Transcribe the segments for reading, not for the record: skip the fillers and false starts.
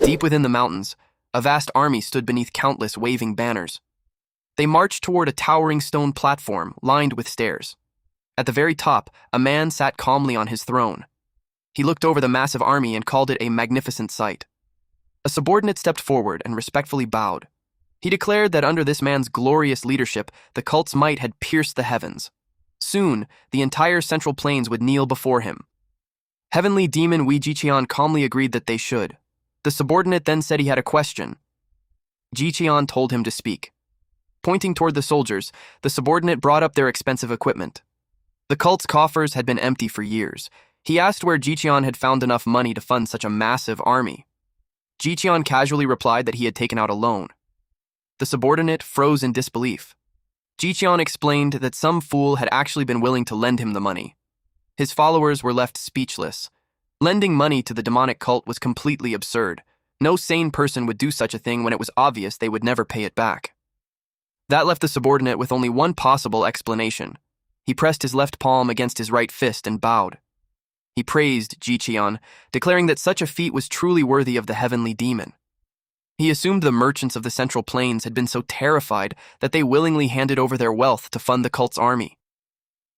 Deep within the mountains, a vast army stood beneath countless waving banners. They marched toward a towering stone platform lined with stairs. At the very top, a man sat calmly on his throne. He looked over the massive army and called it a magnificent sight. A subordinate stepped forward and respectfully bowed. He declared that under this man's glorious leadership, the cult's might had pierced the heavens. Soon, the entire Central Plains would kneel before him. Heavenly Demon Wee Jiqian calmly agreed that they should. The subordinate then said he had a question. Jiqian told him to speak. Pointing toward the soldiers, the subordinate brought up their expensive equipment. The cult's coffers had been empty for years. He asked where Jiqian had found enough money to fund such a massive army. Jiqian casually replied that he had taken out a loan. The subordinate froze in disbelief. Jiqian explained that some fool had actually been willing to lend him the money. His followers were left speechless. Lending money to the demonic cult was completely absurd. No sane person would do such a thing when it was obvious they would never pay it back. That left the subordinate with only one possible explanation. He pressed his left palm against his right fist and bowed. He praised Jiqian, declaring that such a feat was truly worthy of the heavenly demon. He assumed the merchants of the Central Plains had been so terrified that they willingly handed over their wealth to fund the cult's army.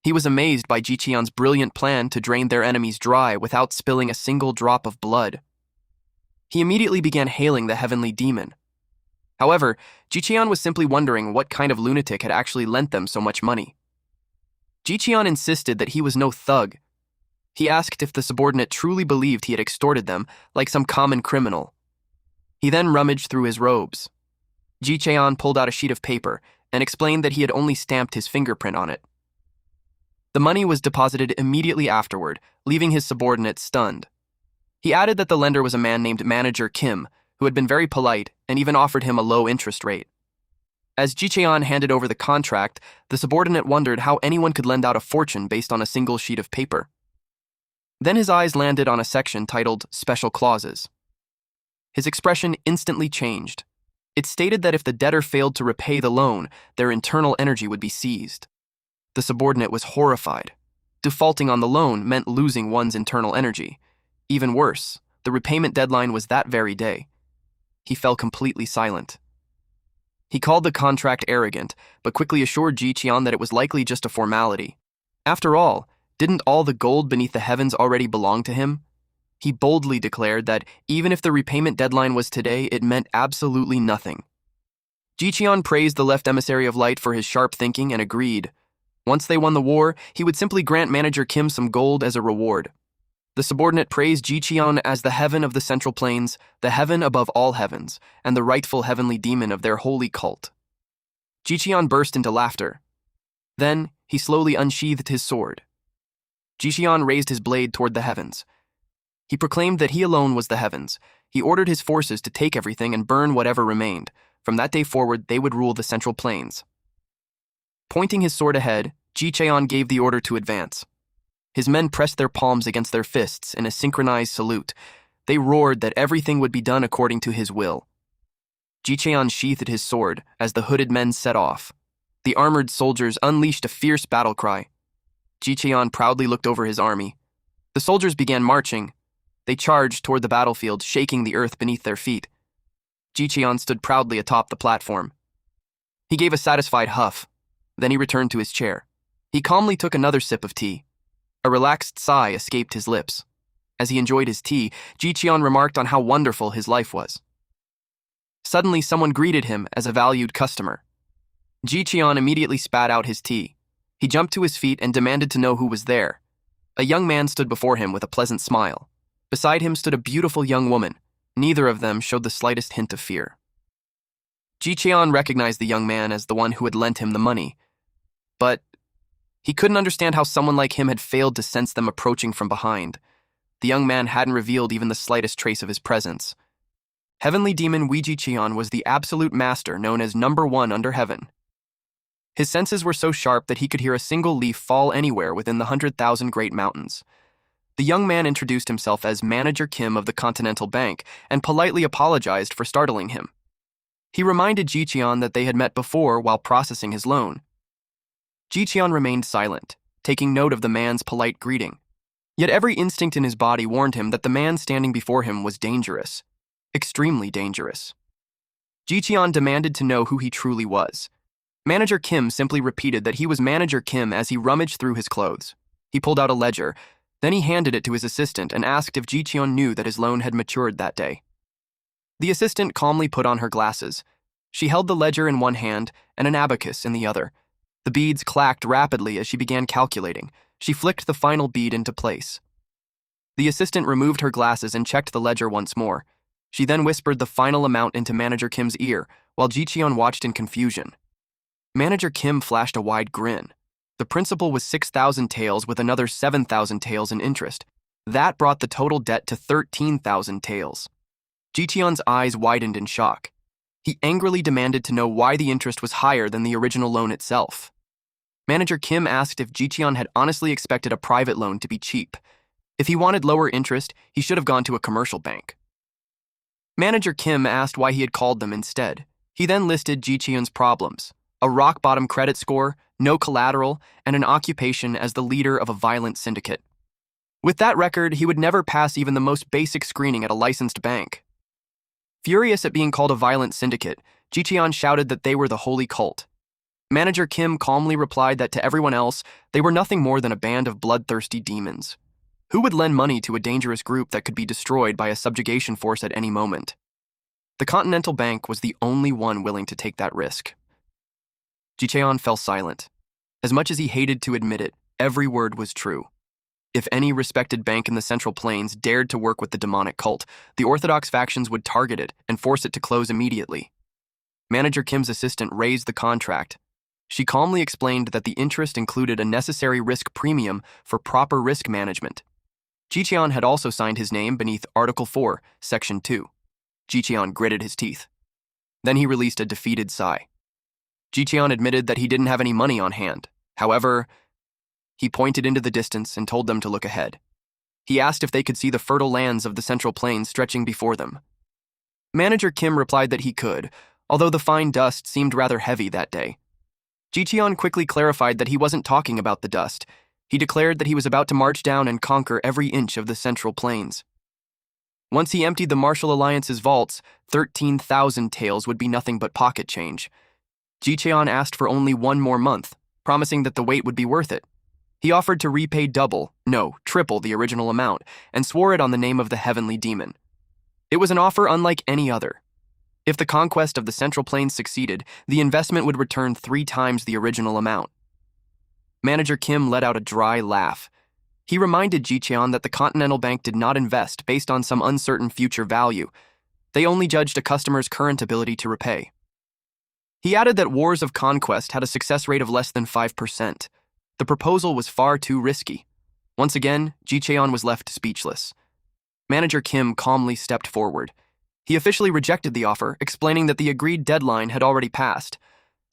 He was amazed by Jiqian's brilliant plan to drain their enemies dry without spilling a single drop of blood. He immediately began hailing the heavenly demon. However, Jiqian was simply wondering what kind of lunatic had actually lent them so much money. Jiqian insisted that he was no thug. He asked if the subordinate truly believed he had extorted them like some common criminal. He then rummaged through his robes. Jiqian pulled out a sheet of paper and explained that he had only stamped his fingerprint on it. The money was deposited immediately afterward, leaving his subordinate stunned. He added that the lender was a man named Manager Kim, who had been very polite and even offered him a low interest rate. As Jiqian handed over the contract, the subordinate wondered how anyone could lend out a fortune based on a single sheet of paper. Then his eyes landed on a section titled Special Clauses. His expression instantly changed. It stated that if the debtor failed to repay the loan, their internal energy would be seized. The subordinate was horrified. Defaulting on the loan meant losing one's internal energy. Even worse, the repayment deadline was that very day. He fell completely silent. He called the contract arrogant, but quickly assured Jiqian that it was likely just a formality. After all, didn't all the gold beneath the heavens already belong to him? He boldly declared that even if the repayment deadline was today, it meant absolutely nothing. Jiqian praised the left emissary of light for his sharp thinking and agreed. Once they won the war, he would simply grant Manager Kim some gold as a reward. The subordinate praised Jiqian as the heaven of the Central Plains, the heaven above all heavens, and the rightful heavenly demon of their holy cult. Jiqian burst into laughter. Then, he slowly unsheathed his sword. Jiqian raised his blade toward the heavens. He proclaimed that he alone was the heavens. He ordered his forces to take everything and burn whatever remained. From that day forward, they would rule the Central Plains. Pointing his sword ahead, Jiqian gave the order to advance. His men pressed their palms against their fists in a synchronized salute. They roared that everything would be done according to his will. Jiqian sheathed his sword as the hooded men set off. The armored soldiers unleashed a fierce battle cry. Jiqian proudly looked over his army. The soldiers began marching. They charged toward the battlefield, shaking the earth beneath their feet. Jiqian stood proudly atop the platform. He gave a satisfied huff. Then he returned to his chair. He calmly took another sip of tea. A relaxed sigh escaped his lips. As he enjoyed his tea, Jiqian remarked on how wonderful his life was. Suddenly, someone greeted him as a valued customer. Jiqian immediately spat out his tea. He jumped to his feet and demanded to know who was there. A young man stood before him with a pleasant smile. Beside him stood a beautiful young woman. Neither of them showed the slightest hint of fear. Jiqian recognized the young man as the one who had lent him the money. But he couldn't understand how someone like him had failed to sense them approaching from behind. The young man hadn't revealed even the slightest trace of his presence. Heavenly Demon Wee Jiqian was the absolute master known as number one under heaven. His senses were so sharp that he could hear a single leaf fall anywhere within the 100,000 great mountains. The young man introduced himself as Manager Kim of the Continental Bank and politely apologized for startling him. He reminded Jiqian that they had met before while processing his loan. Jiqian remained silent, taking note of the man's polite greeting. Yet every instinct in his body warned him that the man standing before him was dangerous. Extremely dangerous. Ji-cheon demanded to know who he truly was. Manager Kim simply repeated that he was Manager Kim as he rummaged through his clothes. He pulled out a ledger, then he handed it to his assistant and asked if Ji-cheon knew that his loan had matured that day. The assistant calmly put on her glasses. She held the ledger in one hand and an abacus in the other. The beads clacked rapidly as she began calculating. She flicked the final bead into place. The assistant removed her glasses and checked the ledger once more. She then whispered the final amount into Manager Kim's ear, while Ji-cheon watched in confusion. Manager Kim flashed a wide grin. The principal was 6,000 taels with another 7,000 taels in interest. That brought the total debt to 13,000 taels. Ji-cheon's eyes widened in shock. He angrily demanded to know why the interest was higher than the original loan itself. Manager Kim asked if Ji-cheon had honestly expected a private loan to be cheap. If he wanted lower interest, he should have gone to a commercial bank. Manager Kim asked why he had called them instead. He then listed Ji-cheon's problems: a rock-bottom credit score, no collateral, and an occupation as the leader of a violent syndicate. With that record, he would never pass even the most basic screening at a licensed bank. Furious at being called a violent syndicate, Ji-cheon shouted that they were the holy cult. Manager Kim calmly replied that to everyone else, they were nothing more than a band of bloodthirsty demons. Who would lend money to a dangerous group that could be destroyed by a subjugation force at any moment? The Continental Bank was the only one willing to take that risk. Ji-cheon fell silent. As much as he hated to admit it, every word was true. If any respected bank in the Central Plains dared to work with the demonic cult, the Orthodox factions would target it and force it to close immediately. Manager Kim's assistant raised the contract. She calmly explained that the interest included a necessary risk premium for proper risk management. Ji-cheon had also signed his name beneath Article 4, Section 2. Ji-cheon gritted his teeth. Then he released a defeated sigh. Ji-cheon admitted that he didn't have any money on hand. However, he pointed into the distance and told them to look ahead. He asked if they could see the fertile lands of the Central Plains stretching before them. Manager Kim replied that he could, although the fine dust seemed rather heavy that day. Ji-cheon quickly clarified that he wasn't talking about the dust. He declared that he was about to march down and conquer every inch of the Central Plains. Once he emptied the Martial Alliance's vaults, 13,000 taels would be nothing but pocket change. Ji-cheon asked for only one more month, promising that the wait would be worth it. He offered to repay double, no, triple the original amount, and swore it on the name of the heavenly demon. It was an offer unlike any other. If the conquest of the Central Plains succeeded, the investment would return 3 times the original amount. Manager Kim let out a dry laugh. He reminded Ji-cheon that the Continental Bank did not invest based on some uncertain future value. They only judged a customer's current ability to repay. He added that wars of conquest had a success rate of less than 5%. The proposal was far too risky. Once again, Ji-cheon was left speechless. Manager Kim calmly stepped forward. He officially rejected the offer, explaining that the agreed deadline had already passed.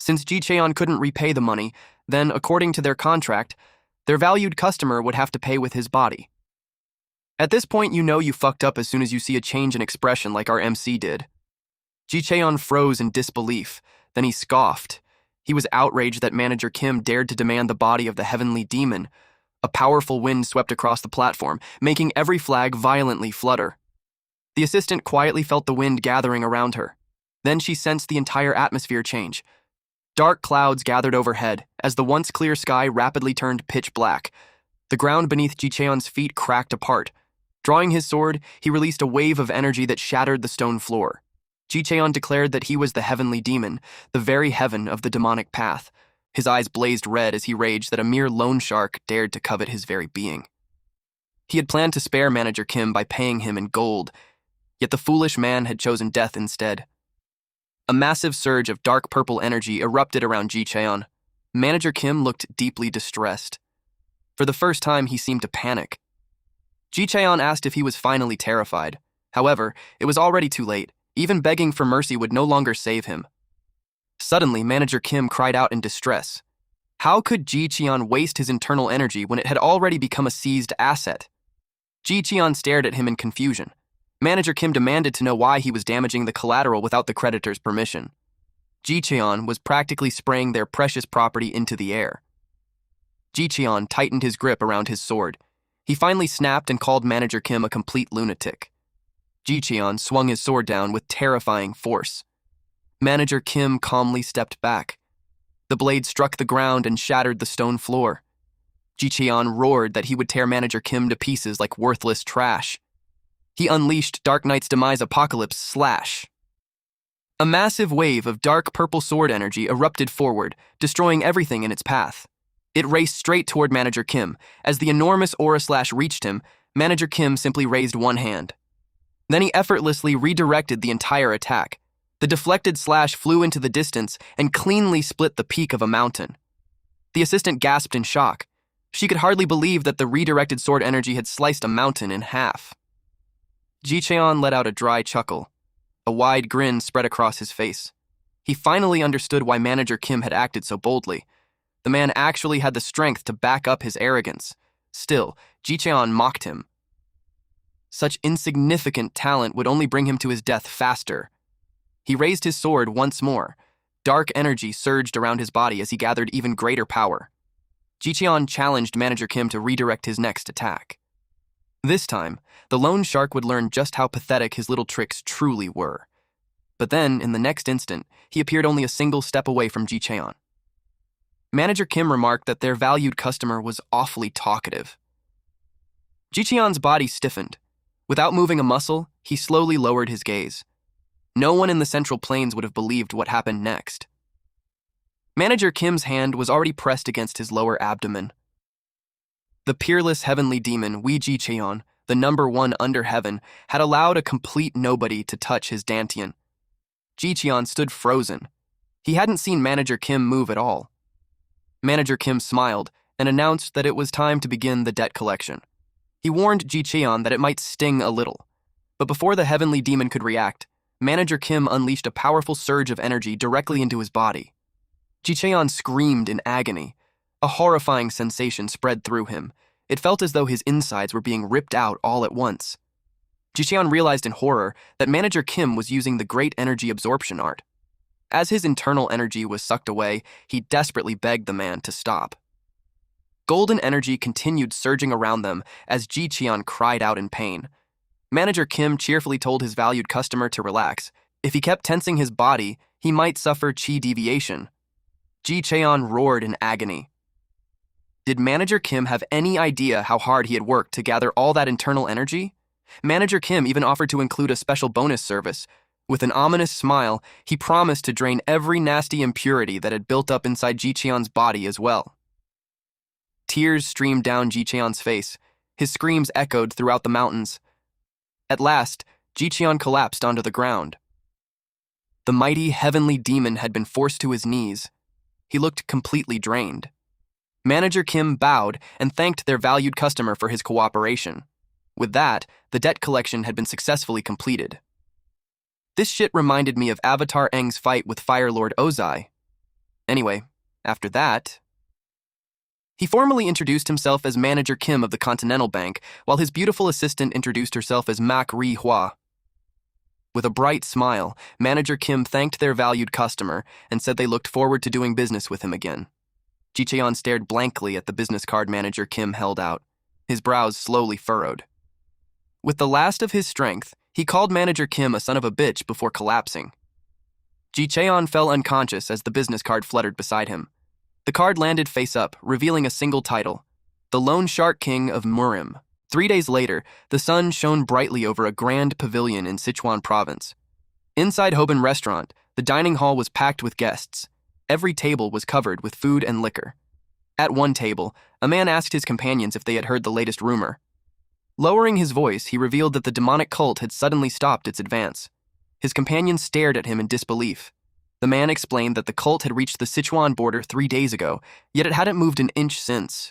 Since Ji-cheon couldn't repay the money, then, according to their contract, their valued customer would have to pay with his body. At this point, you know you fucked up as soon as you see a change in expression like our MC did. Ji-cheon froze in disbelief. Then he scoffed. He was outraged that Manager Kim dared to demand the body of the heavenly demon. A powerful wind swept across the platform, making every flag violently flutter. The assistant quietly felt the wind gathering around her. Then she sensed the entire atmosphere change. Dark clouds gathered overhead as the once clear sky rapidly turned pitch black. The ground beneath Ji-cheon's feet cracked apart. Drawing his sword, he released a wave of energy that shattered the stone floor. Ji-cheon declared that he was the heavenly demon, the very heaven of the demonic path. His eyes blazed red as he raged that a mere loan shark dared to covet his very being. He had planned to spare Manager Kim by paying him in gold, yet the foolish man had chosen death instead. A massive surge of dark purple energy erupted around Ji-cheon. Manager Kim looked deeply distressed. For the first time, he seemed to panic. Ji-cheon asked if he was finally terrified. However, it was already too late. Even begging for mercy would no longer save him. Suddenly, Manager Kim cried out in distress. How could Ji-cheon waste his internal energy when it had already become a seized asset? Ji-cheon stared at him in confusion. Manager Kim demanded to know why he was damaging the collateral without the creditor's permission. Ji-cheon was practically spraying their precious property into the air. Ji-cheon tightened his grip around his sword. He finally snapped and called Manager Kim a complete lunatic. Ji swung his sword down with terrifying force. Manager Kim calmly stepped back. The blade struck the ground and shattered the stone floor. Ji roared that he would tear Manager Kim to pieces like worthless trash. He unleashed Dark Knight's Demise Apocalypse Slash. A massive wave of dark purple sword energy erupted forward, destroying everything in its path. It raced straight toward Manager Kim. As the enormous aura slash reached him, Manager Kim simply raised one hand. Then he effortlessly redirected the entire attack. The deflected slash flew into the distance and cleanly split the peak of a mountain. The assistant gasped in shock. She could hardly believe that the redirected sword energy had sliced a mountain in half. Ji let out a dry chuckle. A wide grin spread across his face. He finally understood why Manager Kim had acted so boldly. The man actually had the strength to back up his arrogance. Still, Ji mocked him. Such insignificant talent would only bring him to his death faster. He raised his sword once more. Dark energy surged around his body as he gathered even greater power. Ji challenged Manager Kim to redirect his next attack. This time, the lone shark would learn just how pathetic his little tricks truly were. But then, in the next instant, he appeared only a single step away from Ji Manager Kim remarked that their valued customer was awfully talkative. Ji body stiffened. Without moving a muscle, he slowly lowered his gaze. No one in the Central Plains would have believed what happened next. Manager Kim's hand was already pressed against his lower abdomen. The peerless heavenly demon, Ji Cheon, the number one under heaven, had allowed a complete nobody to touch his dantian. Ji Cheon stood frozen. He hadn't seen Manager Kim move at all. Manager Kim smiled and announced that it was time to begin the debt collection. He warned Ji Cheon that it might sting a little. But before the heavenly demon could react, Manager Kim unleashed a powerful surge of energy directly into his body. Ji Cheon screamed in agony. A horrifying sensation spread through him. It felt as though his insides were being ripped out all at once. Ji Cheon realized in horror that Manager Kim was using the great energy absorption art. As his internal energy was sucked away, he desperately begged the man to stop. Golden energy continued surging around them as Ji Cheon cried out in pain. Manager Kim cheerfully told his valued customer to relax. If he kept tensing his body, he might suffer chi deviation. Ji Cheon roared in agony. Did Manager Kim have any idea how hard he had worked to gather all that internal energy? Manager Kim even offered to include a special bonus service. With an ominous smile, he promised to drain every nasty impurity that had built up inside Ji Cheon's body as well. Tears streamed down Ji Cheon's face. His screams echoed throughout the mountains. At last, Ji Cheon collapsed onto the ground. The mighty heavenly demon had been forced to his knees. He looked completely drained. Manager Kim bowed and thanked their valued customer for his cooperation. With that, the debt collection had been successfully completed. This shit reminded me of Avatar Aang's fight with Fire Lord Ozai. Anyway, after that... He formally introduced himself as Manager Kim of the Continental Bank, while his beautiful assistant introduced herself as Manhwa. With a bright smile, Manager Kim thanked their valued customer and said they looked forward to doing business with him again. Ji Cheon stared blankly at the business card Manager Kim held out. His brows slowly furrowed. With the last of his strength, he called Manager Kim a son of a bitch before collapsing. Ji Cheon fell unconscious as the business card fluttered beside him. The card landed face up, revealing a single title, The Lone Shark King of Murim. 3 days later, the sun shone brightly over a grand pavilion in Sichuan province. Inside Hoban Restaurant, the dining hall was packed with guests. Every table was covered with food and liquor. At one table, a man asked his companions if they had heard the latest rumor. Lowering his voice, he revealed that the demonic cult had suddenly stopped its advance. His companions stared at him in disbelief. The man explained that the cult had reached the Sichuan border 3 days ago, yet it hadn't moved an inch since.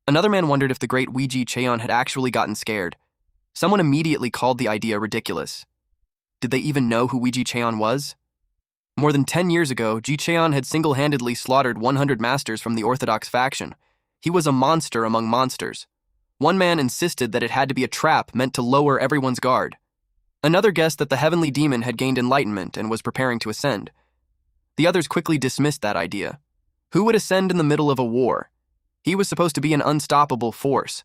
Another man wondered if the great Ji Cheon had actually gotten scared. Someone immediately called the idea ridiculous. Did they even know who Ji Cheon was? More than 10 years ago, Ji Cheon had single-handedly slaughtered 100 masters from the Orthodox faction. He was a monster among monsters. One man insisted that it had to be a trap meant to lower everyone's guard. Another guessed that the heavenly demon had gained enlightenment and was preparing to ascend. The others quickly dismissed that idea. Who would ascend in the middle of a war? He was supposed to be an unstoppable force.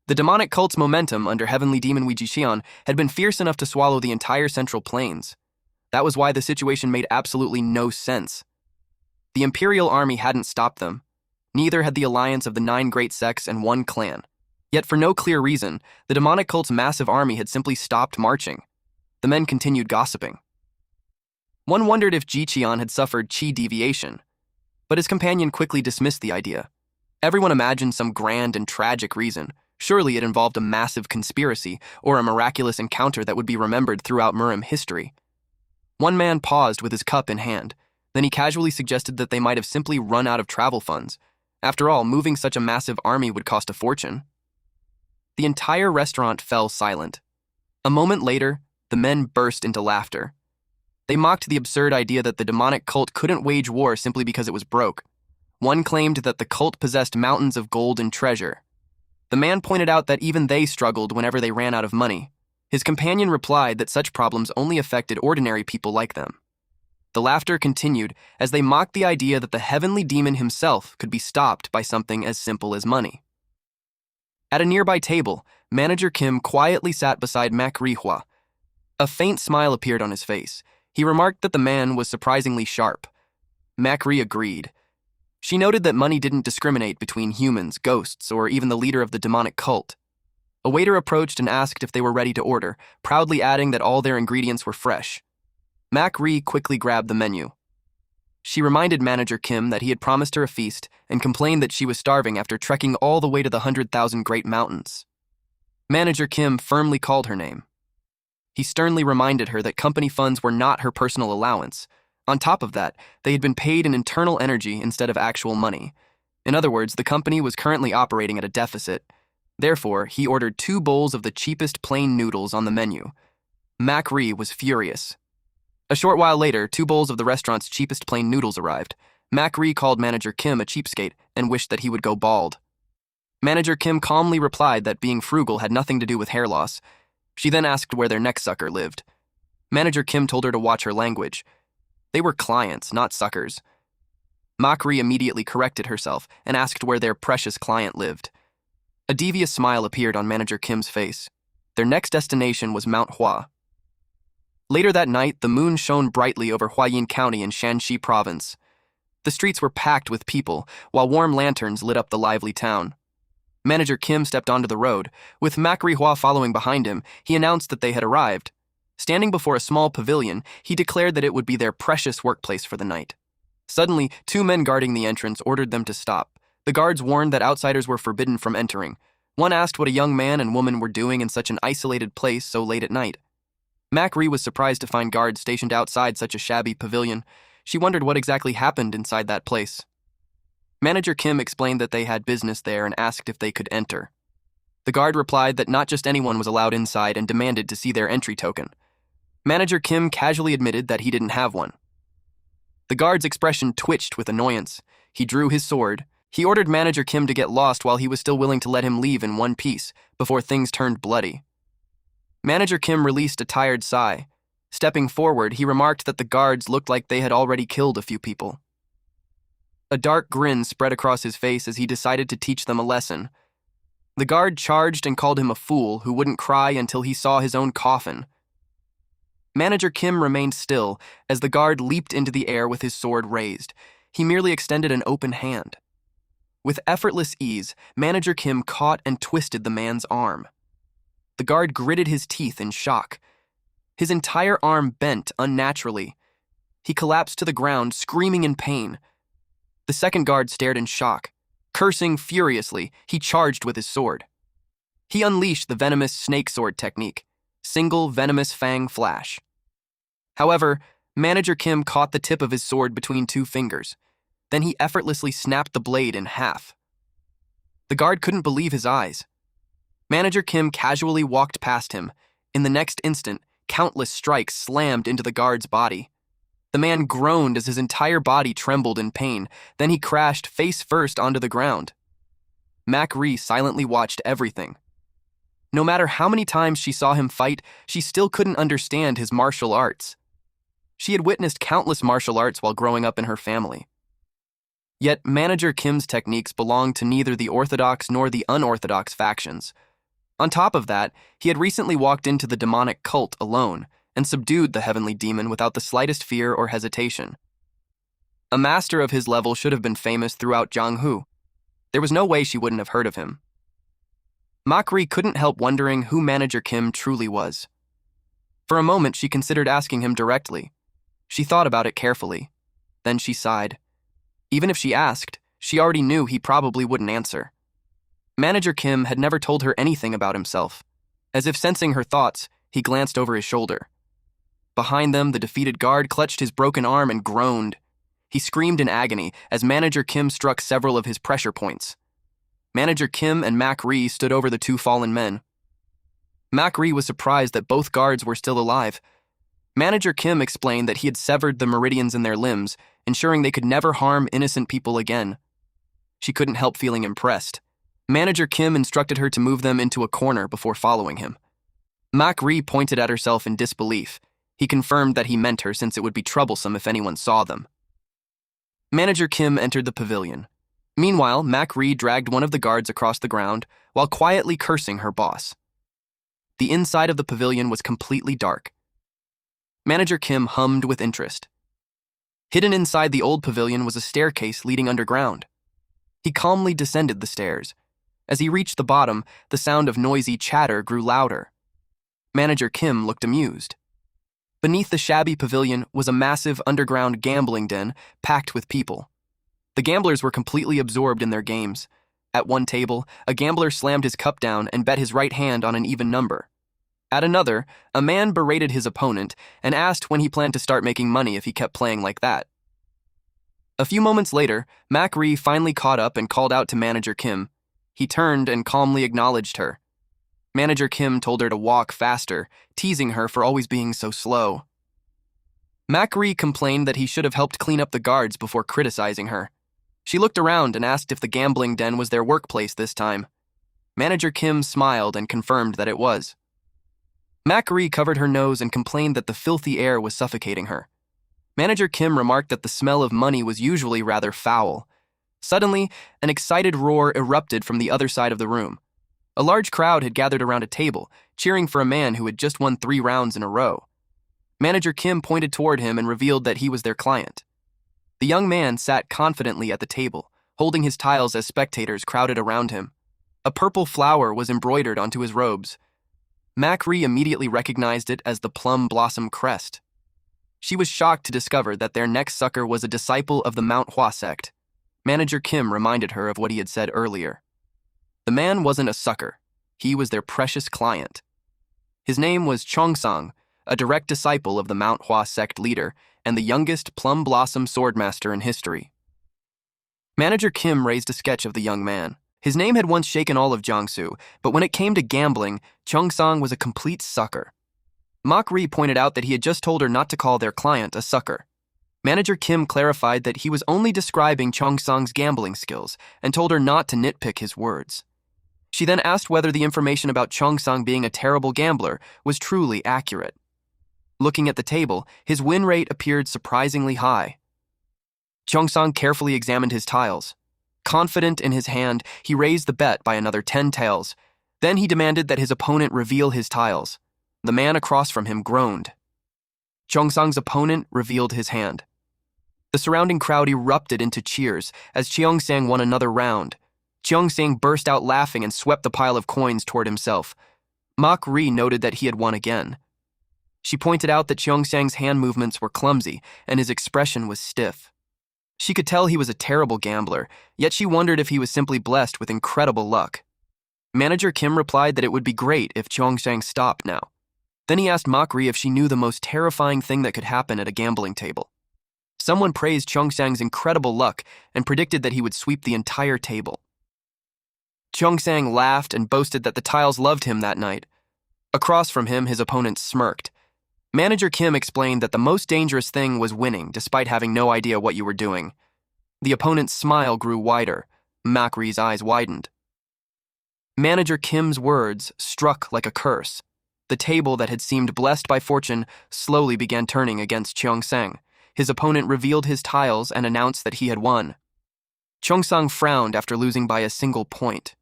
The demonic cult's momentum under Heavenly Demon Wijixian had been fierce enough to swallow the entire Central Plains. That was why the situation made absolutely no sense. The Imperial Army hadn't stopped them. Neither had the alliance of the 9 great sects and 1 clan. Yet for no clear reason, the demonic cult's massive army had simply stopped marching. The men continued gossiping. One wondered if Jiqian had suffered chi deviation, but his companion quickly dismissed the idea. Everyone imagined some grand and tragic reason. Surely it involved a massive conspiracy or a miraculous encounter that would be remembered throughout Murim history. One man paused with his cup in hand. Then he casually suggested that they might have simply run out of travel funds. After all, moving such a massive army would cost a fortune. The entire restaurant fell silent. A moment later, the men burst into laughter. They mocked the absurd idea that the demonic cult couldn't wage war simply because it was broke. One claimed that the cult possessed mountains of gold and treasure. The man pointed out that even they struggled whenever they ran out of money. His companion replied that such problems only affected ordinary people like them. The laughter continued as they mocked the idea that the heavenly demon himself could be stopped by something as simple as money. At a nearby table, Manager Kim quietly sat beside Mak Rihua. A faint smile appeared on his face. He remarked that the man was surprisingly sharp. Mak Ri agreed. She noted that money didn't discriminate between humans, ghosts, or even the leader of the demonic cult. A waiter approached and asked if they were ready to order, proudly adding that all their ingredients were fresh. Mak Ri quickly grabbed the menu. She reminded Manager Kim that he had promised her a feast and complained that she was starving after trekking all the way to the 100,000 Great Mountains. Manager Kim firmly called her name. He sternly reminded her that company funds were not her personal allowance. On top of that, they had been paid in internal energy instead of actual money. In other words, the company was currently operating at a deficit. Therefore, he ordered 2 bowls of the cheapest plain noodles on the menu. Mak Ri was furious. A short while later, 2 bowls of the restaurant's cheapest plain noodles arrived. Mak Ri called Manager Kim a cheapskate and wished that he would go bald. Manager Kim calmly replied that being frugal had nothing to do with hair loss. She then asked where their next sucker lived. Manager Kim told her to watch her language. They were clients, not suckers. Mak Ri immediately corrected herself and asked where their precious client lived. A devious smile appeared on Manager Kim's face. Their next destination was Mount Hua. Later that night, the moon shone brightly over Huayin County in Shanxi Province. The streets were packed with people, while warm lanterns lit up the lively town. Manager Kim stepped onto the road. With Mak Rihua following behind him, he announced that they had arrived. Standing before a small pavilion, he declared that it would be their precious workplace for the night. Suddenly, 2 men guarding the entrance ordered them to stop. The guards warned that outsiders were forbidden from entering. One asked what a young man and woman were doing in such an isolated place so late at night. Mak Ri was surprised to find guards stationed outside such a shabby pavilion. She wondered what exactly happened inside that place. Manager Kim explained that they had business there and asked if they could enter. The guard replied that not just anyone was allowed inside and demanded to see their entry token. Manager Kim casually admitted that he didn't have one. The guard's expression twitched with annoyance. He drew his sword. He ordered Manager Kim to get lost while he was still willing to let him leave in one piece, before things turned bloody. Manager Kim released a tired sigh. Stepping forward, he remarked that the guards looked like they had already killed a few people. A dark grin spread across his face as he decided to teach them a lesson. The guard charged and called him a fool who wouldn't cry until he saw his own coffin. Manager Kim remained still as the guard leaped into the air with his sword raised. He merely extended an open hand. With effortless ease, Manager Kim caught and twisted the man's arm. The guard gritted his teeth in shock. His entire arm bent unnaturally. He collapsed to the ground, screaming in pain. The second guard stared in shock. Cursing furiously, he charged with his sword. He unleashed the venomous snake sword technique, single venomous fang flash. However, Manager Kim caught the tip of his sword between 2 fingers. Then he effortlessly snapped the blade in half. The guard couldn't believe his eyes. Manager Kim casually walked past him. In the next instant, countless strikes slammed into the guard's body. The man groaned as his entire body trembled in pain. Then he crashed face first onto the ground. Mak Ri silently watched everything. No matter how many times she saw him fight, she still couldn't understand his martial arts. She had witnessed countless martial arts while growing up in her family. Yet Manager Kim's techniques belonged to neither the orthodox nor the unorthodox factions. On top of that, he had recently walked into the demonic cult alone and subdued the heavenly demon without the slightest fear or hesitation. A master of his level should have been famous throughout Jianghu. There was no way she wouldn't have heard of him. Makri couldn't help wondering who Manager Kim truly was. For a moment, she considered asking him directly. She thought about it carefully. Then she sighed. Even if she asked, she already knew he probably wouldn't answer. Manager Kim had never told her anything about himself. As if sensing her thoughts, he glanced over his shoulder. Behind them, the defeated guard clutched his broken arm and groaned. He screamed in agony as Manager Kim struck several of his pressure points. Manager Kim and Makri stood over the two fallen men. Makri was surprised that both guards were still alive. Manager Kim explained that he had severed the meridians in their limbs, ensuring they could never harm innocent people again. She couldn't help feeling impressed. Manager Kim instructed her to move them into a corner before following him. Makri pointed at herself in disbelief. He confirmed that he meant her since it would be troublesome if anyone saw them. Manager Kim entered the pavilion. Meanwhile, Makri dragged one of the guards across the ground while quietly cursing her boss. The inside of the pavilion was completely dark. Manager Kim hummed with interest. Hidden inside the old pavilion was a staircase leading underground. He calmly descended the stairs. As he reached the bottom, the sound of noisy chatter grew louder. Manager Kim looked amused. Beneath the shabby pavilion was a massive underground gambling den packed with people. The gamblers were completely absorbed in their games. At one table, a gambler slammed his cup down and bet his right hand on an even number. At another, a man berated his opponent and asked when he planned to start making money if he kept playing like that. A few moments later, Makri finally caught up and called out to Manager Kim. He turned and calmly acknowledged her. Manager Kim told her to walk faster, teasing her for always being so slow. Makri complained that he should have helped clean up the guards before criticizing her. She looked around and asked if the gambling den was their workplace this time. Manager Kim smiled and confirmed that it was. Makri covered her nose and complained that the filthy air was suffocating her. Manager Kim remarked that the smell of money was usually rather foul. Suddenly, an excited roar erupted from the other side of the room. A large crowd had gathered around a table, cheering for a man who had just won 3 rounds in a row. Manager Kim pointed toward him and revealed that he was their client. The young man sat confidently at the table, holding his tiles as spectators crowded around him. A purple flower was embroidered onto his robes. Makri immediately recognized it as the plum blossom crest. She was shocked to discover that their next sucker was a disciple of the Manhwa sect. Manager Kim reminded her of what he had said earlier. The man wasn't a sucker. He was their precious client. His name was Chongsang, a direct disciple of the Manhwa sect leader and the youngest plum blossom swordmaster in history. Manager Kim raised a sketch of the young man. His name had once shaken all of Jiangsu, but when it came to gambling, Chongsang was a complete sucker. Makri pointed out that he had just told her not to call their client a sucker. Manager Kim clarified that he was only describing Chongsang's gambling skills and told her not to nitpick his words. She then asked whether the information about Chongsang being a terrible gambler was truly accurate. Looking at the table, his win rate appeared surprisingly high. Chongsang carefully examined his tiles. Confident in his hand, he raised the bet by another 10 taels. Then he demanded that his opponent reveal his tiles. The man across from him groaned. Chongsang's opponent revealed his hand. The surrounding crowd erupted into cheers as Cheongsang won another round. Cheongsang burst out laughing and swept the pile of coins toward himself. Makri noted that he had won again. She pointed out that Cheongsang's hand movements were clumsy and his expression was stiff. She could tell he was a terrible gambler, yet she wondered if he was simply blessed with incredible luck. Manager Kim replied that it would be great if Cheongsang stopped now. Then he asked Makri if she knew the most terrifying thing that could happen at a gambling table. Someone praised Cheongsang's incredible luck and predicted that he would sweep the entire table. Cheongsang laughed and boasted that the tiles loved him that night. Across from him, his opponent smirked. Manager Kim explained that the most dangerous thing was winning despite having no idea what you were doing. The opponent's smile grew wider. Makri's eyes widened. Manager Kim's words struck like a curse. The table that had seemed blessed by fortune slowly began turning against Cheongsang. His opponent revealed his tiles and announced that he had won. Chongsang frowned after losing by a single point.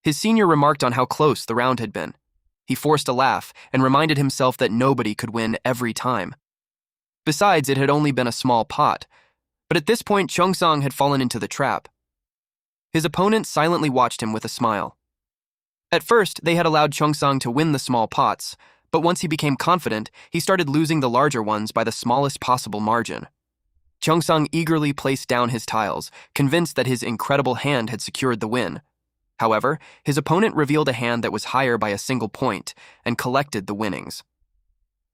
His senior remarked on how close the round had been. He forced a laugh and reminded himself that nobody could win every time. Besides, it had only been a small pot, but at this point, Cheongsong had fallen into the trap. His opponent silently watched him with a smile. At first, they had allowed Cheongsong to win the small pots, but once he became confident, he started losing the larger ones by the smallest possible margin. Cheongsong eagerly placed down his tiles, convinced that his incredible hand had secured the win. However, his opponent revealed a hand that was higher by a single point and collected the winnings.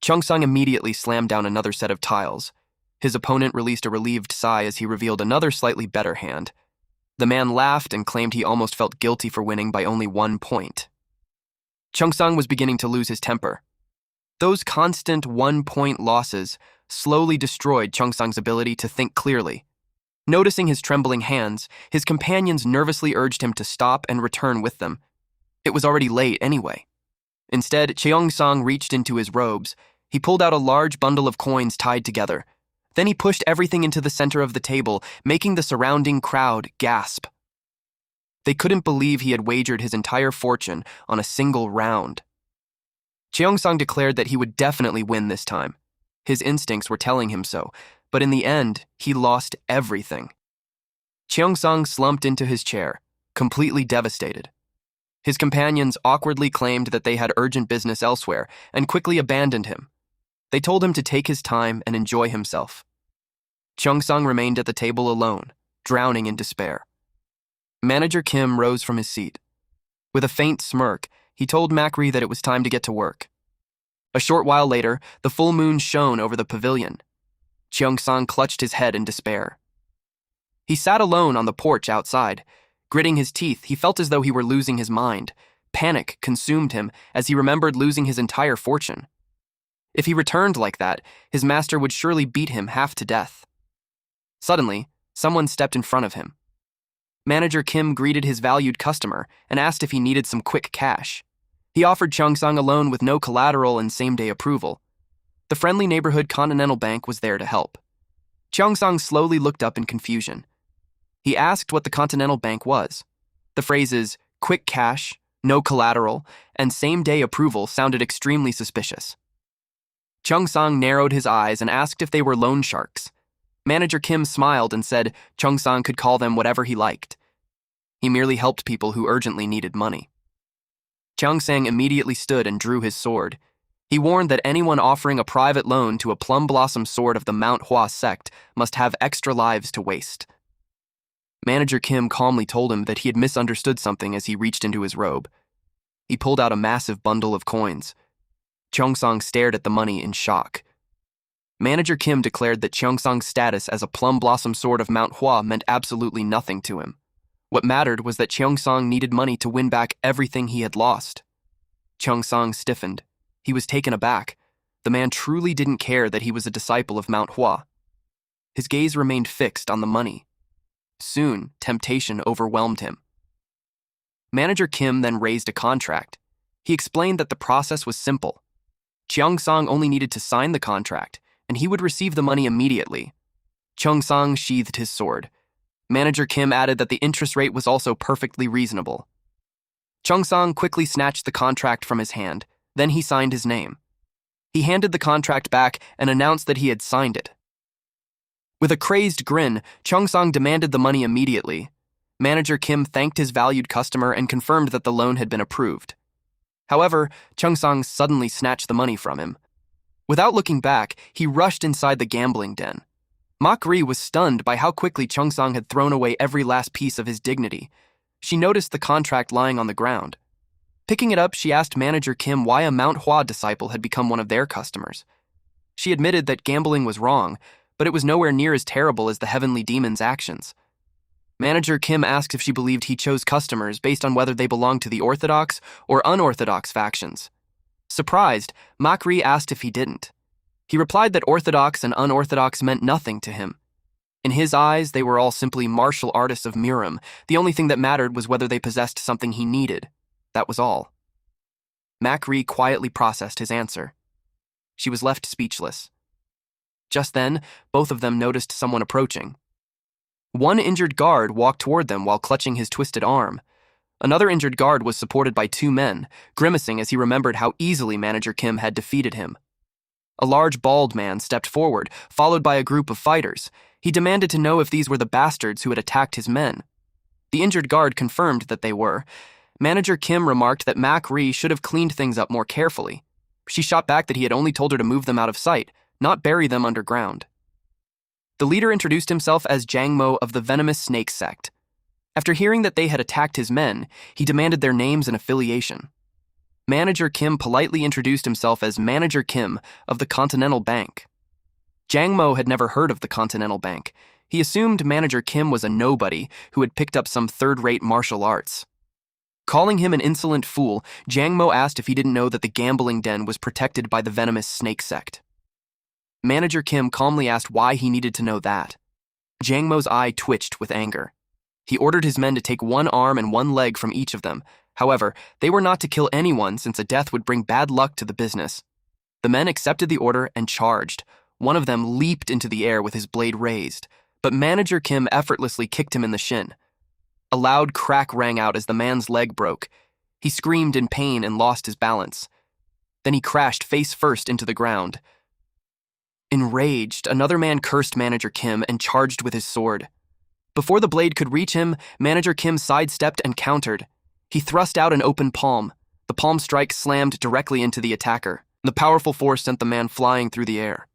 Cheongsong immediately slammed down another set of tiles. His opponent released a relieved sigh as he revealed another slightly better hand. The man laughed and claimed he almost felt guilty for winning by only 1 point. Cheongsong was beginning to lose his temper. Those constant 1-point losses slowly destroyed Cheongsong's ability to think clearly. Noticing his trembling hands, his companions nervously urged him to stop and return with them. It was already late anyway. Instead, Cheongsong reached into his robes. He pulled out a large bundle of coins tied together. Then he pushed everything into the center of the table, making the surrounding crowd gasp. They couldn't believe he had wagered his entire fortune on a single round. Cheongsong declared that he would definitely win this time. His instincts were telling him so, but in the end, he lost everything. Cheongsong slumped into his chair, completely devastated. His companions awkwardly claimed that they had urgent business elsewhere and quickly abandoned him. They told him to take his time and enjoy himself. Cheongsong remained at the table alone, drowning in despair. Manager Kim rose from his seat. With a faint smirk, he told Macri that it was time to get to work. A short while later, the full moon shone over the pavilion. Cheongsong clutched his head in despair. He sat alone on the porch outside. Gritting his teeth, he felt as though he were losing his mind. Panic consumed him as he remembered losing his entire fortune. If he returned like that, his master would surely beat him half to death. Suddenly, someone stepped in front of him. Manager Kim greeted his valued customer and asked if he needed some quick cash. He offered Cheongsong a loan with no collateral and same-day approval. The friendly neighborhood Continental Bank was there to help. Cheongsong slowly looked up in confusion. He asked what the Continental Bank was. The phrases, quick cash, no collateral, and same-day approval sounded extremely suspicious. Cheongsong narrowed his eyes and asked if they were loan sharks. Manager Kim smiled and said Cheongsong could call them whatever he liked. He merely helped people who urgently needed money. Cheongsong immediately stood and drew his sword. He warned that anyone offering a private loan to a plum blossom sword of the Manhwa sect must have extra lives to waste. Manager Kim calmly told him that he had misunderstood something as he reached into his robe. He pulled out a massive bundle of coins. Cheongsong stared at the money in shock. Manager Kim declared that Cheongsong's status as a plum blossom sword of Manhwa meant absolutely nothing to him. What mattered was that Cheongsong needed money to win back everything he had lost. Cheongsong stiffened. He was taken aback. The man truly didn't care that he was a disciple of Manhwa. His gaze remained fixed on the money. Soon, temptation overwhelmed him. Manager Kim then raised a contract. He explained that the process was simple. Cheongsong only needed to sign the contract, and he would receive the money immediately. Cheongsong sheathed his sword. Manager Kim added that the interest rate was also perfectly reasonable. Cheongsong quickly snatched the contract from his hand. Then he signed his name. He handed the contract back and announced that he had signed it. With a crazed grin, Cheongsong demanded the money immediately. Manager Kim thanked his valued customer and confirmed that the loan had been approved. However, Cheongsong suddenly snatched the money from him. Without looking back, he rushed inside the gambling den. Macri was stunned by how quickly Cheongsong had thrown away every last piece of his dignity. She noticed the contract lying on the ground. Picking it up, she asked Manager Kim why a Manhwa disciple had become one of their customers. She admitted that gambling was wrong, but it was nowhere near as terrible as the heavenly demon's actions. Manager Kim asked if she believed he chose customers based on whether they belonged to the orthodox or unorthodox factions. Surprised, Macri asked if he didn't. He replied that orthodox and unorthodox meant nothing to him. In his eyes, they were all simply martial artists of Miram. The only thing that mattered was whether they possessed something he needed. That was all. Macri quietly processed his answer. She was left speechless. Just then, both of them noticed someone approaching. One injured guard walked toward them while clutching his twisted arm. Another injured guard was supported by two men, grimacing as he remembered how easily Manager Kim had defeated him. A large bald man stepped forward, followed by a group of fighters. He demanded to know if these were the bastards who had attacked his men. The injured guard confirmed that they were. Manager Kim remarked that Mak Ri should have cleaned things up more carefully. She shot back that he had only told her to move them out of sight, not bury them underground. The leader introduced himself as Jang Mo of the Venomous Snake Sect. After hearing that they had attacked his men, he demanded their names and affiliation. Manager Kim politely introduced himself as Manager Kim of the Continental Bank. Jang Mo had never heard of the Continental Bank. He assumed Manager Kim was a nobody who had picked up some third-rate martial arts. Calling him an insolent fool, Jang Mo asked if he didn't know that the gambling den was protected by the Venomous Snake Sect. Manager Kim calmly asked why he needed to know that. Jang Mo's eye twitched with anger. He ordered his men to take one arm and one leg from each of them. However, they were not to kill anyone since a death would bring bad luck to the business. The men accepted the order and charged. One of them leaped into the air with his blade raised, but Manager Kim effortlessly kicked him in the shin. A loud crack rang out as the man's leg broke. He screamed in pain and lost his balance. Then he crashed face first into the ground. Enraged, another man cursed Manager Kim and charged with his sword. Before the blade could reach him, Manager Kim sidestepped and countered. He thrust out an open palm. The palm strike slammed directly into the attacker. The powerful force sent the man flying through the air.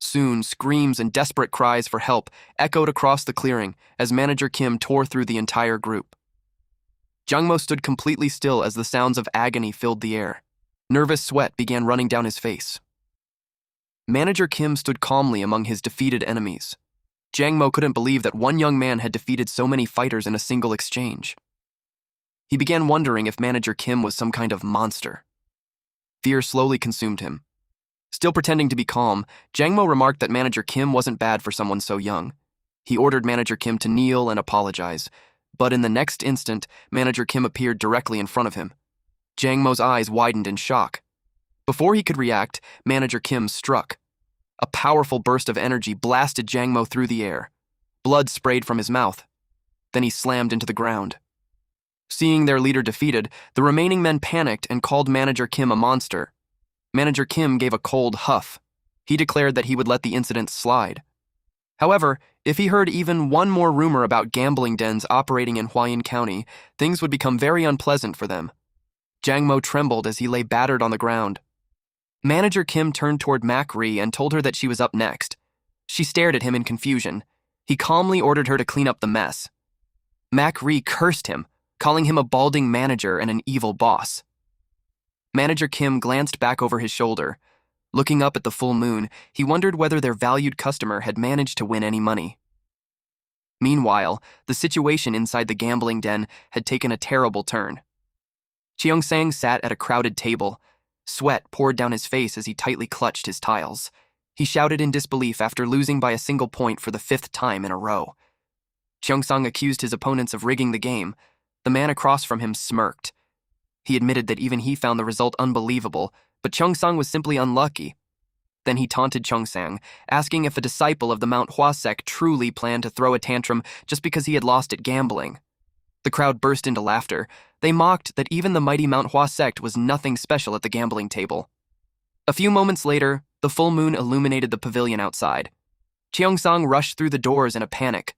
Soon, screams and desperate cries for help echoed across the clearing as Manager Kim tore through the entire group. Jang Mo stood completely still as the sounds of agony filled the air. Nervous sweat began running down his face. Manager Kim stood calmly among his defeated enemies. Jang Mo couldn't believe that one young man had defeated so many fighters in a single exchange. He began wondering if Manager Kim was some kind of monster. Fear slowly consumed him. Still pretending to be calm, Jang Mo remarked that Manager Kim wasn't bad for someone so young. He ordered Manager Kim to kneel and apologize, but in the next instant, Manager Kim appeared directly in front of him. Jang Mo's eyes widened in shock. Before he could react, Manager Kim struck. A powerful burst of energy blasted Jang Mo through the air. Blood sprayed from his mouth. Then he slammed into the ground. Seeing their leader defeated, the remaining men panicked and called Manager Kim a monster. Manager Kim gave a cold huff. He declared that he would let the incident slide. However, if he heard even one more rumor about gambling dens operating in Huayan County, things would become very unpleasant for them. Jang Mo trembled as he lay battered on the ground. Manager Kim turned toward Mak Ri and told her that she was up next. She stared at him in confusion. He calmly ordered her to clean up the mess. Mak Ri cursed him, calling him a balding manager and an evil boss. Manager Kim glanced back over his shoulder. Looking up at the full moon, he wondered whether their valued customer had managed to win any money. Meanwhile, the situation inside the gambling den had taken a terrible turn. Cheongsang sat at a crowded table. Sweat poured down his face as he tightly clutched his tiles. He shouted in disbelief after losing by a single point for the 5th time in a row. Cheongsang accused his opponents of rigging the game. The man across from him smirked. He admitted that even he found the result unbelievable, but Cheongsang was simply unlucky. Then he taunted Cheongsang, asking if a disciple of the Manhwa sect truly planned to throw a tantrum just because he had lost at gambling. The crowd burst into laughter. They mocked that even the mighty Manhwa sect was nothing special at the gambling table. A few moments later, the full moon illuminated the pavilion outside. Cheongsang rushed through the doors in a panic.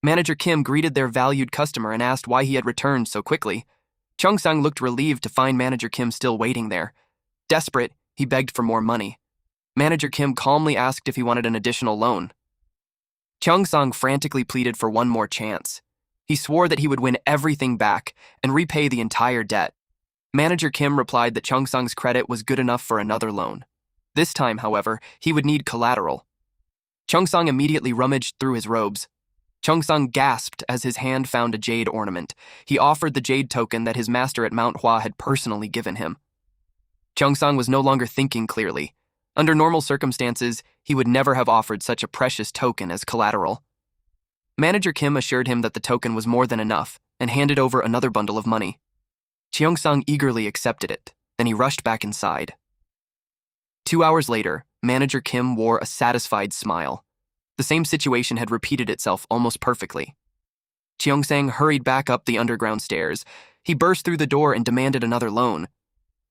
Manager Kim greeted their valued customer and asked why he had returned so quickly. Cheongsang looked relieved to find Manager Kim still waiting there. Desperate, he begged for more money. Manager Kim calmly asked if he wanted an additional loan. Cheongsang frantically pleaded for one more chance. He swore that he would win everything back and repay the entire debt. Manager Kim replied that Cheongsang's credit was good enough for another loan. This time, however, he would need collateral. Cheongsang immediately rummaged through his robes. Cheongsang gasped as his hand found a jade ornament. He offered the jade token that his master at Manhwa had personally given him. Cheongsang was no longer thinking clearly. Under normal circumstances, he would never have offered such a precious token as collateral. Manager Kim assured him that the token was more than enough and handed over another bundle of money. Cheongsang eagerly accepted it. Then he rushed back inside. 2 hours later, Manager Kim wore a satisfied smile. The same situation had repeated itself almost perfectly. Cheongsang hurried back up the underground stairs. He burst through the door and demanded another loan.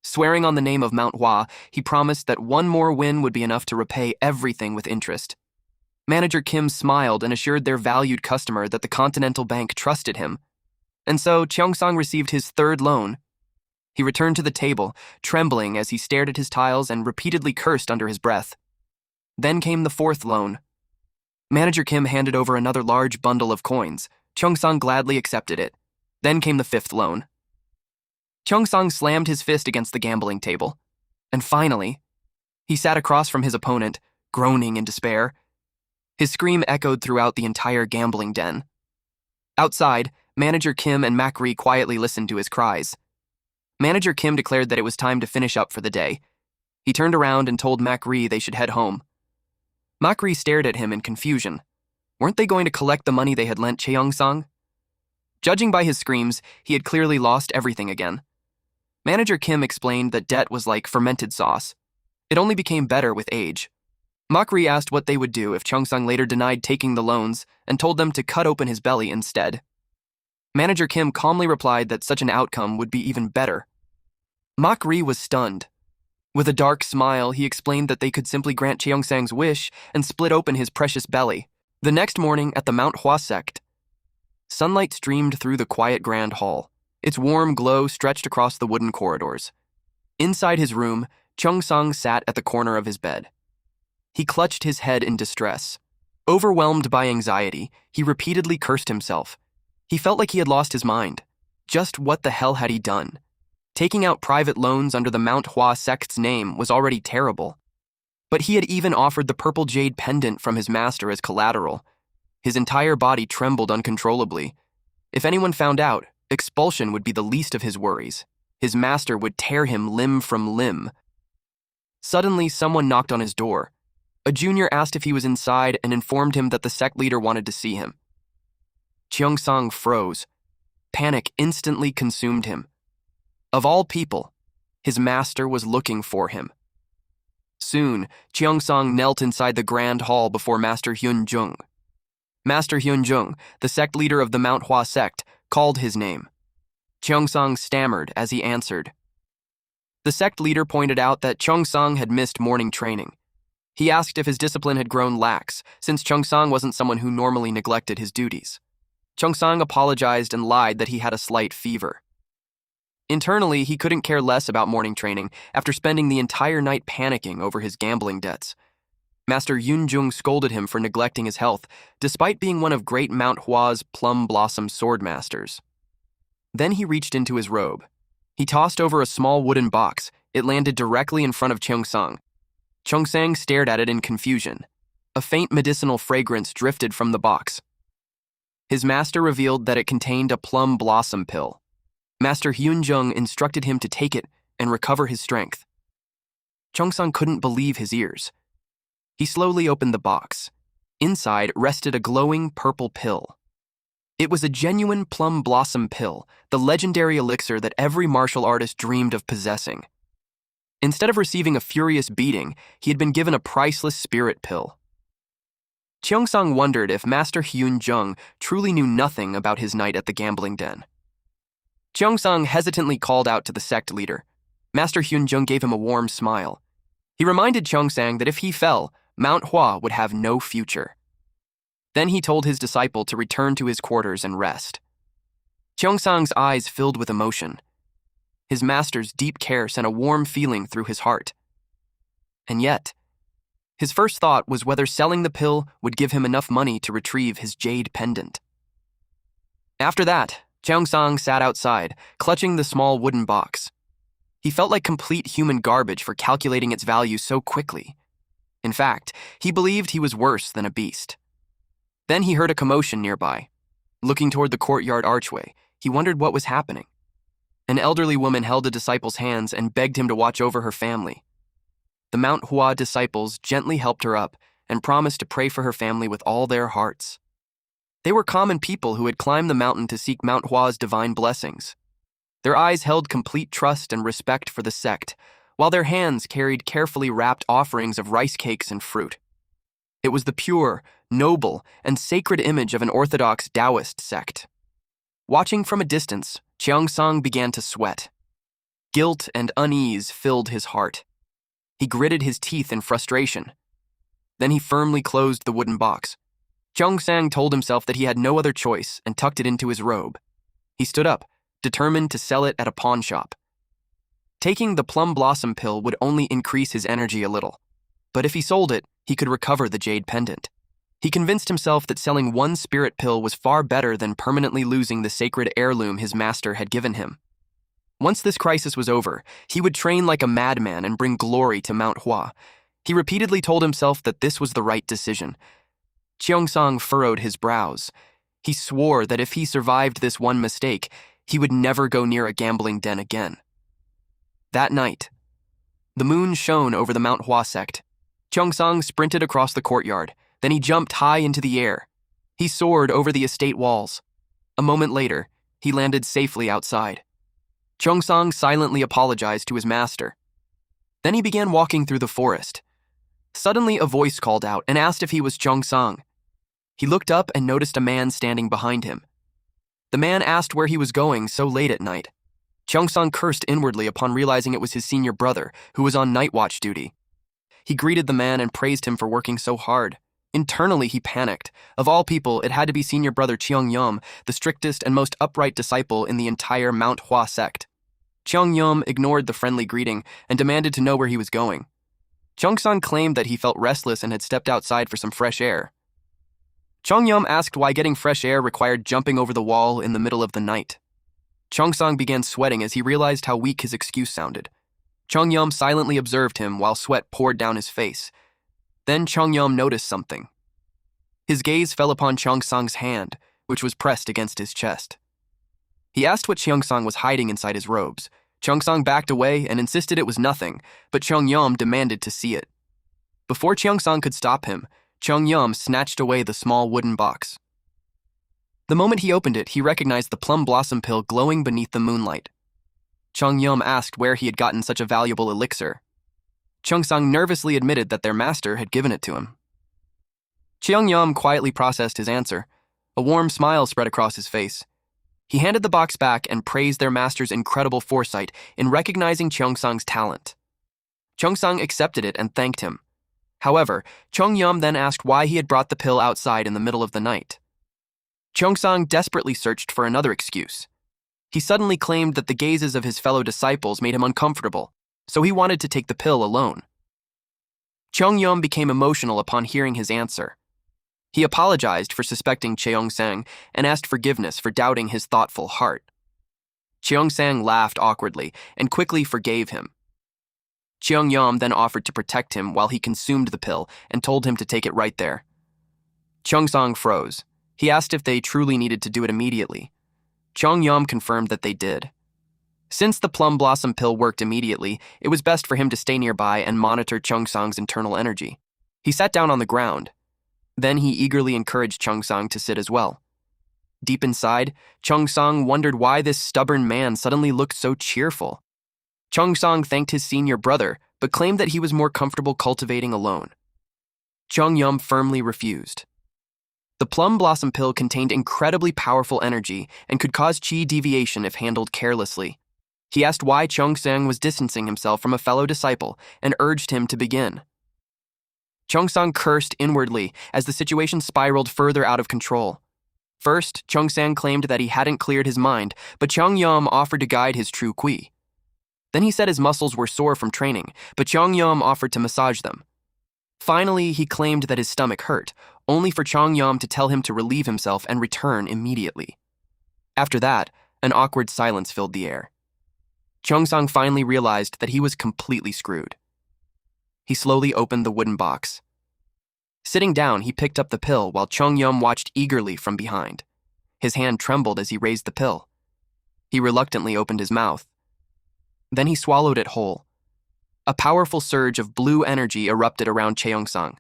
Swearing on the name of Manhwa, he promised that one more win would be enough to repay everything with interest. Manager Kim smiled and assured their valued customer that the Continental Bank trusted him. And so Cheongsang received his third loan. He returned to the table, trembling as he stared at his tiles and repeatedly cursed under his breath. Then came the fourth loan. Manager Kim handed over another large bundle of coins. Cheongsang gladly accepted it. Then came the fifth loan. Cheongsang slammed his fist against the gambling table. And finally, he sat across from his opponent, groaning in despair. His scream echoed throughout the entire gambling den. Outside, Manager Kim and Macri quietly listened to his cries. Manager Kim declared that it was time to finish up for the day. He turned around and told Macri they should head home. Macri stared at him in confusion. Weren't they going to collect the money they had lent Cheongsang? Judging by his screams, he had clearly lost everything again. Manager Kim explained that debt was like fermented sauce. It only became better with age. Macri asked what they would do if Cheongsang later denied taking the loans and told them to cut open his belly instead. Manager Kim calmly replied that such an outcome would be even better. Macri was stunned. With a dark smile, he explained that they could simply grant Cheongsang's wish and split open his precious belly. The next morning at the ManhwaCapped, sunlight streamed through the quiet grand hall. Its warm glow stretched across the wooden corridors. Inside his room, Cheongsang sat at the corner of his bed. He clutched his head in distress. Overwhelmed by anxiety, he repeatedly cursed himself. He felt like he had lost his mind. Just what the hell had he done? Taking out private loans under the ManhwaCapped's name was already terrible. But he had even offered the purple jade pendant from his master as collateral. His entire body trembled uncontrollably. If anyone found out, expulsion would be the least of his worries. His master would tear him limb from limb. Suddenly, someone knocked on his door. A junior asked if he was inside and informed him that the sect leader wanted to see him. Cheongsang froze. Panic instantly consumed him. Of all people, his master was looking for him. Soon, Cheongsang knelt inside the grand hall before Master Hyunjung. Master Hyunjung, the sect leader of the Manhwa sect, called his name. Cheongsang stammered as he answered. The sect leader pointed out that Cheongsang had missed morning training. He asked if his discipline had grown lax, since Cheongsang wasn't someone who normally neglected his duties. Cheongsang apologized and lied that he had a slight fever. Internally, he couldn't care less about morning training after spending the entire night panicking over his gambling debts. Master Yunjung scolded him for neglecting his health, despite being one of Great Manhwa's Plum Blossom sword masters. Then he reached into his robe. He tossed over a small wooden box. It landed directly in front of Cheongsang. Cheongsang stared at it in confusion. A faint medicinal fragrance drifted from the box. His master revealed that it contained a plum blossom pill. Master Hyunjung instructed him to take it and recover his strength. Cheongsang couldn't believe his ears. He slowly opened the box. Inside rested a glowing purple pill. It was a genuine plum blossom pill, the legendary elixir that every martial artist dreamed of possessing. Instead of receiving a furious beating, he had been given a priceless spirit pill. Cheongsang wondered if Master Hyunjung truly knew nothing about his night at the gambling den. Cheongsang hesitantly called out to the sect leader. Master Hyunjung gave him a warm smile. He reminded Cheongsang that if he fell, Manhwa would have no future. Then he told his disciple to return to his quarters and rest. Cheongsang's eyes filled with emotion. His master's deep care sent a warm feeling through his heart. And yet, his first thought was whether selling the pill would give him enough money to retrieve his jade pendant. After that, Cheongsang sat outside, clutching the small wooden box. He felt like complete human garbage for calculating its value so quickly. In fact, he believed he was worse than a beast. Then he heard a commotion nearby. Looking toward the courtyard archway, he wondered what was happening. An elderly woman held a disciple's hands and begged him to watch over her family. The Manhwa disciples gently helped her up and promised to pray for her family with all their hearts. They were common people who had climbed the mountain to seek Manhwa's divine blessings. Their eyes held complete trust and respect for the sect, while their hands carried carefully wrapped offerings of rice cakes and fruit. It was the pure, noble, and sacred image of an orthodox Taoist sect. Watching from a distance, Cheongsang began to sweat. Guilt and unease filled his heart. He gritted his teeth in frustration. Then he firmly closed the wooden box. Cheongsang told himself that he had no other choice and tucked it into his robe. He stood up, determined to sell it at a pawn shop. Taking the plum blossom pill would only increase his energy a little, but if he sold it, he could recover the jade pendant. He convinced himself that selling one spirit pill was far better than permanently losing the sacred heirloom his master had given him. Once this crisis was over, he would train like a madman and bring glory to Manhwa. He repeatedly told himself that this was the right decision. Cheongsang furrowed his brows. He swore that if he survived this one mistake, he would never go near a gambling den again. That night, the moon shone over the Manhwa sect. Cheongsang sprinted across the courtyard. Then he jumped high into the air. He soared over the estate walls. A moment later, he landed safely outside. Cheongsang silently apologized to his master. Then he began walking through the forest. Suddenly, a voice called out and asked if he was Cheongsang. He looked up and noticed a man standing behind him. The man asked where he was going so late at night. Cheongsang cursed inwardly upon realizing it was his senior brother, who was on night watch duty. He greeted the man and praised him for working so hard. Internally, he panicked. Of all people, it had to be senior brother Cheongyam, the strictest and most upright disciple in the entire Manhwa sect. Cheongyam ignored the friendly greeting and demanded to know where he was going. Cheongsang claimed that he felt restless and had stepped outside for some fresh air. Cheongyam asked why getting fresh air required jumping over the wall in the middle of the night. Cheongsang began sweating as he realized how weak his excuse sounded. Cheongyam silently observed him while sweat poured down his face. Then Cheongyam noticed something. His gaze fell upon Cheongsang's hand, which was pressed against his chest. He asked what Cheongsang was hiding inside his robes. Cheongsang backed away and insisted it was nothing, but Cheongyam demanded to see it. Before Cheongsang could stop him, Cheongyam snatched away the small wooden box. The moment he opened it, he recognized the plum blossom pill glowing beneath the moonlight. Cheongyam asked where he had gotten such a valuable elixir. Cheongsang nervously admitted that their master had given it to him. Cheongyam quietly processed his answer. A warm smile spread across his face. He handed the box back and praised their master's incredible foresight in recognizing Cheongsang's talent. Cheongsang accepted it and thanked him. However, Cheongyam then asked why he had brought the pill outside in the middle of the night. Cheongsang desperately searched for another excuse. He suddenly claimed that the gazes of his fellow disciples made him uncomfortable, so he wanted to take the pill alone. Cheongyam became emotional upon hearing his answer. He apologized for suspecting Cheongsang and asked forgiveness for doubting his thoughtful heart. Cheongsang laughed awkwardly and quickly forgave him. Cheongyam then offered to protect him while he consumed the pill and told him to take it right there. Cheongsang froze. He asked if they truly needed to do it immediately. Cheongyam confirmed that they did. Since the plum blossom pill worked immediately, it was best for him to stay nearby and monitor Cheongsang's internal energy. He sat down on the ground. Then he eagerly encouraged Cheongsang to sit as well. Deep inside, Cheongsang wondered why this stubborn man suddenly looked so cheerful. Cheongsang thanked his senior brother, but claimed that he was more comfortable cultivating alone. Cheongyam firmly refused. The plum blossom pill contained incredibly powerful energy and could cause chi deviation if handled carelessly. He asked why Cheongsang was distancing himself from a fellow disciple and urged him to begin. Cheongsang cursed inwardly as the situation spiraled further out of control. First, Cheongsang claimed that he hadn't cleared his mind, but Cheongyam offered to guide his true qui. Then he said his muscles were sore from training, but Cheongyam offered to massage them. Finally, he claimed that his stomach hurt, only for Cheongyam to tell him to relieve himself and return immediately. After that, an awkward silence filled the air. Cheongsang finally realized that he was completely screwed. He slowly opened the wooden box. Sitting down, he picked up the pill while Cheongyam watched eagerly from behind. His hand trembled as he raised the pill. He reluctantly opened his mouth. Then he swallowed it whole. A powerful surge of blue energy erupted around Cheongsang.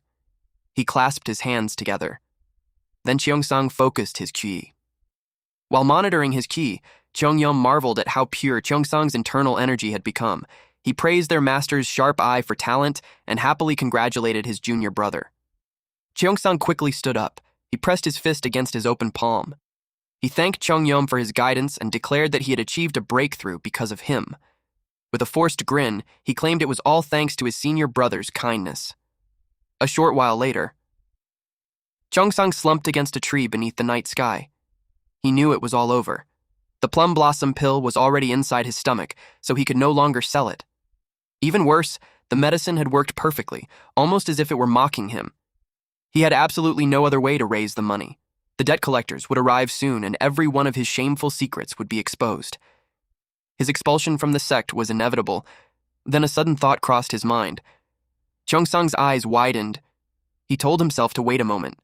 He clasped his hands together. Then Cheongsang focused his qi. While monitoring his qi, Cheongyam marveled at how pure Cheongsang's internal energy had become. He praised their master's sharp eye for talent and happily congratulated his junior brother. Cheongsang quickly stood up. He pressed his fist against his open palm. He thanked Chung Yom for his guidance and declared that he had achieved a breakthrough because of him. With a forced grin, he claimed it was all thanks to his senior brother's kindness. A short while later, Chung-sang slumped against a tree beneath the night sky. He knew it was all over. The plum blossom pill was already inside his stomach, so he could no longer sell it. Even worse, the medicine had worked perfectly, almost as if it were mocking him. He had absolutely no other way to raise the money. The debt collectors would arrive soon, and every one of his shameful secrets would be exposed. His expulsion from the sect was inevitable. Then a sudden thought crossed his mind. Chung-sang's eyes widened. He told himself to wait a moment.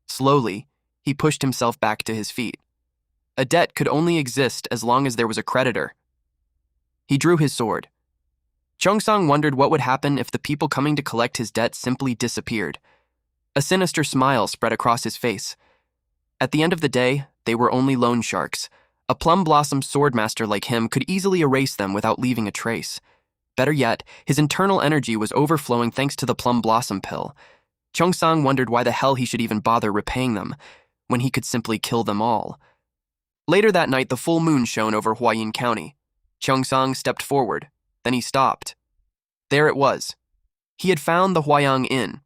Slowly, he pushed himself back to his feet. A debt could only exist as long as there was a creditor. He drew his sword. Chung-sang wondered what would happen if the people coming to collect his debt simply disappeared. A sinister smile spread across his face. At the end of the day, they were only loan sharks. A plum blossom swordmaster like him could easily erase them without leaving a trace. Better yet, his internal energy was overflowing thanks to the plum blossom pill. Chung-sang wondered why the hell he should even bother repaying them, when he could simply kill them all. Later that night, the full moon shone over Huayin County. Chung-sang stepped forward. Then he stopped. There it was. He had found the Huayang Inn.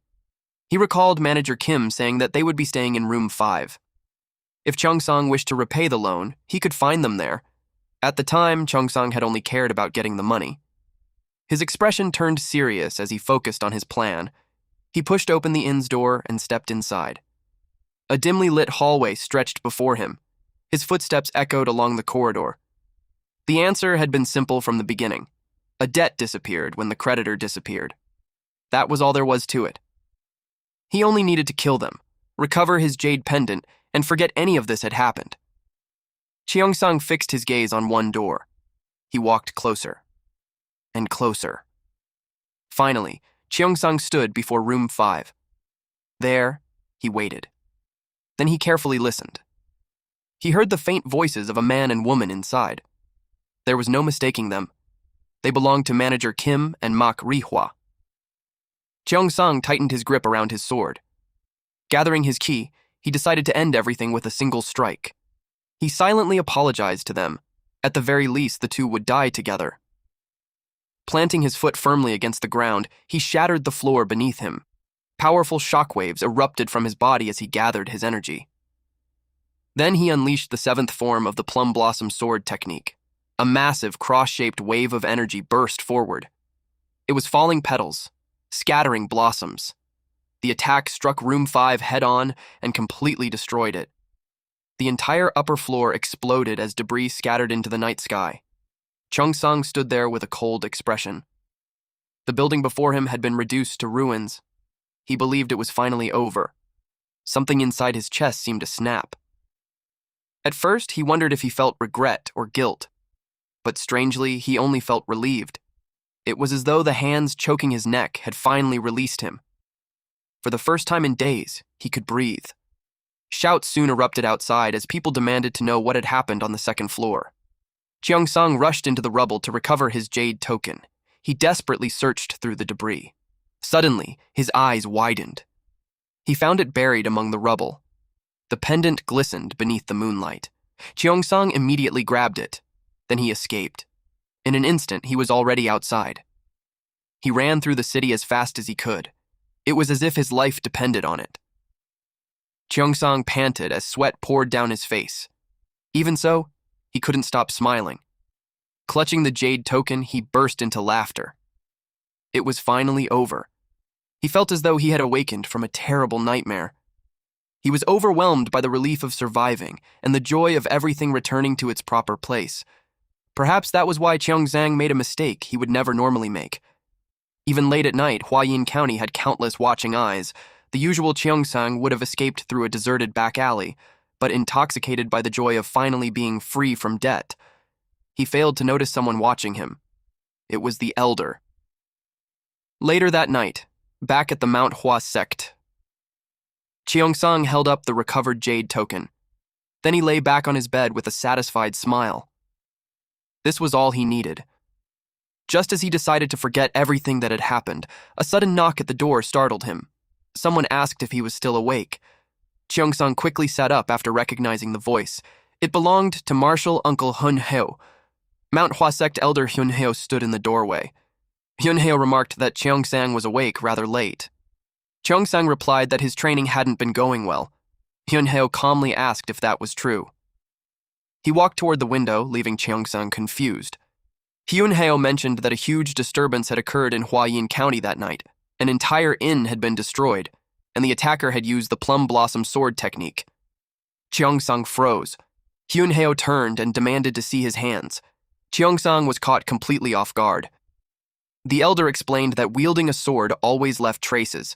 He recalled manager Kim saying that they would be staying in room 5. If Chung-sang wished to repay the loan, he could find them there. At the time, Chung-sang had only cared about getting the money. His expression turned serious as he focused on his plan. He pushed open the inn's door and stepped inside. A dimly lit hallway stretched before him. His footsteps echoed along the corridor. The answer had been simple from the beginning. A debt disappeared when the creditor disappeared. That was all there was to it. He only needed to kill them, recover his jade pendant, and forget any of this had happened. Cheong-sang fixed his gaze on one door. He walked closer and closer. Finally, Cheong-sang stood before room 5. There, he waited. Then he carefully listened. He heard the faint voices of a man and woman inside. There was no mistaking them. They belonged to manager Kim and Mak Rihua. Cheong-sang tightened his grip around his sword. Gathering his ki, he decided to end everything with a single strike. He silently apologized to them. At the very least, the two would die together. Planting his foot firmly against the ground, he shattered the floor beneath him. Powerful shockwaves erupted from his body as he gathered his energy. Then he unleashed the 7th form of the plum blossom sword technique. A massive cross-shaped wave of energy burst forward. It was falling petals, scattering blossoms. The attack struck room 5 head-on and completely destroyed it. The entire upper floor exploded as debris scattered into the night sky. Chung-sang stood there with a cold expression. The building before him had been reduced to ruins. He believed it was finally over. Something inside his chest seemed to snap. At first, he wondered if he felt regret or guilt. But strangely, he only felt relieved. It was as though the hands choking his neck had finally released him. For the first time in days, he could breathe. Shouts soon erupted outside as people demanded to know what had happened on the 2nd floor. Cheong-sang rushed into the rubble to recover his jade token. He desperately searched through the debris. Suddenly, his eyes widened. He found it buried among the rubble. The pendant glistened beneath the moonlight. Cheong-sang immediately grabbed it. Then he escaped. In an instant, he was already outside. He ran through the city as fast as he could. It was as if his life depended on it. Cheong-sang panted as sweat poured down his face. Even so, he couldn't stop smiling. Clutching the jade token, he burst into laughter. It was finally over. He felt as though he had awakened from a terrible nightmare. He was overwhelmed by the relief of surviving and the joy of everything returning to its proper place. Perhaps that was why Cheong-sang made a mistake he would never normally make. Even late at night, Huayin County had countless watching eyes. The usual Cheong-sang would have escaped through a deserted back alley, but intoxicated by the joy of finally being free from debt, he failed to notice someone watching him. It was the Elder. Later that night, back at the Manhwa sect, Cheong-sang held up the recovered jade token. Then he lay back on his bed with a satisfied smile. This was all he needed. Just as he decided to forget everything that had happened, a sudden knock at the door startled him. Someone asked if he was still awake. Cheongsang quickly sat up after recognizing the voice. It belonged to Marshal Uncle Hunheo. Manhwa sect elder Hunheo stood in the doorway. Hunheo remarked that Cheongsang was awake rather late. Cheongsang replied that his training hadn't been going well. Hunheo calmly asked if that was true. He walked toward the window, leaving Cheongsang confused. Hunheo mentioned that a huge disturbance had occurred in Huayin County that night. An entire inn had been destroyed, and the attacker had used the plum blossom sword technique. Cheongsang froze. Hunheo turned and demanded to see his hands. Cheongsang was caught completely off guard. The elder explained that wielding a sword always left traces.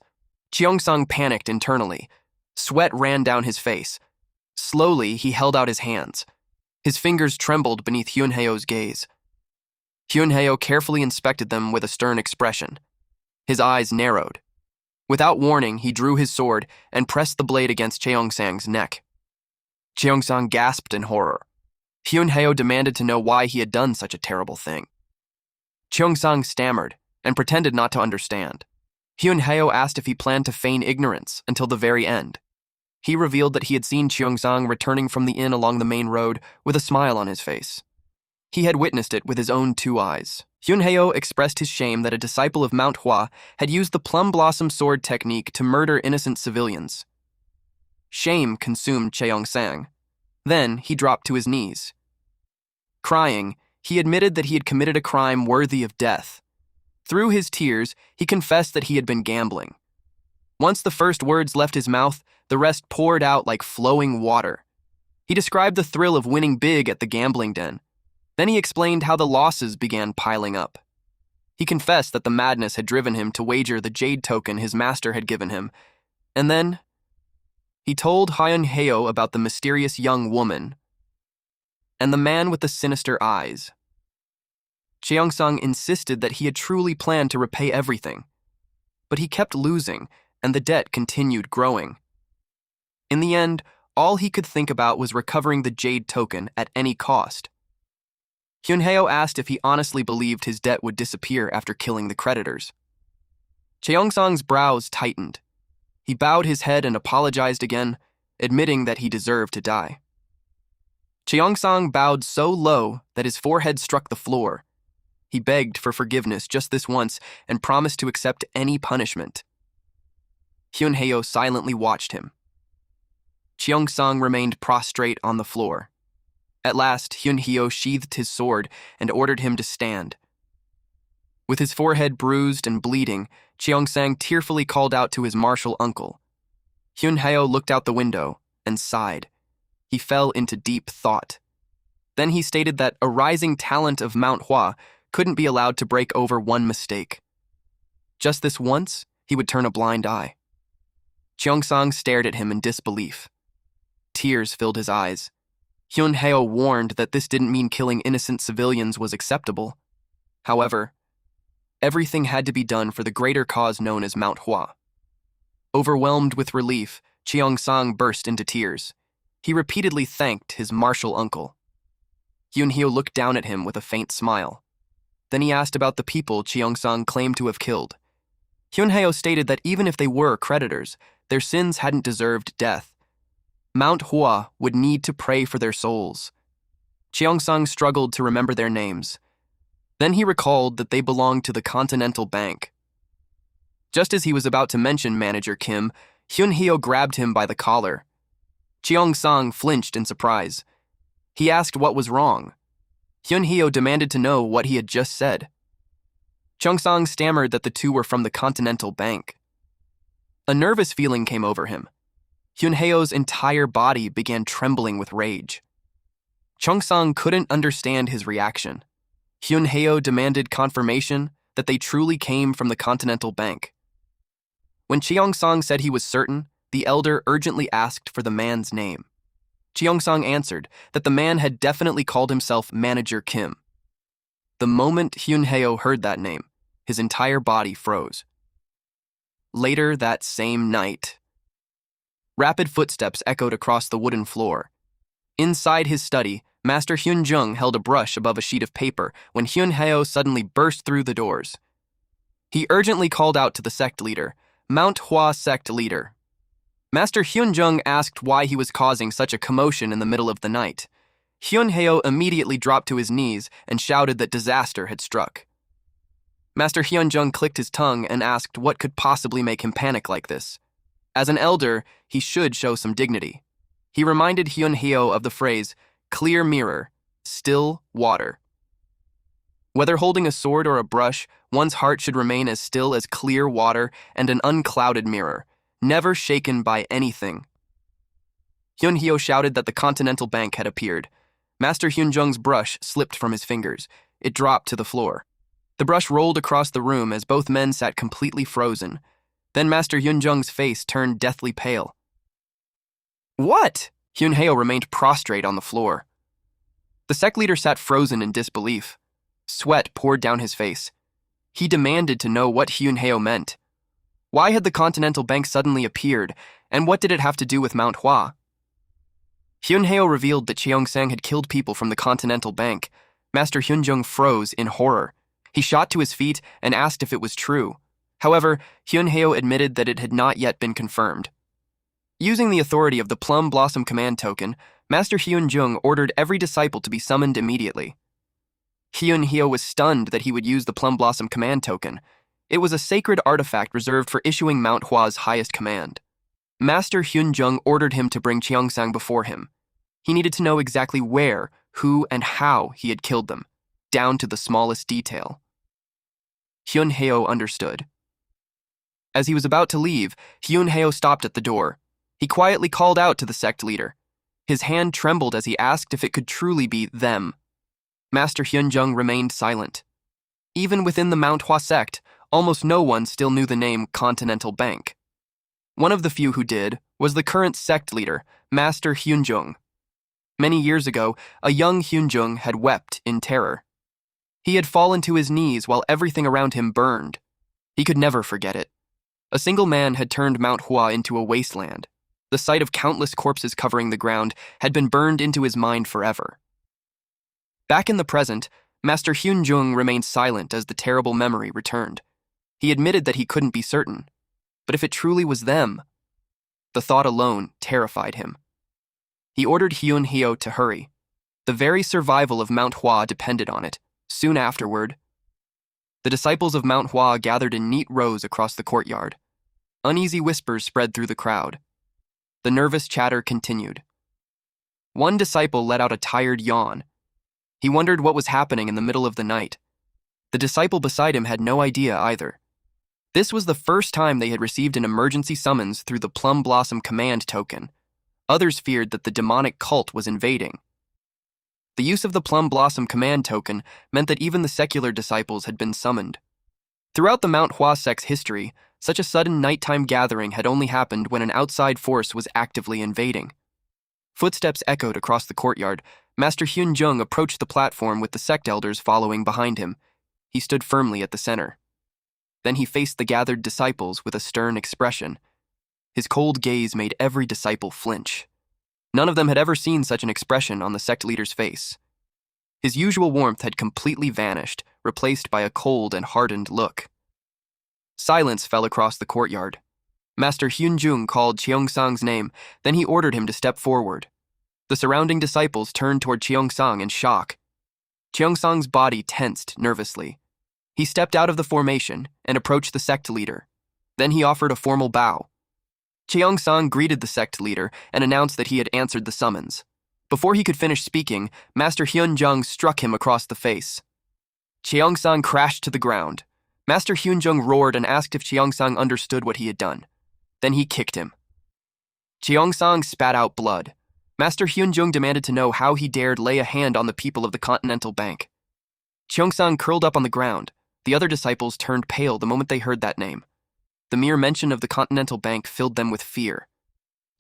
Cheongsang panicked internally. Sweat ran down his face. Slowly, he held out his hands. His fingers trembled beneath Hunheo's gaze. Hunheo carefully inspected them with a stern expression. His eyes narrowed. Without warning, he drew his sword and pressed the blade against Cheongsang's neck. Cheongsang gasped in horror. Hunheo demanded to know why he had done such a terrible thing. Cheongsang stammered and pretended not to understand. Hunheo asked if he planned to feign ignorance until the very end. He revealed that he had seen Cheongsang returning from the inn along the main road with a smile on his face. He had witnessed it with his own 2 eyes. Hunheo expressed his shame that a disciple of Manhwa had used the plum blossom sword technique to murder innocent civilians. Shame consumed Cheongsang. Then he dropped to his knees. Crying, he admitted that he had committed a crime worthy of death. Through his tears, he confessed that he had been gambling. Once the first words left his mouth, the rest poured out like flowing water. He described the thrill of winning big at the gambling den. Then he explained how the losses began piling up. He confessed that the madness had driven him to wager the jade token his master had given him. And then he told Hunheo about the mysterious young woman and the man with the sinister eyes. Cheongsang insisted that he had truly planned to repay everything, but he kept losing, and the debt continued growing. In the end, all he could think about was recovering the jade token at any cost. Hunheo asked if he honestly believed his debt would disappear after killing the creditors. Cheongsang's brows tightened. He bowed his head and apologized again, admitting that he deserved to die. Cheongsang bowed so low that his forehead struck the floor. He begged for forgiveness just this once and promised to accept any punishment. Hunheo silently watched him. Cheongsang remained prostrate on the floor. At last, Hunheo sheathed his sword and ordered him to stand. With his forehead bruised and bleeding, Cheongsang tearfully called out to his martial uncle. Hunheo looked out the window and sighed. He fell into deep thought. Then he stated that a rising talent of Manhwa couldn't be allowed to break over one mistake. Just this once, he would turn a blind eye. Cheongsang stared at him in disbelief. Tears filled his eyes. Hunheo warned that this didn't mean killing innocent civilians was acceptable. However, everything had to be done for the greater cause known as Manhwa. Overwhelmed with relief, Cheongsang burst into tears. He repeatedly thanked his martial uncle. Hunheo looked down at him with a faint smile. Then he asked about the people Cheongsang claimed to have killed. Hunheo stated that even if they were creditors, their sins hadn't deserved death. Manhwa would need to pray for their souls. Cheongsang struggled to remember their names. Then he recalled that they belonged to the Continental Bank. Just as he was about to mention Manager Kim, Hunheo grabbed him by the collar. Cheongsang flinched in surprise. He asked what was wrong. Hunheo demanded to know what he had just said. Cheongsang stammered that the two were from the Continental Bank. A nervous feeling came over him. Hunheo's entire body began trembling with rage. Cheongsang couldn't understand his reaction. Hunheo demanded confirmation that they truly came from the Continental Bank. When Cheongsang said he was certain, the elder urgently asked for the man's name. Cheongsang answered that the man had definitely called himself Manager Kim. The moment Hunheo heard that name, his entire body froze. Later that same night, rapid footsteps echoed across the wooden floor. Inside his study, Master Hyunjung held a brush above a sheet of paper when Hunheo suddenly burst through the doors. He urgently called out to the sect leader, Manhwa sect leader. Master Hyunjung asked why he was causing such a commotion in the middle of the night. Hyunheo immediately dropped to his knees and shouted that disaster had struck. Master Hyunjung clicked his tongue and asked what could possibly make him panic like this. As an elder, he should show some dignity. He reminded Hyunheo of the phrase, clear mirror, still water. Whether holding a sword or a brush, one's heart should remain as still as clear water and an unclouded mirror, never shaken by anything. Hyunheo shouted that the Continental Bank had appeared. Master Hyunjung's brush slipped from his fingers. It dropped to the floor. The brush rolled across the room as both men sat completely frozen. Then Master Hyunjung's face turned deathly pale. What? Hyunheo remained prostrate on the floor. The sect leader sat frozen in disbelief. Sweat poured down his face. He demanded to know what Hyunheo meant. Why had the Continental Bank suddenly appeared, and what did it have to do with Manhwa? Hyunheo revealed that Cheongsang had killed people from the Continental Bank. Master Hyunjung froze in horror. He shot to his feet and asked if it was true. However, Hyunheo admitted that it had not yet been confirmed. Using the authority of the Plum Blossom Command Token, Master Hyunjung ordered every disciple to be summoned immediately. Hyunheo was stunned that he would use the Plum Blossom Command Token. It was a sacred artifact reserved for issuing Mount Hua's highest command. Master Hyunjung ordered him to bring Cheongsang before him. He needed to know exactly where, who, and how he had killed them, down to the smallest detail. Hyunheo understood. As he was about to leave, Hyunheo stopped at the door. He quietly called out to the sect leader. His hand trembled as he asked if it could truly be them. Master Hyunjung remained silent. Even within the Manhwa sect, almost no one still knew the name Continental Bank. One of the few who did was the current sect leader, Master Hyunjung. Many years ago, a young Hyunjung had wept in terror. He had fallen to his knees while everything around him burned. He could never forget it. A single man had turned Mount Hua into a wasteland. The sight of countless corpses covering the ground had been burned into his mind forever. Back in the present, Master Hyunjung remained silent as the terrible memory returned. He admitted that he couldn't be certain. But if it truly was them, the thought alone terrified him. He ordered Hyunheo to hurry. The very survival of Mount Hua depended on it. Soon afterward, the disciples of Mount Hua gathered in neat rows across the courtyard. Uneasy whispers spread through the crowd. The nervous chatter continued. One disciple let out a tired yawn. He wondered what was happening in the middle of the night. The disciple beside him had no idea either. This was the first time they had received an emergency summons through the Plum Blossom Command Token. Others feared that the demonic cult was invading. The use of the Plum Blossom Command Token meant that even the secular disciples had been summoned. Throughout the Mount Hua sect's history, such a sudden nighttime gathering had only happened when an outside force was actively invading. Footsteps echoed across the courtyard. Master Hyunjung approached the platform with the sect elders following behind him. He stood firmly at the center. Then he faced the gathered disciples with a stern expression. His cold gaze made every disciple flinch. None of them had ever seen such an expression on the sect leader's face. His usual warmth had completely vanished, replaced by a cold and hardened look. Silence fell across the courtyard. Master Hyunjung called Cheongsang's name, then he ordered him to step forward. The surrounding disciples turned toward Cheongsang in shock. Cheongsang's body tensed nervously. He stepped out of the formation and approached the sect leader. Then he offered a formal bow. Cheongsang greeted the sect leader and announced that he had answered the summons. Before he could finish speaking, Master Hyunjung struck him across the face. Cheongsang crashed to the ground. Master Hyunjung roared and asked if Cheongsang understood what he had done. Then he kicked him. Cheongsang spat out blood. Master Hyunjung demanded to know how he dared lay a hand on the people of the Continental Bank. Cheongsang curled up on the ground. The other disciples turned pale the moment they heard that name. The mere mention of the Continental Bank filled them with fear.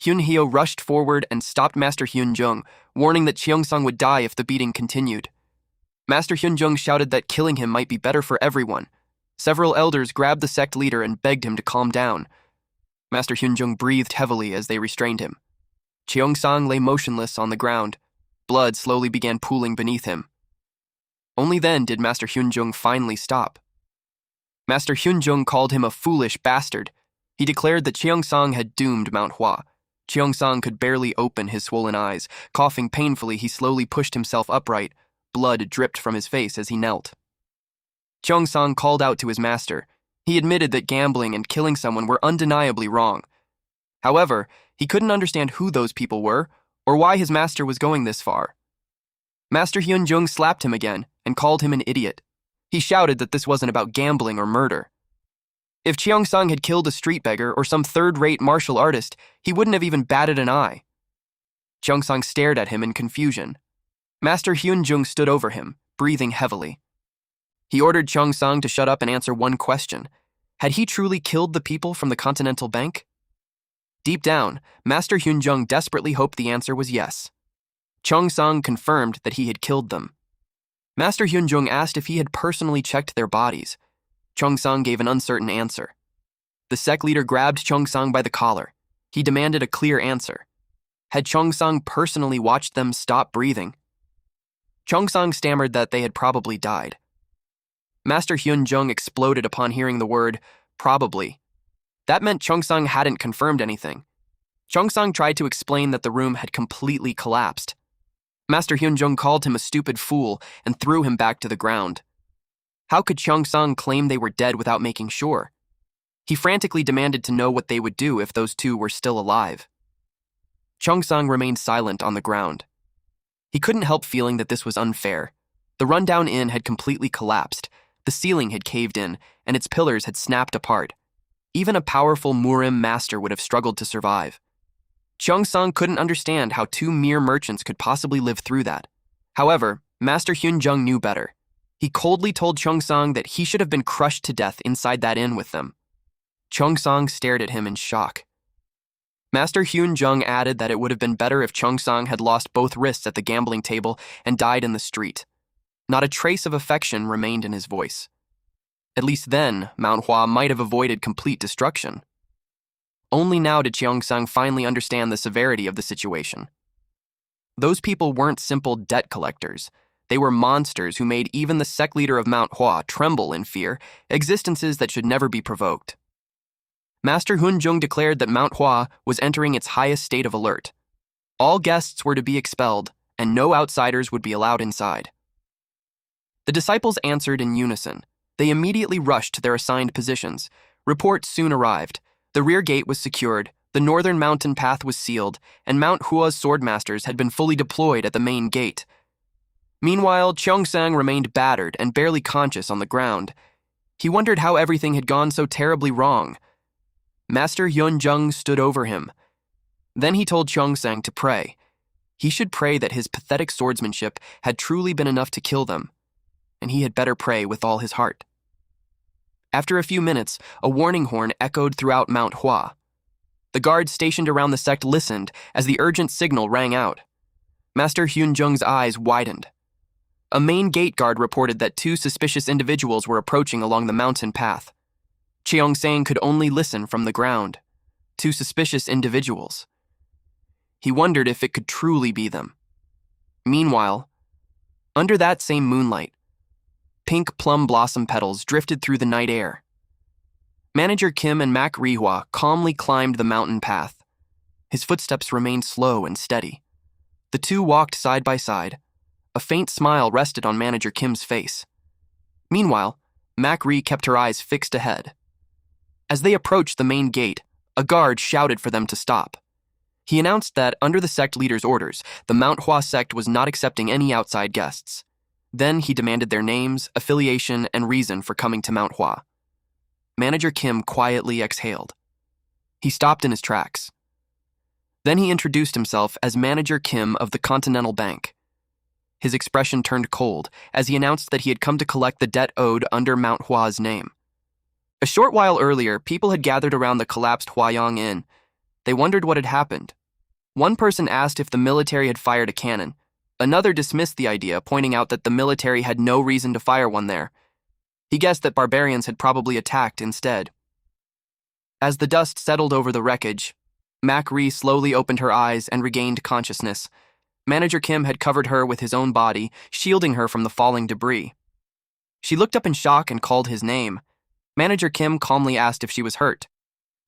Hyunheo rushed forward and stopped Master Hyunjung, warning that Cheongsang would die if the beating continued. Master Hyunjung shouted that killing him might be better for everyone. Several elders grabbed the sect leader and begged him to calm down. Master Hyunjung breathed heavily as they restrained him. Cheongsang lay motionless on the ground. Blood slowly began pooling beneath him. Only then did Master Hyunjung finally stop. Master Hyunjung called him a foolish bastard. He declared that Cheongsang had doomed Manhwa. Cheongsang could barely open his swollen eyes. Coughing painfully, he slowly pushed himself upright. Blood dripped from his face as he knelt. Cheongsang called out to his master. He admitted that gambling and killing someone were undeniably wrong. However, he couldn't understand who those people were or why his master was going this far. Master Hyunjung slapped him again and called him an idiot. He shouted that this wasn't about gambling or murder. If Cheongsang had killed a street beggar or some third-rate martial artist, he wouldn't have even batted an eye. Cheongsang stared at him in confusion. Master Hyunjung stood over him, breathing heavily. He ordered Cheongsang to shut up and answer one question. Had he truly killed the people from the Continental Bank? Deep down, Master Hyunjung desperately hoped the answer was yes. Cheongsang confirmed that he had killed them. Master Hyunjung asked if he had personally checked their bodies. Cheongsang gave an uncertain answer. The sect leader grabbed Cheongsang by the collar. He demanded a clear answer. Had Cheongsang personally watched them stop breathing? Cheongsang stammered that they had probably died. Master Hyunjung exploded upon hearing the word, probably. That meant Cheongsang hadn't confirmed anything. Cheongsang tried to explain that the room had completely collapsed. Master Hyunjung called him a stupid fool and threw him back to the ground. How could Cheongsang claim they were dead without making sure? He frantically demanded to know what they would do if those two were still alive. Cheongsang remained silent on the ground. He couldn't help feeling that this was unfair. The rundown inn had completely collapsed, the ceiling had caved in, and its pillars had snapped apart. Even a powerful Murim master would have struggled to survive. Cheongsang couldn't understand how two mere merchants could possibly live through that. However, Master Hyunjung knew better. He coldly told Cheongsang that he should have been crushed to death inside that inn with them. Cheongsang stared at him in shock. Master Hyunjung added that it would have been better if Cheongsang had lost both wrists at the gambling table and died in the street. Not a trace of affection remained in his voice. At least then, Manhwa might have avoided complete destruction. Only now did Cheongsang finally understand the severity of the situation. Those people weren't simple debt collectors. They were monsters who made even the sect leader of Manhwa tremble in fear, existences that should never be provoked. Master Hyunjung declared that Manhwa was entering its highest state of alert. All guests were to be expelled, and no outsiders would be allowed inside. The disciples answered in unison. They immediately rushed to their assigned positions. Reports soon arrived. The rear gate was secured, the northern mountain path was sealed, and Manhwa's swordmasters had been fully deployed at the main gate. Meanwhile, Cheongsang remained battered and barely conscious on the ground. He wondered how everything had gone so terribly wrong. Master Hyunjung stood over him. Then he told Cheongsang to pray. He should pray that his pathetic swordsmanship had truly been enough to kill them, and he had better pray with all his heart. After a few minutes, a warning horn echoed throughout Manhwa. The guards stationed around the sect listened as the urgent signal rang out. Master Hyunjung's eyes widened. A main gate guard reported that two suspicious individuals were approaching along the mountain path. Cheongsang could only listen from the ground. Two suspicious individuals. He wondered if it could truly be them. Meanwhile, under that same moonlight, pink plum blossom petals drifted through the night air. Manager Kim and Mak Rihwa calmly climbed the mountain path. His footsteps remained slow and steady. The two walked side by side. A faint smile rested on Manager Kim's face. Meanwhile, Mak Ri kept her eyes fixed ahead. As they approached the main gate, a guard shouted for them to stop. He announced that, under the sect leader's orders, the Manhwa sect was not accepting any outside guests. Then he demanded their names, affiliation, and reason for coming to Manhwa. Manager Kim quietly exhaled. He stopped in his tracks. Then he introduced himself as Manager Kim of the Continental Bank. His expression turned cold as he announced that he had come to collect the debt owed under Manhwa's name. A short while earlier, people had gathered around the collapsed Hwayong Inn. They wondered what had happened. One person asked if the military had fired a cannon. Another dismissed the idea, pointing out that the military had no reason to fire one there. He guessed that barbarians had probably attacked instead. As the dust settled over the wreckage, Mak Ri slowly opened her eyes and regained consciousness. Manager Kim had covered her with his own body, shielding her from the falling debris. She looked up in shock and called his name. Manager Kim calmly asked if she was hurt.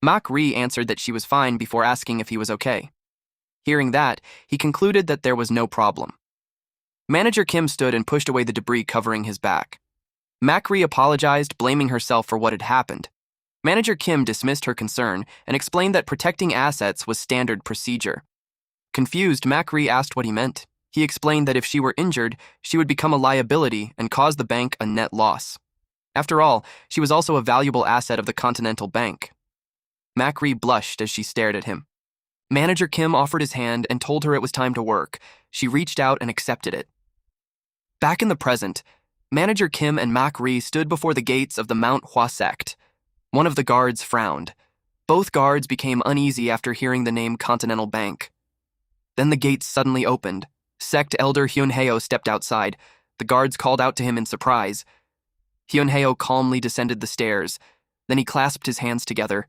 Mak-ri answered that she was fine before asking if he was okay. Hearing that, he concluded that there was no problem. Manager Kim stood and pushed away the debris covering his back. Mak-ri apologized, blaming herself for what had happened. Manager Kim dismissed her concern and explained that protecting assets was standard procedure. Confused, Mak-ri asked what he meant. He explained that if she were injured, she would become a liability and cause the bank a net loss. After all, she was also a valuable asset of the Continental Bank. Mak-ri blushed as she stared at him. Manager Kim offered his hand and told her it was time to work. She reached out and accepted it. Back in the present, Manager Kim and Mak-ri stood before the gates of the Manhwa sect. One of the guards frowned. Both guards became uneasy after hearing the name Continental Bank. Then the gates suddenly opened. Sect elder Hyunheo stepped outside. The guards called out to him in surprise. Hyunheo calmly descended the stairs. Then he clasped his hands together.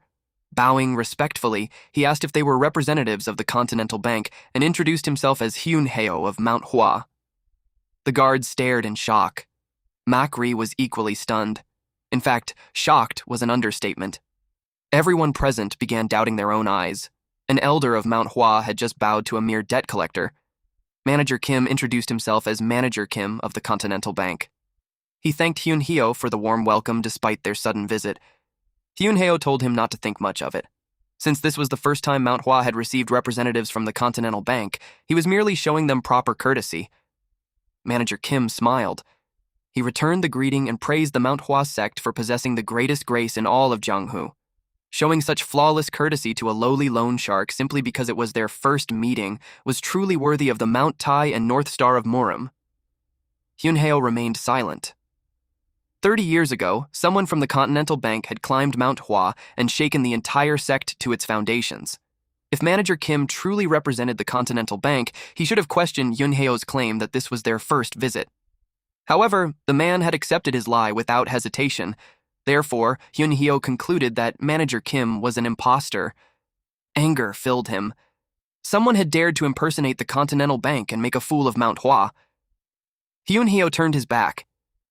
Bowing respectfully, he asked if they were representatives of the Continental Bank and introduced himself as Hyunheo of Manhwa. The guards stared in shock. Mak-ri was equally stunned. In fact, shocked was an understatement. Everyone present began doubting their own eyes. An elder of Manhwa had just bowed to a mere debt collector. Manager Kim introduced himself as Manager Kim of the Continental Bank. He thanked Hyunheo for the warm welcome despite their sudden visit. Hyunheo told him not to think much of it. Since this was the first time Manhwa had received representatives from the Continental Bank, he was merely showing them proper courtesy. Manager Kim smiled. He returned the greeting and praised the Manhwa sect for possessing the greatest grace in all of Jianghu. Showing such flawless courtesy to a lowly loan shark simply because it was their first meeting was truly worthy of the Mount Tai and North Star of Murim. Hyunheo remained silent. 30 years ago, someone from the Continental Bank had climbed Mount Hua and shaken the entire sect to its foundations. If Manager Kim truly represented the Continental Bank, he should have questioned Hyunheo's claim that this was their first visit. However, the man had accepted his lie without hesitation. Therefore, Hyunheo concluded that Manager Kim was an imposter. Anger filled him. Someone had dared to impersonate the Continental Bank and make a fool of Mount Hua. Hyunheo turned his back.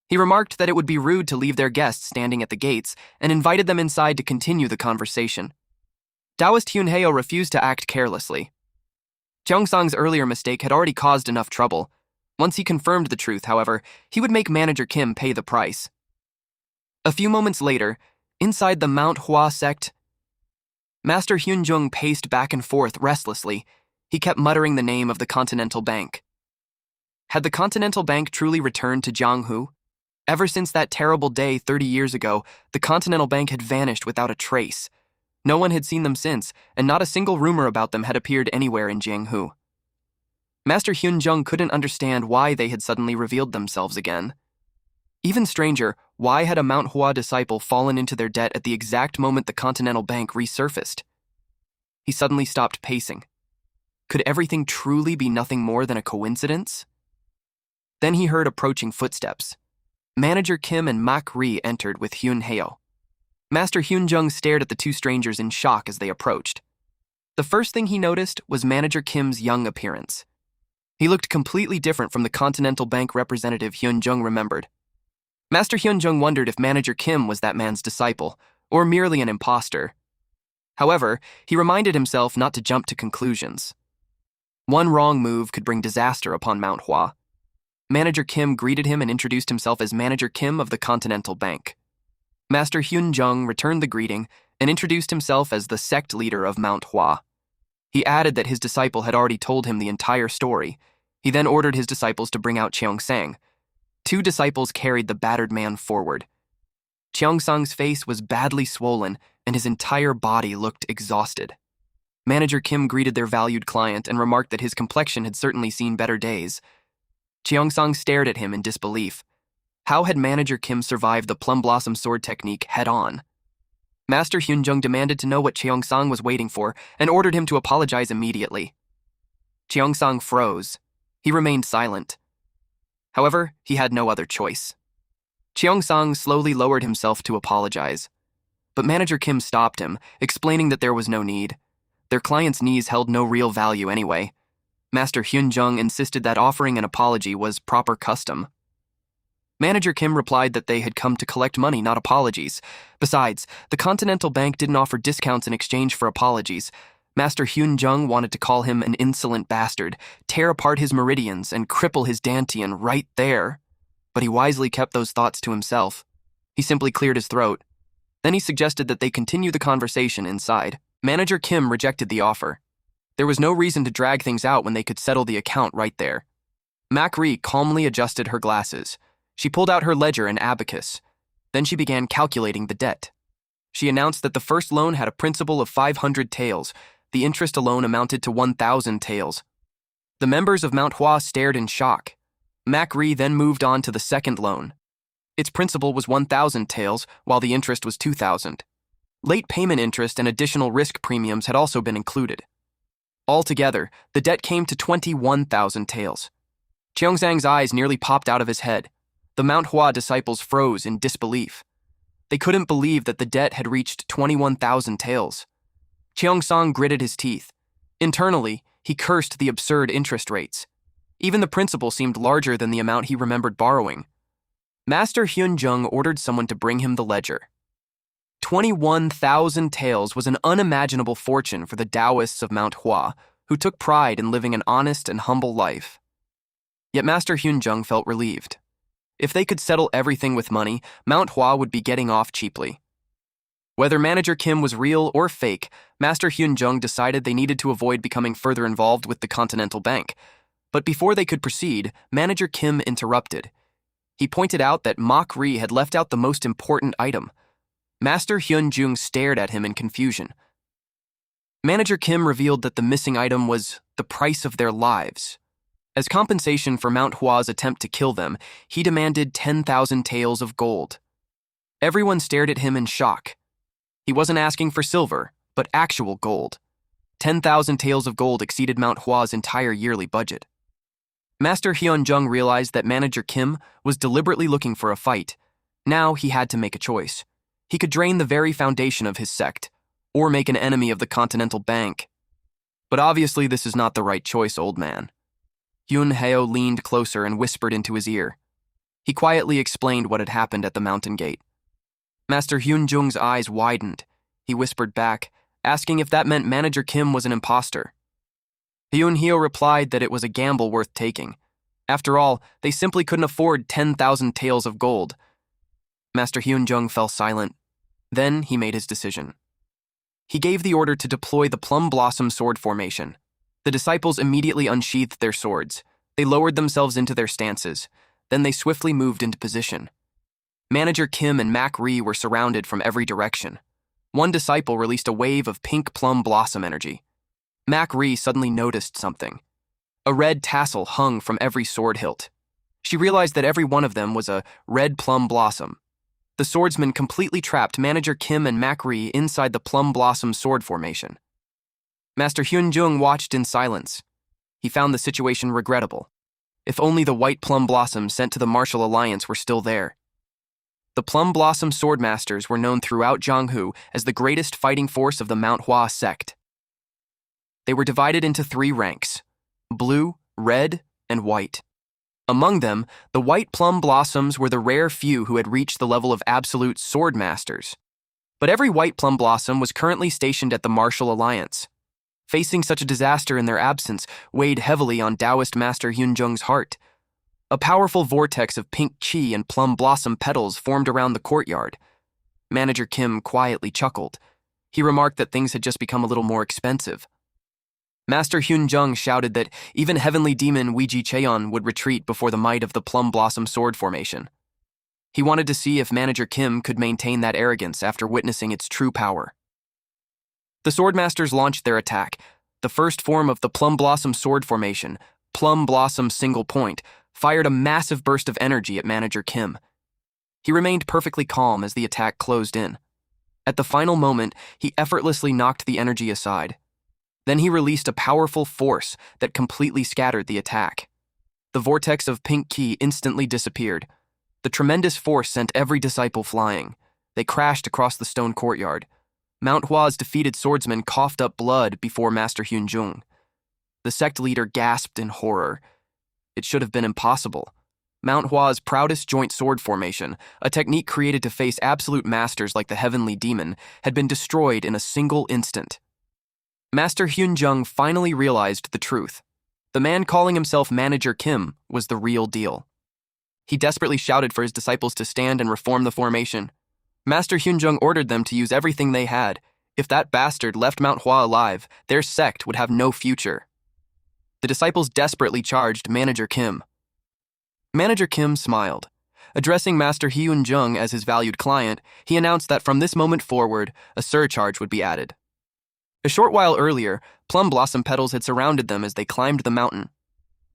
He remarked that it would be rude to leave their guests standing at the gates and invited them inside to continue the conversation. Taoist Hyunheo refused to act carelessly. Cheongsang's earlier mistake had already caused enough trouble. Once he confirmed the truth, however, he would make Manager Kim pay the price. A few moments later, inside the Mount Hua sect, Master Hyunjung paced back and forth restlessly. He kept muttering the name of the Continental Bank. Had the Continental Bank truly returned to Jianghu? Ever since that terrible day 30 years ago, the Continental Bank had vanished without a trace. No one had seen them since, and not a single rumor about them had appeared anywhere in Jianghu. Master Hyunjung couldn't understand why they had suddenly revealed themselves again. Even stranger, why had a Mount Hua disciple fallen into their debt at the exact moment the Continental Bank resurfaced? He suddenly stopped pacing. Could everything truly be nothing more than a coincidence? Then he heard approaching footsteps. Manager Kim and Mak-ri entered with Hyunheo. Master Hyunjung stared at the two strangers in shock as they approached. The first thing he noticed was Manager Kim's young appearance. He looked completely different from the Continental Bank representative Hyunjung remembered. Master Hyunjung wondered if Manager Kim was that man's disciple, or merely an imposter. However, he reminded himself not to jump to conclusions. One wrong move could bring disaster upon Mount Hua. Manager Kim greeted him and introduced himself as Manager Kim of the Continental Bank. Master Hyunjung returned the greeting and introduced himself as the sect leader of Mount Hua. He added that his disciple had already told him the entire story. He then ordered his disciples to bring out Cheongsang. Two disciples carried the battered man forward. Cheongsang's face was badly swollen and his entire body looked exhausted. Manager Kim greeted their valued client and remarked that his complexion had certainly seen better days. Cheongsang stared at him in disbelief. How had Manager Kim survived the plum blossom sword technique head-on? Master Hyunjung demanded to know what Cheongsang was waiting for and ordered him to apologize immediately. Cheongsang froze. He remained silent. However, he had no other choice. Cheongsang slowly lowered himself to apologize. But Manager Kim stopped him, explaining that there was no need. Their client's knees held no real value anyway. Master Hyunjung insisted that offering an apology was proper custom. Manager Kim replied that they had come to collect money, not apologies. Besides, the Continental Bank didn't offer discounts in exchange for apologies. Master Hyun Jung wanted to call him an insolent bastard, tear apart his meridians, and cripple his dantian right there. But he wisely kept those thoughts to himself. He simply cleared his throat. Then he suggested that they continue the conversation inside. Manager Kim rejected the offer. There was no reason to drag things out when they could settle the account right there. Mak-ri calmly adjusted her glasses. She pulled out her ledger and abacus. Then she began calculating the debt. She announced that the first loan had a principal of 500 taels. The interest alone amounted to 1,000 taels. The members of Manhwa stared in shock. Mak-ri then moved on to the second loan. Its principal was 1,000 taels, while the interest was 2,000. Late payment interest and additional risk premiums had also been included. Altogether, the debt came to 21,000 taels. Cheongzang's eyes nearly popped out of his head. The Manhwa disciples froze in disbelief. They couldn't believe that the debt had reached 21,000 taels. Cheongsang gritted his teeth. Internally, he cursed the absurd interest rates. Even the principal seemed larger than the amount he remembered borrowing. Master Hyun Jung ordered someone to bring him the ledger. 21,000 taels was an unimaginable fortune for the Taoists of Manhwa, who took pride in living an honest and humble life. Yet Master Hyun Jung felt relieved. If they could settle everything with money, Manhwa would be getting off cheaply. Whether Manager Kim was real or fake, Master Hyun Jung decided they needed to avoid becoming further involved with the Continental Bank. But before they could proceed, Manager Kim interrupted. He pointed out that Mak-ri had left out the most important item. Master Hyun Jung stared at him in confusion. Manager Kim revealed that the missing item was the price of their lives. As compensation for Manhwa's attempt to kill them, he demanded 10,000 taels of gold. Everyone stared at him in shock. He wasn't asking for silver, but actual gold. 10,000 taels of gold exceeded Manhwa's entire yearly budget. Master Hyun Jung realized that Manager Kim was deliberately looking for a fight. Now he had to make a choice. He could drain the very foundation of his sect, or make an enemy of the Continental Bank. But obviously this is not the right choice, old man. Hyun Heo leaned closer and whispered into his ear. He quietly explained what had happened at the mountain gate. Master Hyun Jung's eyes widened. He whispered back, asking if that meant Manager Kim was an imposter. Hyun Heo replied that it was a gamble worth taking. After all, they simply couldn't afford 10,000 taels of gold. Master Hyun Jung fell silent. Then he made his decision. He gave the order to deploy the Plum Blossom sword formation. The disciples immediately unsheathed their swords. They lowered themselves into their stances. Then they swiftly moved into position. Manager Kim and Mak-ri were surrounded from every direction. One disciple released a wave of pink plum blossom energy. Mak-ri suddenly noticed something. A red tassel hung from every sword hilt. She realized that every one of them was a red plum blossom. The swordsman completely trapped Manager Kim and Mak-ri inside the plum blossom sword formation. Master Hyun Jung watched in silence. He found the situation regrettable. If only the white plum blossoms sent to the Martial Alliance were still there. The Plum Blossom Swordmasters were known throughout Jianghu as the greatest fighting force of the Manhwa sect. They were divided into 3 ranks: blue, red, and white. Among them, the white plum blossoms were the rare few who had reached the level of absolute swordmasters. But every white plum blossom was currently stationed at the Martial Alliance. Facing such a disaster in their absence weighed heavily on Taoist Master Hyun Jung's heart. A powerful vortex of pink chi and plum blossom petals formed around the courtyard. Manager Kim quietly chuckled. He remarked that things had just become a little more expensive. Master Hyun Jung shouted that even heavenly demon Weiji Cheon would retreat before the might of the plum blossom sword formation. He wanted to see if Manager Kim could maintain that arrogance after witnessing its true power. The Swordmasters launched their attack. The first form of the Plum Blossom Sword Formation, Plum Blossom Single Point, fired a massive burst of energy at Manager Kim. He remained perfectly calm as the attack closed in. At the final moment, he effortlessly knocked the energy aside. Then he released a powerful force that completely scattered the attack. The vortex of pink ki instantly disappeared. The tremendous force sent every disciple flying. They crashed across the stone courtyard. Manhwa's defeated swordsman coughed up blood before Master Hyun Jung. The sect leader gasped in horror. It should have been impossible. Manhwa's proudest joint sword formation, a technique created to face absolute masters like the Heavenly Demon, had been destroyed in a single instant. Master Hyunjung finally realized the truth. The man calling himself Manager Kim was the real deal. He desperately shouted for his disciples to stand and reform the formation. Master Hyunjung ordered them to use everything they had. If that bastard left Manhwa alive, their sect would have no future. The disciples desperately charged Manager Kim. Manager Kim smiled. Addressing Master Hyunjung as his valued client, he announced that from this moment forward, a surcharge would be added. A short while earlier, plum blossom petals had surrounded them as they climbed the mountain.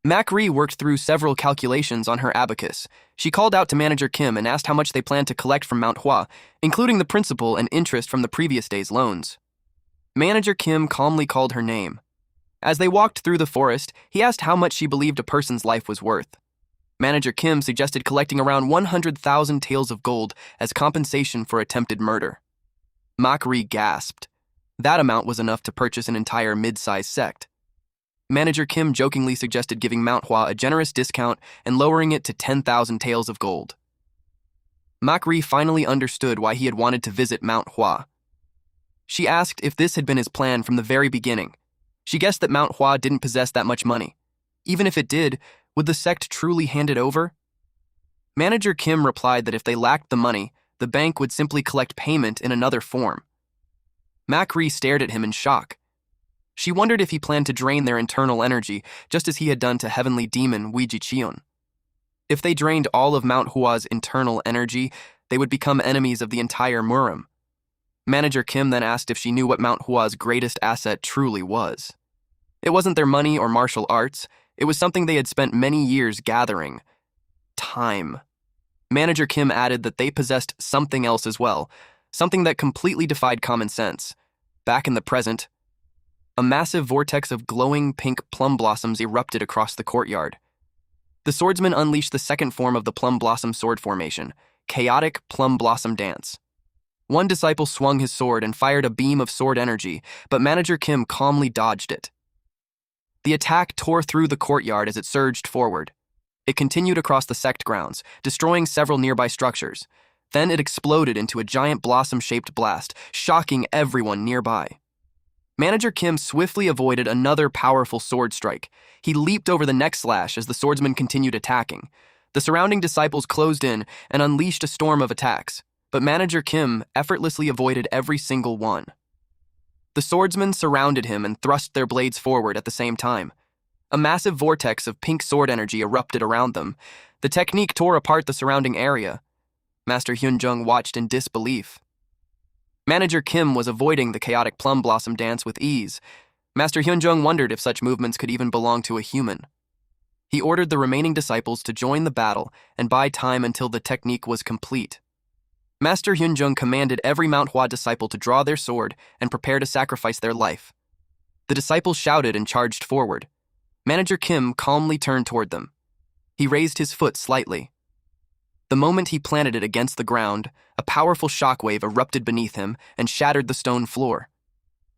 Macri worked through several calculations on her abacus. She called out to Manager Kim and asked how much they planned to collect from Manhwa, including the principal and interest from the previous day's loans. Manager Kim calmly called her name. As they walked through the forest, he asked how much she believed a person's life was worth. Manager Kim suggested collecting around 100,000 taels of gold as compensation for attempted murder. Macri gasped. That amount was enough to purchase an entire mid-sized sect. Manager Kim jokingly suggested giving Manhwa a generous discount and lowering it to 10,000 taels of gold. Macri finally understood why he had wanted to visit Manhwa. She asked if this had been his plan from the very beginning. She guessed that Manhwa didn't possess that much money. Even if it did, would the sect truly hand it over? Manager Kim replied that if they lacked the money, the bank would simply collect payment in another form. Macri stared at him in shock. She wondered if he planned to drain their internal energy, just as he had done to Heavenly Demon Wijicheon. If they drained all of Manhwa's internal energy, they would become enemies of the entire Murim. Manager Kim then asked if she knew what Manhwa's greatest asset truly was. It wasn't their money or martial arts, it was something they had spent many years gathering. Time. Manager Kim added that they possessed something else as well, something that completely defied common sense. Back in the present, a massive vortex of glowing pink plum blossoms erupted across the courtyard. The swordsman unleashed the second form of the plum blossom sword formation, chaotic plum blossom dance. One disciple swung his sword and fired a beam of sword energy, but Manager Kim calmly dodged it. The attack tore through the courtyard as it surged forward. It continued across the sect grounds, destroying several nearby structures. Then it exploded into a giant blossom-shaped blast, shocking everyone nearby. Manager Kim swiftly avoided another powerful sword strike. He leaped over the next slash as the swordsman continued attacking. The surrounding disciples closed in and unleashed a storm of attacks, but Manager Kim effortlessly avoided every single one. The swordsmen surrounded him and thrust their blades forward at the same time. A massive vortex of pink sword energy erupted around them. The technique tore apart the surrounding area. Master Hyunjung watched in disbelief. Manager Kim was avoiding the chaotic plum blossom dance with ease. Master Hyunjung wondered if such movements could even belong to a human. He ordered the remaining disciples to join the battle and buy time until the technique was complete. Master Hyunjung commanded every Manhwa disciple to draw their sword and prepare to sacrifice their life. The disciples shouted and charged forward. Manager Kim calmly turned toward them. He raised his foot slightly. The moment he planted it against the ground, a powerful shockwave erupted beneath him and shattered the stone floor.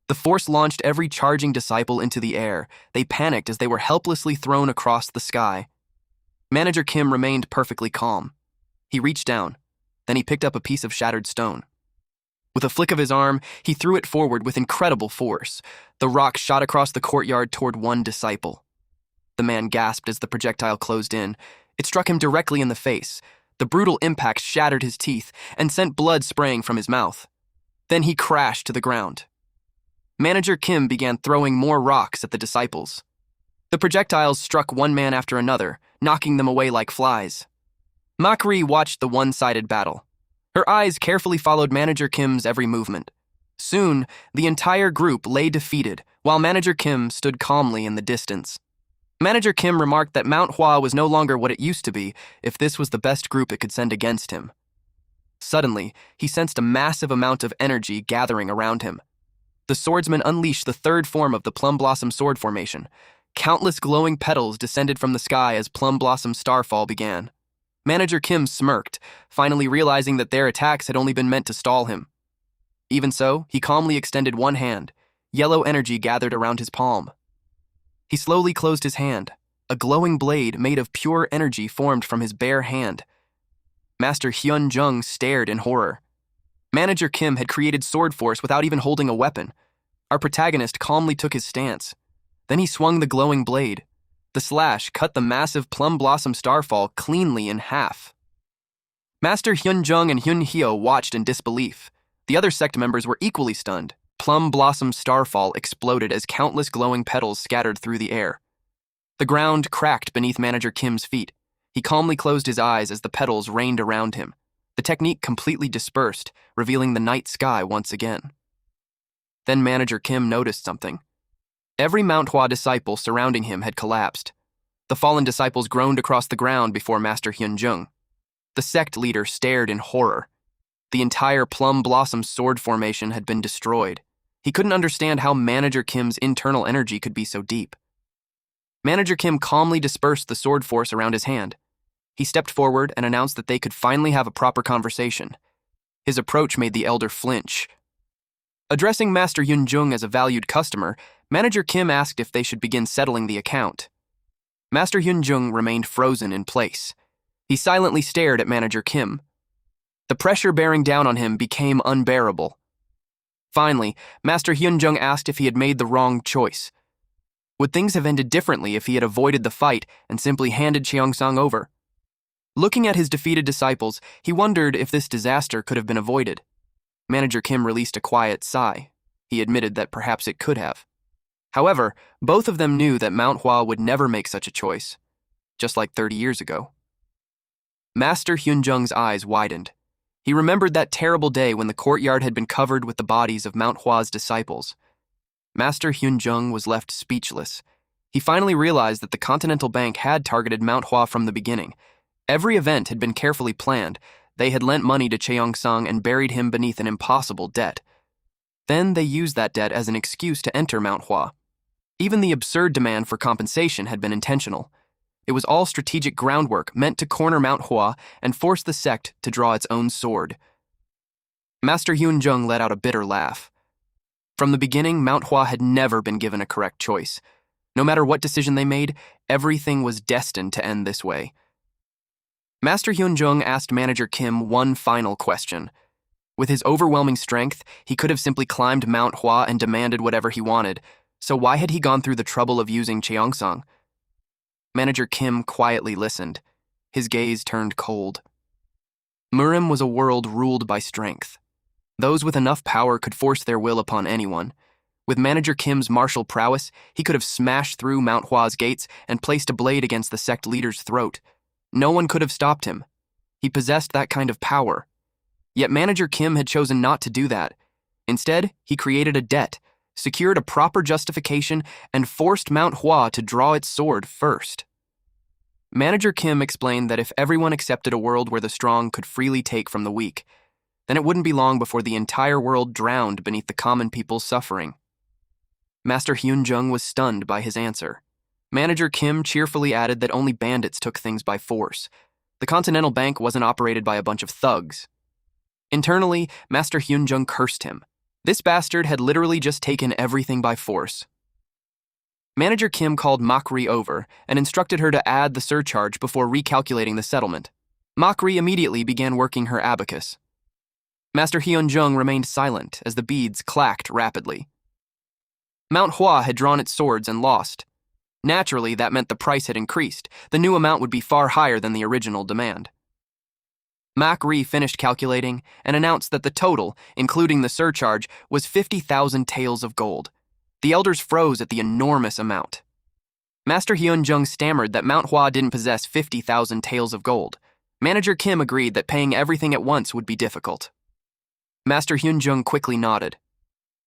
The force launched every charging disciple into the air. They panicked as they were helplessly thrown across the sky. Manager Kim remained perfectly calm. He reached down. Then he picked up a piece of shattered stone. With a flick of his arm, he threw it forward with incredible force. The rock shot across the courtyard toward one disciple. The man gasped as the projectile closed in. It struck him directly in the face. The brutal impact shattered his teeth and sent blood spraying from his mouth. Then he crashed to the ground. Manager Kim began throwing more rocks at the disciples. The projectiles struck one man after another, knocking them away like flies. Macri watched the one-sided battle. Her eyes carefully followed Manager Kim's every movement. Soon, the entire group lay defeated, while Manager Kim stood calmly in the distance. Manager Kim remarked that Manhwa was no longer what it used to be if this was the best group it could send against him. Suddenly, he sensed a massive amount of energy gathering around him. The swordsman unleashed the third form of the plum blossom sword formation. Countless glowing petals descended from the sky as plum blossom starfall began. Manager Kim smirked, finally realizing that their attacks had only been meant to stall him. Even so, he calmly extended one hand. Yellow energy gathered around his palm. He slowly closed his hand. A glowing blade made of pure energy formed from his bare hand. Master Hyun-jung stared in horror. Manager Kim had created sword force without even holding a weapon. Our protagonist calmly took his stance. Then he swung the glowing blade. The slash cut the massive plum blossom starfall cleanly in half. Master Hyun-jung and Hyun-hyo watched in disbelief. The other sect members were equally stunned. Plum blossom starfall exploded as countless glowing petals scattered through the air. The ground cracked beneath Manager Kim's feet. He calmly closed his eyes as the petals rained around him. The technique completely dispersed, revealing the night sky once again. Then Manager Kim noticed something. Every Manhwa disciple surrounding him had collapsed. The fallen disciples groaned across the ground before Master Hyun-jung. The sect leader stared in horror. The entire plum blossom sword formation had been destroyed. He couldn't understand how Manager Kim's internal energy could be so deep. Manager Kim calmly dispersed the sword force around his hand. He stepped forward and announced that they could finally have a proper conversation. His approach made the elder flinch. Addressing Master Hyun-jung as a valued customer, Manager Kim asked if they should begin settling the account. Master Hyun-jung remained frozen in place. He silently stared at Manager Kim. The pressure bearing down on him became unbearable. Finally, Master Hyun-jung asked if he had made the wrong choice. Would things have ended differently if he had avoided the fight and simply handed Cheongsang over? Looking at his defeated disciples, he wondered if this disaster could have been avoided. Manager Kim released a quiet sigh. He admitted that perhaps it could have. However, both of them knew that Manhwa would never make such a choice, just like 30 years ago. Master Hyun-jung's eyes widened. He remembered that terrible day when the courtyard had been covered with the bodies of Manhwa's disciples. Master Hyun-jung was left speechless. He finally realized that the Continental Bank had targeted Manhwa from the beginning. Every event had been carefully planned. They had lent money to Cheongsang and buried him beneath an impossible debt. Then they used that debt as an excuse to enter Manhwa. Even the absurd demand for compensation had been intentional. It was all strategic groundwork meant to corner Manhwa and force the sect to draw its own sword. Master Hyun-jung let out a bitter laugh. From the beginning, Manhwa had never been given a correct choice. No matter what decision they made, everything was destined to end this way. Master Hyun-jung asked Manager Kim one final question. With his overwhelming strength, he could have simply climbed Manhwa and demanded whatever he wanted, so why had he gone through the trouble of using Cheongsang? Manager Kim quietly listened. His gaze turned cold. Murim was a world ruled by strength. Those with enough power could force their will upon anyone. With Manager Kim's martial prowess, he could have smashed through Manhwa's gates and placed a blade against the sect leader's throat. No one could have stopped him. He possessed that kind of power. Yet Manager Kim had chosen not to do that. Instead, he created a debt, secured a proper justification, and forced Manhwa to draw its sword first. Manager Kim explained that if everyone accepted a world where the strong could freely take from the weak, then it wouldn't be long before the entire world drowned beneath the common people's suffering. Master Hyun-jung was stunned by his answer. Manager Kim cheerfully added that only bandits took things by force. The Continental Bank wasn't operated by a bunch of thugs. Internally, Master Hyun-jung cursed him. This bastard had literally just taken everything by force. Manager Kim called Makri over and instructed her to add the surcharge before recalculating the settlement. Makri immediately began working her abacus. Master Hyun-jung remained silent as the beads clacked rapidly. Manhwa had drawn its swords and lost. Naturally, that meant the price had increased. The new amount would be far higher than the original demand. Makri finished calculating and announced that the total, including the surcharge, was 50,000 taels of gold. The elders froze at the enormous amount. Master Hyun-jung stammered that Manhwa didn't possess 50,000 taels of gold. Manager Kim agreed that paying everything at once would be difficult. Master Hyun-jung quickly nodded.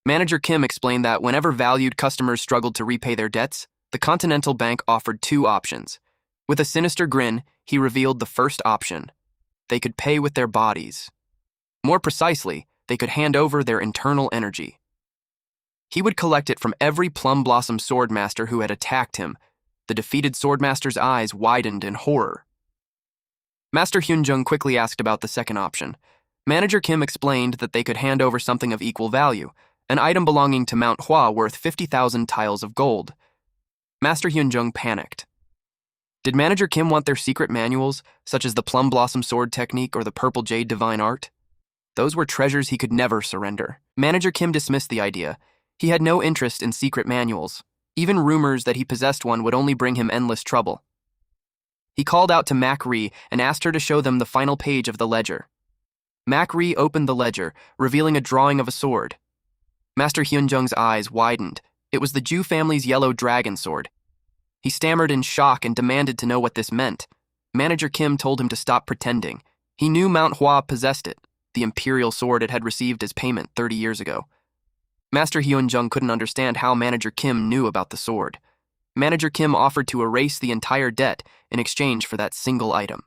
Manager Kim explained that whenever valued customers struggled to repay their debts, the Continental Bank offered two options. With a sinister grin, he revealed the first option. They could pay with their bodies. More precisely, they could hand over their internal energy. He would collect it from every Plum Blossom swordmaster who had attacked him. The defeated swordmaster's eyes widened in horror. Master Hyun-jung quickly asked about the second option. Manager Kim explained that they could hand over something of equal value, an item belonging to Manhwa worth 50,000 tiles of gold. Master Hyun-jung panicked. Did Manager Kim want their secret manuals, such as the Plum Blossom Sword Technique or the Purple Jade Divine Art? Those were treasures he could never surrender. Manager Kim dismissed the idea. He had no interest in secret manuals. Even rumors that he possessed one would only bring him endless trouble. He called out to Mak Ri and asked her to show them the final page of the ledger. Mak Ri opened the ledger, revealing a drawing of a sword. Master Hyunjung's eyes widened. It was the Ju family's yellow dragon sword. He stammered in shock and demanded to know what this meant. Manager Kim told him to stop pretending. He knew Manhwa possessed it, the imperial sword it had received as payment 30 years ago. Master Hyunjung couldn't understand how Manager Kim knew about the sword. Manager Kim offered to erase the entire debt in exchange for that single item.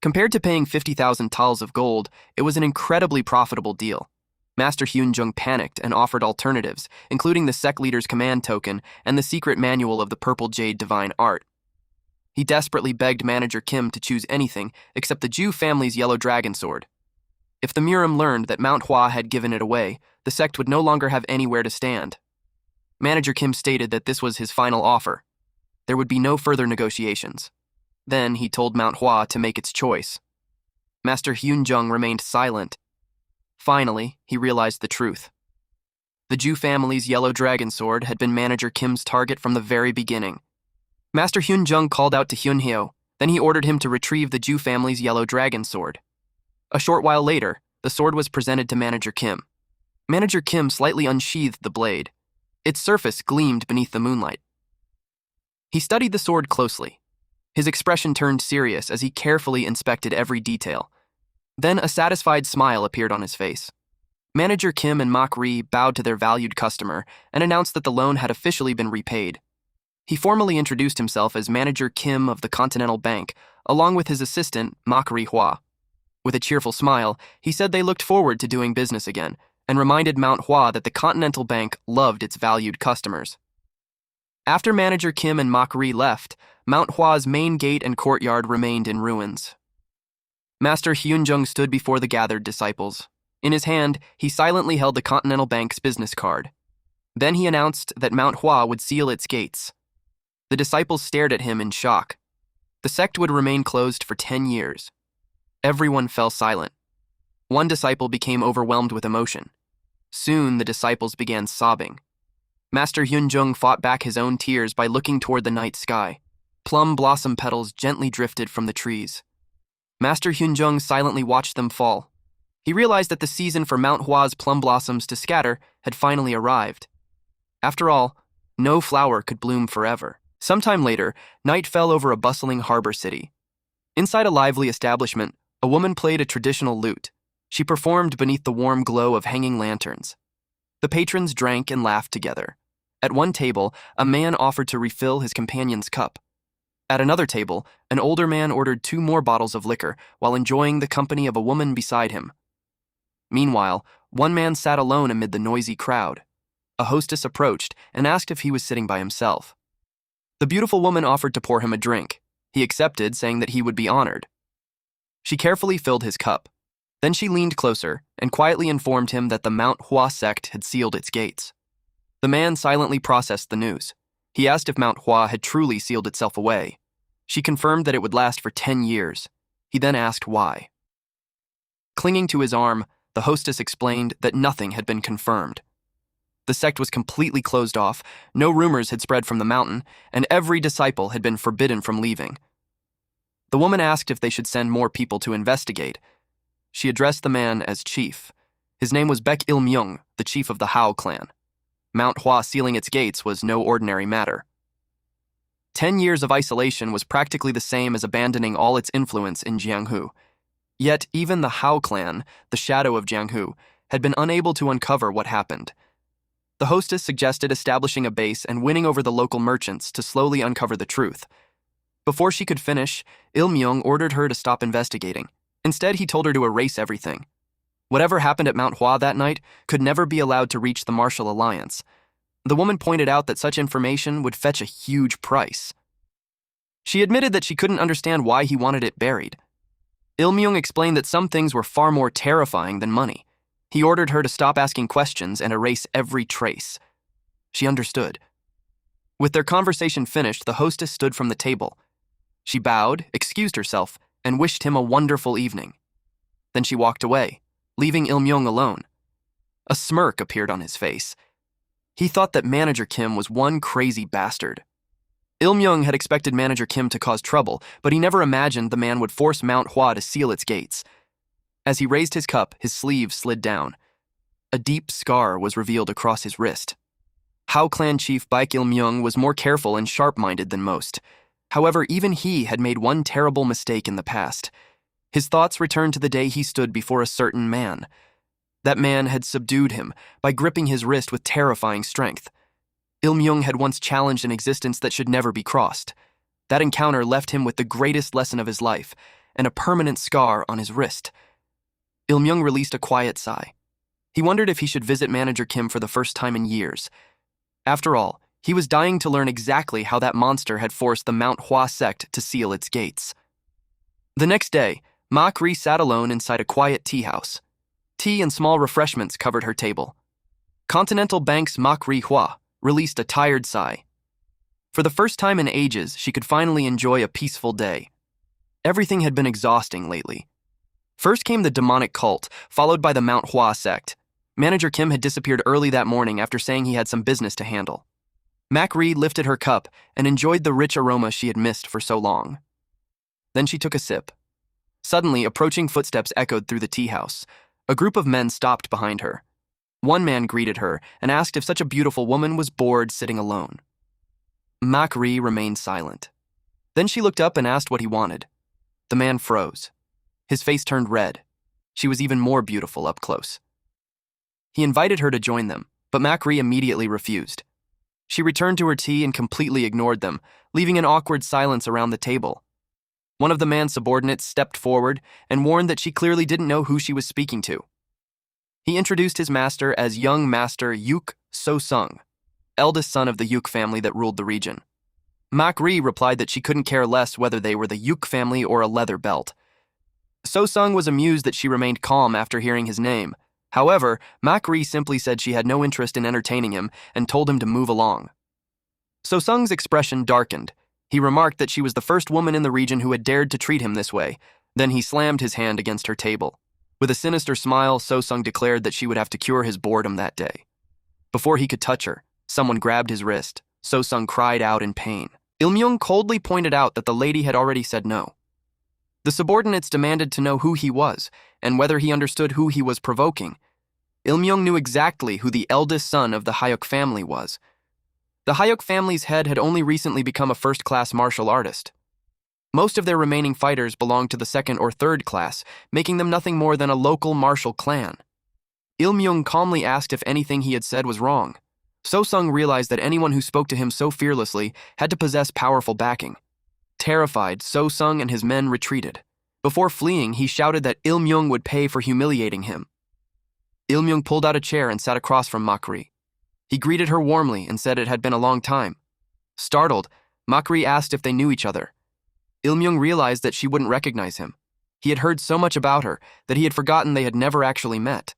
Compared to paying 50,000 tals of gold, it was an incredibly profitable deal. Master Hyunjung panicked and offered alternatives, including the sect leader's command token and the secret manual of the Purple Jade Divine Art. He desperately begged Manager Kim to choose anything except the Ju family's yellow dragon sword. If the Murim learned that Manhwa had given it away, the sect would no longer have anywhere to stand. Manager Kim stated that this was his final offer. There would be no further negotiations. Then he told Manhwa to make its choice. Master Hyunjung remained silent. Finally, he realized the truth. The Ju family's yellow dragon sword had been Manager Kim's target from the very beginning. Master Hyunjung called out to Hyunhyo, then he ordered him to retrieve the Ju family's yellow dragon sword. A short while later, the sword was presented to Manager Kim. Manager Kim slightly unsheathed the blade. Its surface gleamed beneath the moonlight. He studied the sword closely. His expression turned serious as he carefully inspected every detail. Then a satisfied smile appeared on his face. Manager Kim and Mak Ri bowed to their valued customer and announced that the loan had officially been repaid. He formally introduced himself as Manager Kim of the Continental Bank, along with his assistant, Mak Ri Hwa. With a cheerful smile, he said they looked forward to doing business again, and reminded Manhwa that the Continental Bank loved its valued customers. After Manager Kim and Mak Ri left, Manhwa's main gate and courtyard remained in ruins. Master Hyunjung stood before the gathered disciples. In his hand, he silently held the Continental Bank's business card. Then he announced that Manhwa would seal its gates. The disciples stared at him in shock. The sect would remain closed for 10 years. Everyone fell silent. One disciple became overwhelmed with emotion. Soon, the disciples began sobbing. Master Hyunjung fought back his own tears by looking toward the night sky. Plum blossom petals gently drifted from the trees. Master Hyunjung silently watched them fall. He realized that the season for Manhwa's plum blossoms to scatter had finally arrived. After all, no flower could bloom forever. Sometime later, night fell over a bustling harbor city. Inside a lively establishment, a woman played a traditional lute. She performed beneath the warm glow of hanging lanterns. The patrons drank and laughed together. At one table, a man offered to refill his companion's cup. At another table, an older man ordered 2 more bottles of liquor while enjoying the company of a woman beside him. Meanwhile, one man sat alone amid the noisy crowd. A hostess approached and asked if he was sitting by himself. The beautiful woman offered to pour him a drink. He accepted, saying that he would be honored. She carefully filled his cup. Then she leaned closer and quietly informed him that the Manhwa sect had sealed its gates. The man silently processed the news. He asked if Manhwa had truly sealed itself away. She confirmed that it would last for 10 years. He then asked why. Clinging to his arm, the hostess explained that nothing had been confirmed. The sect was completely closed off, no rumors had spread from the mountain, and every disciple had been forbidden from leaving. The woman asked if they should send more people to investigate. She addressed the man as chief. His name was Baek Il-myung, the chief of the Hao clan. Manhwa sealing its gates was no ordinary matter. 10 years of isolation was practically the same as abandoning all its influence in Jianghu. Yet even the Hao clan, the shadow of Jianghu, had been unable to uncover what happened. The hostess suggested establishing a base and winning over the local merchants to slowly uncover the truth. Before she could finish, Il-myung ordered her to stop investigating. Instead, he told her to erase everything. Whatever happened at Manhwa that night could never be allowed to reach the Martial Alliance. The woman pointed out that such information would fetch a huge price. She admitted that she couldn't understand why he wanted it buried. Il-myung explained that some things were far more terrifying than money. He ordered her to stop asking questions and erase every trace. She understood. With their conversation finished, the hostess stood from the table. She bowed, excused herself, and wished him a wonderful evening. Then she walked away, leaving Il-myung alone. A smirk appeared on his face. He thought that Manager Kim was one crazy bastard. Il-myung had expected Manager Kim to cause trouble, but he never imagined the man would force Manhwa to seal its gates. As he raised his cup, his sleeve slid down. A deep scar was revealed across his wrist. Hao Clan Chief Baek Il-myung was more careful and sharp-minded than most. However, even he had made one terrible mistake in the past. His thoughts returned to the day he stood before a certain man. That man had subdued him by gripping his wrist with terrifying strength. Il-myung had once challenged an existence that should never be crossed. That encounter left him with the greatest lesson of his life, and a permanent scar on his wrist. Il-myung released a quiet sigh. He wondered if he should visit Manager Kim for the first time in years. After all, he was dying to learn exactly how that monster had forced the Manhwa sect to seal its gates. The next day, Ma-kri sat alone inside a quiet tea house. Tea and small refreshments covered her table. Continental Bank's Ma-kri Hua released a tired sigh. For the first time in ages, she could finally enjoy a peaceful day. Everything had been exhausting lately. First came the demonic cult, followed by the Manhwa sect. Manager Kim had disappeared early that morning after saying he had some business to handle. Ma-kri lifted her cup and enjoyed the rich aroma she had missed for so long. Then she took a sip. Suddenly, approaching footsteps echoed through the tea house. A group of men stopped behind her. One man greeted her and asked if such a beautiful woman was bored sitting alone. Ma-kri remained silent. Then she looked up and asked what he wanted. The man froze. His face turned red. She was even more beautiful up close. He invited her to join them, but Ma-kri immediately refused. She returned to her tea and completely ignored them, leaving an awkward silence around the table. One of the man's subordinates stepped forward and warned that she clearly didn't know who she was speaking to. He introduced his master as young Master Yuk So-sung, eldest son of the Yuk family that ruled the region. Ma-kri replied that she couldn't care less whether they were the Yuk family or a leather belt. So-sung was amused that she remained calm after hearing his name. However, Ma-kri simply said she had no interest in entertaining him and told him to move along. So-sung's expression darkened. He remarked that she was the first woman in the region who had dared to treat him this way. Then he slammed his hand against her table. With a sinister smile, So-sung declared that she would have to cure his boredom that day. Before he could touch her, someone grabbed his wrist. So-sung cried out in pain. Il-myung coldly pointed out that the lady had already said no. The subordinates demanded to know who he was and whether he understood who he was provoking. Il-myung knew exactly who the eldest son of the Hyuk family was. The Hyuk family's head had only recently become a first-class martial artist. Most of their remaining fighters belonged to the second or third class, making them nothing more than a local martial clan. Il-myung calmly asked if anything he had said was wrong. So-sung realized that anyone who spoke to him so fearlessly had to possess powerful backing. Terrified, So-sung and his men retreated. Before fleeing, he shouted that Il-myung would pay for humiliating him. Il-myung pulled out a chair and sat across from Ma-kri. He greeted her warmly and said it had been a long time. Startled, Ma-kri asked if they knew each other. Il-myung realized that she wouldn't recognize him. He had heard so much about her that he had forgotten they had never actually met.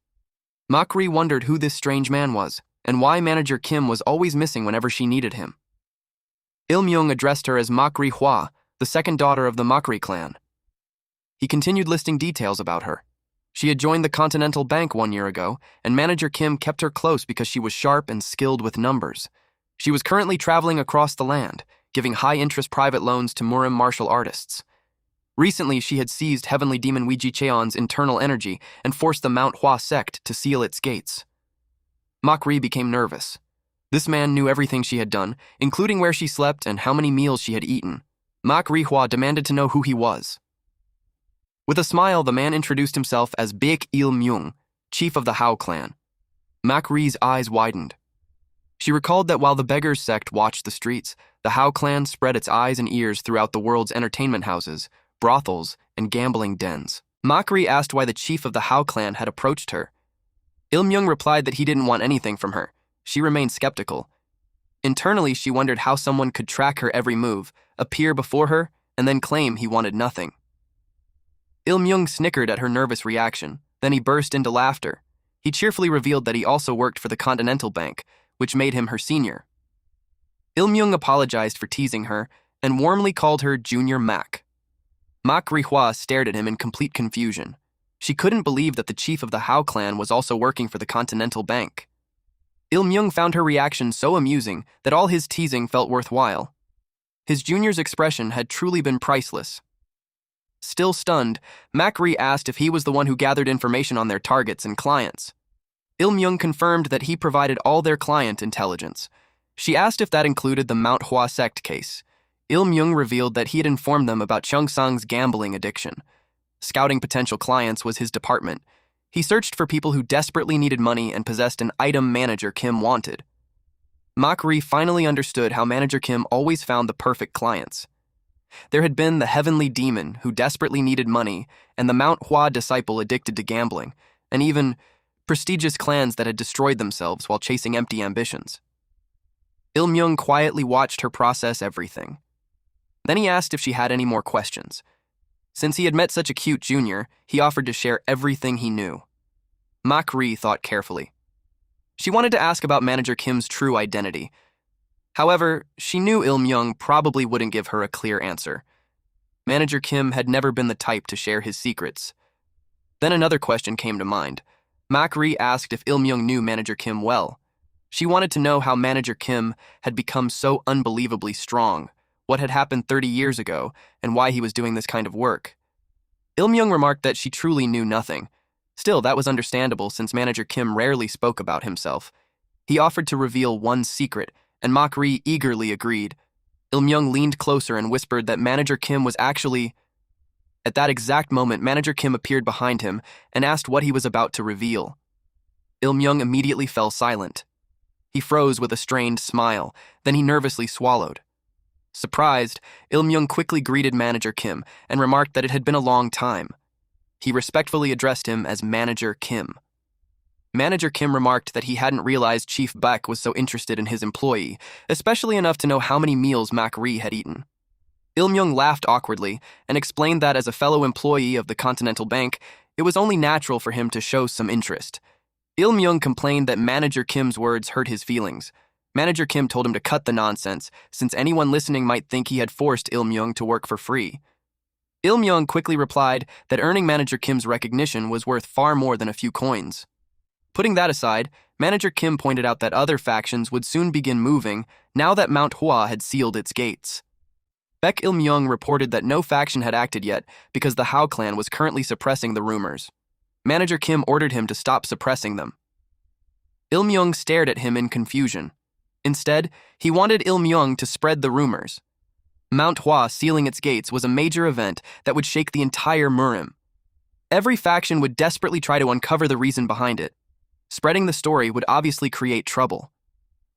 Ma-kri wondered who this strange man was and why Manager Kim was always missing whenever she needed him. Il-myung addressed her as Ma-kri Hua, the second daughter of the Ma-kri clan. He continued listing details about her. She had joined the Continental Bank 1 year ago, and Manager Kim kept her close because she was sharp and skilled with numbers. She was currently traveling across the land, giving high-interest private loans to Murim martial artists. Recently, she had seized Heavenly Demon Ouija Cheon's internal energy and forced the Manhwa sect to seal its gates. Ma-kri became nervous. This man knew everything she had done, including where she slept and how many meals she had eaten. Ma-kri Hua demanded to know who he was. With a smile, the man introduced himself as Baek Il-myung, chief of the Hao clan. Ma-kri's eyes widened. She recalled that while the beggars sect watched the streets, the Hao clan spread its eyes and ears throughout the world's entertainment houses, brothels, and gambling dens. Ma-kri asked why the chief of the Hao clan had approached her. Il-myung replied that he didn't want anything from her. She remained skeptical. Internally, she wondered how someone could track her every move, appear before her, and then claim he wanted nothing. Il-myung snickered at her nervous reaction. Then he burst into laughter. He cheerfully revealed that he also worked for the Continental Bank, which made him her senior. Il-myung apologized for teasing her and warmly called her Junior Mac. Mak Rihua stared at him in complete confusion. She couldn't believe that the chief of the Hao clan was also working for the Continental Bank. Il-myung found her reaction so amusing that all his teasing felt worthwhile. His junior's expression had truly been priceless. Still stunned, Mak-ri asked if he was the one who gathered information on their targets and clients. Il-myung confirmed that he provided all their client intelligence. She asked if that included the Manhwa sect case. Il-myung revealed that he had informed them about Chung-sang's gambling addiction. Scouting potential clients was his department. He searched for people who desperately needed money and possessed an item Manager Kim wanted. Mak-ri finally understood how Manager Kim always found the perfect clients. There had been the heavenly demon who desperately needed money, and the Mount Hua disciple addicted to gambling, and even prestigious clans that had destroyed themselves while chasing empty ambitions. Il-myung quietly watched her process everything. Then he asked if she had any more questions. Since he had met such a cute junior, he offered to share everything he knew. Mak-ri thought carefully. She wanted to ask about Manager Kim's true identity. However, she knew Il-myung probably wouldn't give her a clear answer. Manager Kim had never been the type to share his secrets. Then another question came to mind. Mak-ri asked if Il-myung knew Manager Kim well. She wanted to know how Manager Kim had become so unbelievably strong, what had happened 30 years ago, and why he was doing this kind of work. Il-myung remarked that she truly knew nothing. Still, that was understandable since Manager Kim rarely spoke about himself. He offered to reveal one secret, and Mak-ri eagerly agreed. Il-myung leaned closer and whispered that Manager Kim was actually... At that exact moment, Manager Kim appeared behind him and asked what he was about to reveal. Il-myung immediately fell silent. He froze with a strained smile, then he nervously swallowed. Surprised, Il-myung quickly greeted Manager Kim and remarked that it had been a long time. He respectfully addressed him as Manager Kim. Manager Kim remarked that he hadn't realized Chief Beck was so interested in his employee, especially enough to know how many meals Mak-ri had eaten. Il-myung laughed awkwardly and explained that as a fellow employee of the Continental Bank, it was only natural for him to show some interest. Il-myung complained that Manager Kim's words hurt his feelings. Manager Kim told him to cut the nonsense, since anyone listening might think he had forced Il-myung to work for free. Il-myung quickly replied that earning Manager Kim's recognition was worth far more than a few coins. Putting that aside, Manager Kim pointed out that other factions would soon begin moving now that Mount Hua had sealed its gates. Baek Il-myung reported that no faction had acted yet because the Hao clan was currently suppressing the rumors. Manager Kim ordered him to stop suppressing them. Il-myung stared at him in confusion. Instead, he wanted Il-myung to spread the rumors. Mount Hua sealing its gates was a major event that would shake the entire Murim. Every faction would desperately try to uncover the reason behind it. Spreading the story would obviously create trouble.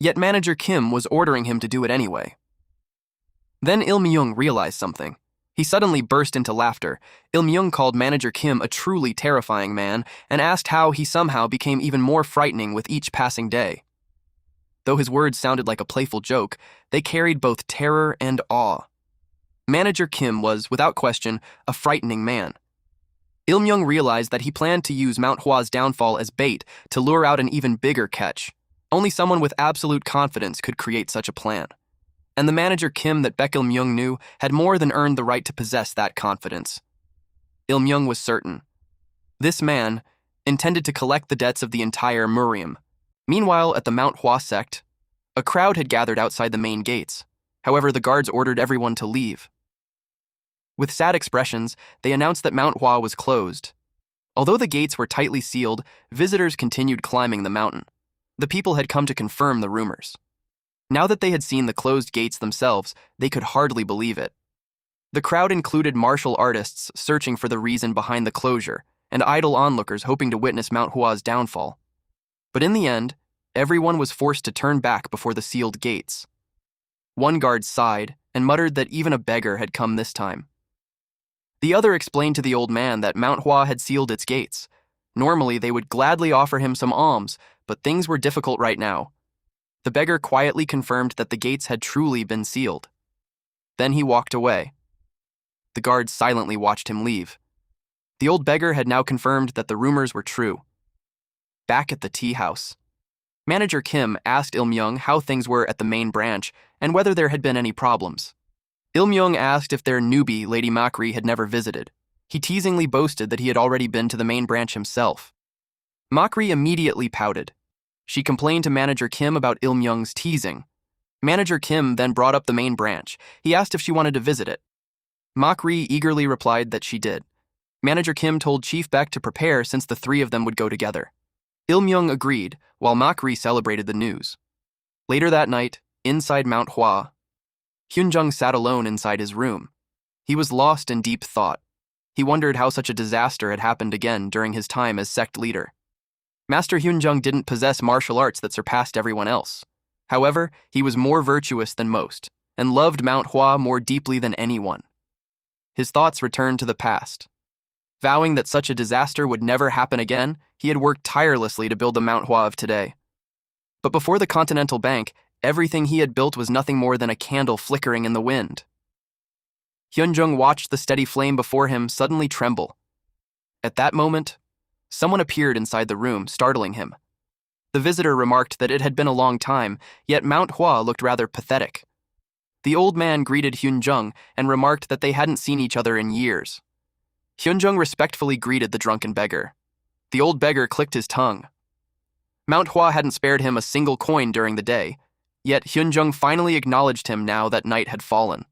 Yet Manager Kim was ordering him to do it anyway. Then Il-myung realized something. He suddenly burst into laughter. Il-myung called Manager Kim a truly terrifying man and asked how he somehow became even more frightening with each passing day. Though his words sounded like a playful joke, they carried both terror and awe. Manager Kim was, without question, a frightening man. Il-myung realized that he planned to use Mount Hua's downfall as bait to lure out an even bigger catch. Only someone with absolute confidence could create such a plan. And the Manager Kim that Baek Il-myung knew had more than earned the right to possess that confidence. Il-myung was certain. This man intended to collect the debts of the entire Murium. Meanwhile, at the Mount Hua sect, a crowd had gathered outside the main gates. However, the guards ordered everyone to leave. With sad expressions, they announced that Mount Hua was closed. Although the gates were tightly sealed, visitors continued climbing the mountain. The people had come to confirm the rumors. Now that they had seen the closed gates themselves, they could hardly believe it. The crowd included martial artists searching for the reason behind the closure, and idle onlookers hoping to witness Mount Hua's downfall. But in the end, everyone was forced to turn back before the sealed gates. One guard sighed and muttered that even a beggar had come this time. The other explained to the old man that Mount Hua had sealed its gates. Normally, they would gladly offer him some alms, but things were difficult right now. The beggar quietly confirmed that the gates had truly been sealed. Then he walked away. The guards silently watched him leave. The old beggar had now confirmed that the rumors were true. Back at the tea house, Manager Kim asked Il-myung how things were at the main branch and whether there had been any problems. Ilmyung asked if their newbie, Lady Makri, had never visited. He teasingly boasted that he had already been to the main branch himself. Makri immediately pouted. She complained to Manager Kim about Ilmyung's teasing. Manager Kim then brought up the main branch. He asked if she wanted to visit it. Makri eagerly replied that she did. Manager Kim told Chief Beck to prepare since the three of them would go together. Ilmyung agreed, while Makri celebrated the news. Later that night, inside Manhwa, Hyunjung sat alone inside his room. He was lost in deep thought. He wondered how such a disaster had happened again during his time as sect leader. Master Hyunjung didn't possess martial arts that surpassed everyone else. However, he was more virtuous than most, and loved Manhwa more deeply than anyone. His thoughts returned to the past. Vowing that such a disaster would never happen again, he had worked tirelessly to build the Manhwa of today. But before the Continental Bank, everything he had built was nothing more than a candle flickering in the wind. Hyunjung watched the steady flame before him suddenly tremble. At that moment, someone appeared inside the room, startling him. The visitor remarked that it had been a long time, yet Manhwa looked rather pathetic. The old man greeted Hyunjung and remarked that they hadn't seen each other in years. Hyunjung respectfully greeted the drunken beggar. The old beggar clicked his tongue. Manhwa hadn't spared him a single coin during the day, yet Hyunjung finally acknowledged him now that night had fallen.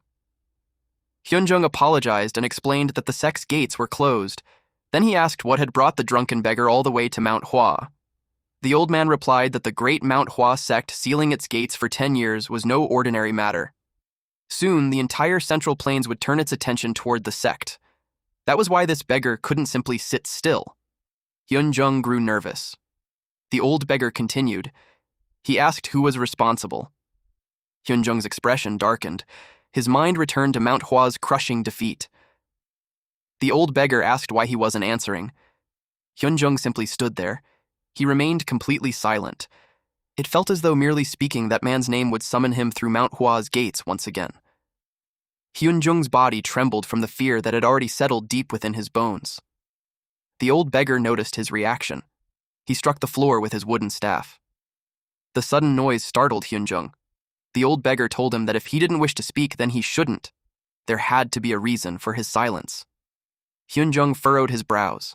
Hyunjung apologized and explained that the sect's gates were closed. Then he asked what had brought the drunken beggar all the way to Manhwa. The old man replied that the great Manhwa sect sealing its gates for 10 years was no ordinary matter. Soon, the entire Central Plains would turn its attention toward the sect. That was why this beggar couldn't simply sit still. Hyunjung grew nervous. The old beggar continued. He asked who was responsible. Hyunjung's expression darkened. His mind returned to Manhwa's crushing defeat. The old beggar asked why he wasn't answering. Hyunjung simply stood there. He remained completely silent. It felt as though merely speaking that man's name would summon him through Manhwa's gates once again. Hyunjung's body trembled from the fear that had already settled deep within his bones. The old beggar noticed his reaction. He struck the floor with his wooden staff. The sudden noise startled Hyunjung. The old beggar told him that if he didn't wish to speak, then he shouldn't. There had to be a reason for his silence. Hyunjung furrowed his brows.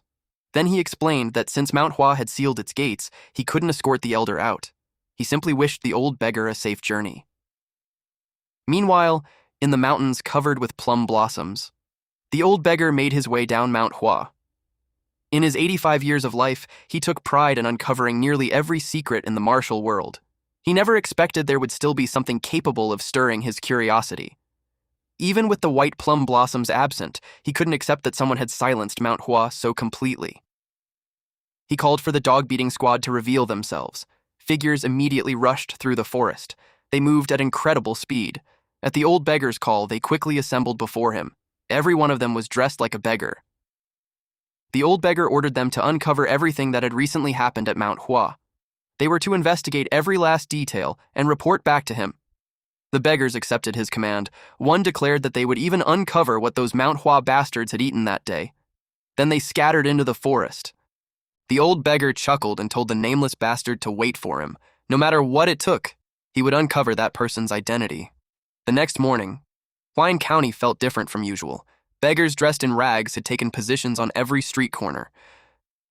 Then he explained that since Manhwa had sealed its gates, he couldn't escort the elder out. He simply wished the old beggar a safe journey. Meanwhile, in the mountains covered with plum blossoms, the old beggar made his way down Manhwa. In his 85 years of life, he took pride in uncovering nearly every secret in the martial world. He never expected there would still be something capable of stirring his curiosity. Even with the white plum blossoms absent, he couldn't accept that someone had silenced Manhwa so completely. He called for the dog-beating squad to reveal themselves. Figures immediately rushed through the forest. They moved at incredible speed. At the old beggar's call, they quickly assembled before him. Every one of them was dressed like a beggar. The old beggar ordered them to uncover everything that had recently happened at Manhwa. They were to investigate every last detail and report back to him. The beggars accepted his command. One declared that they would even uncover what those Manhwa bastards had eaten that day. Then they scattered into the forest. The old beggar chuckled and told the nameless bastard to wait for him. No matter what it took, he would uncover that person's identity. The next morning, Huayan County felt different from usual. Beggars dressed in rags had taken positions on every street corner.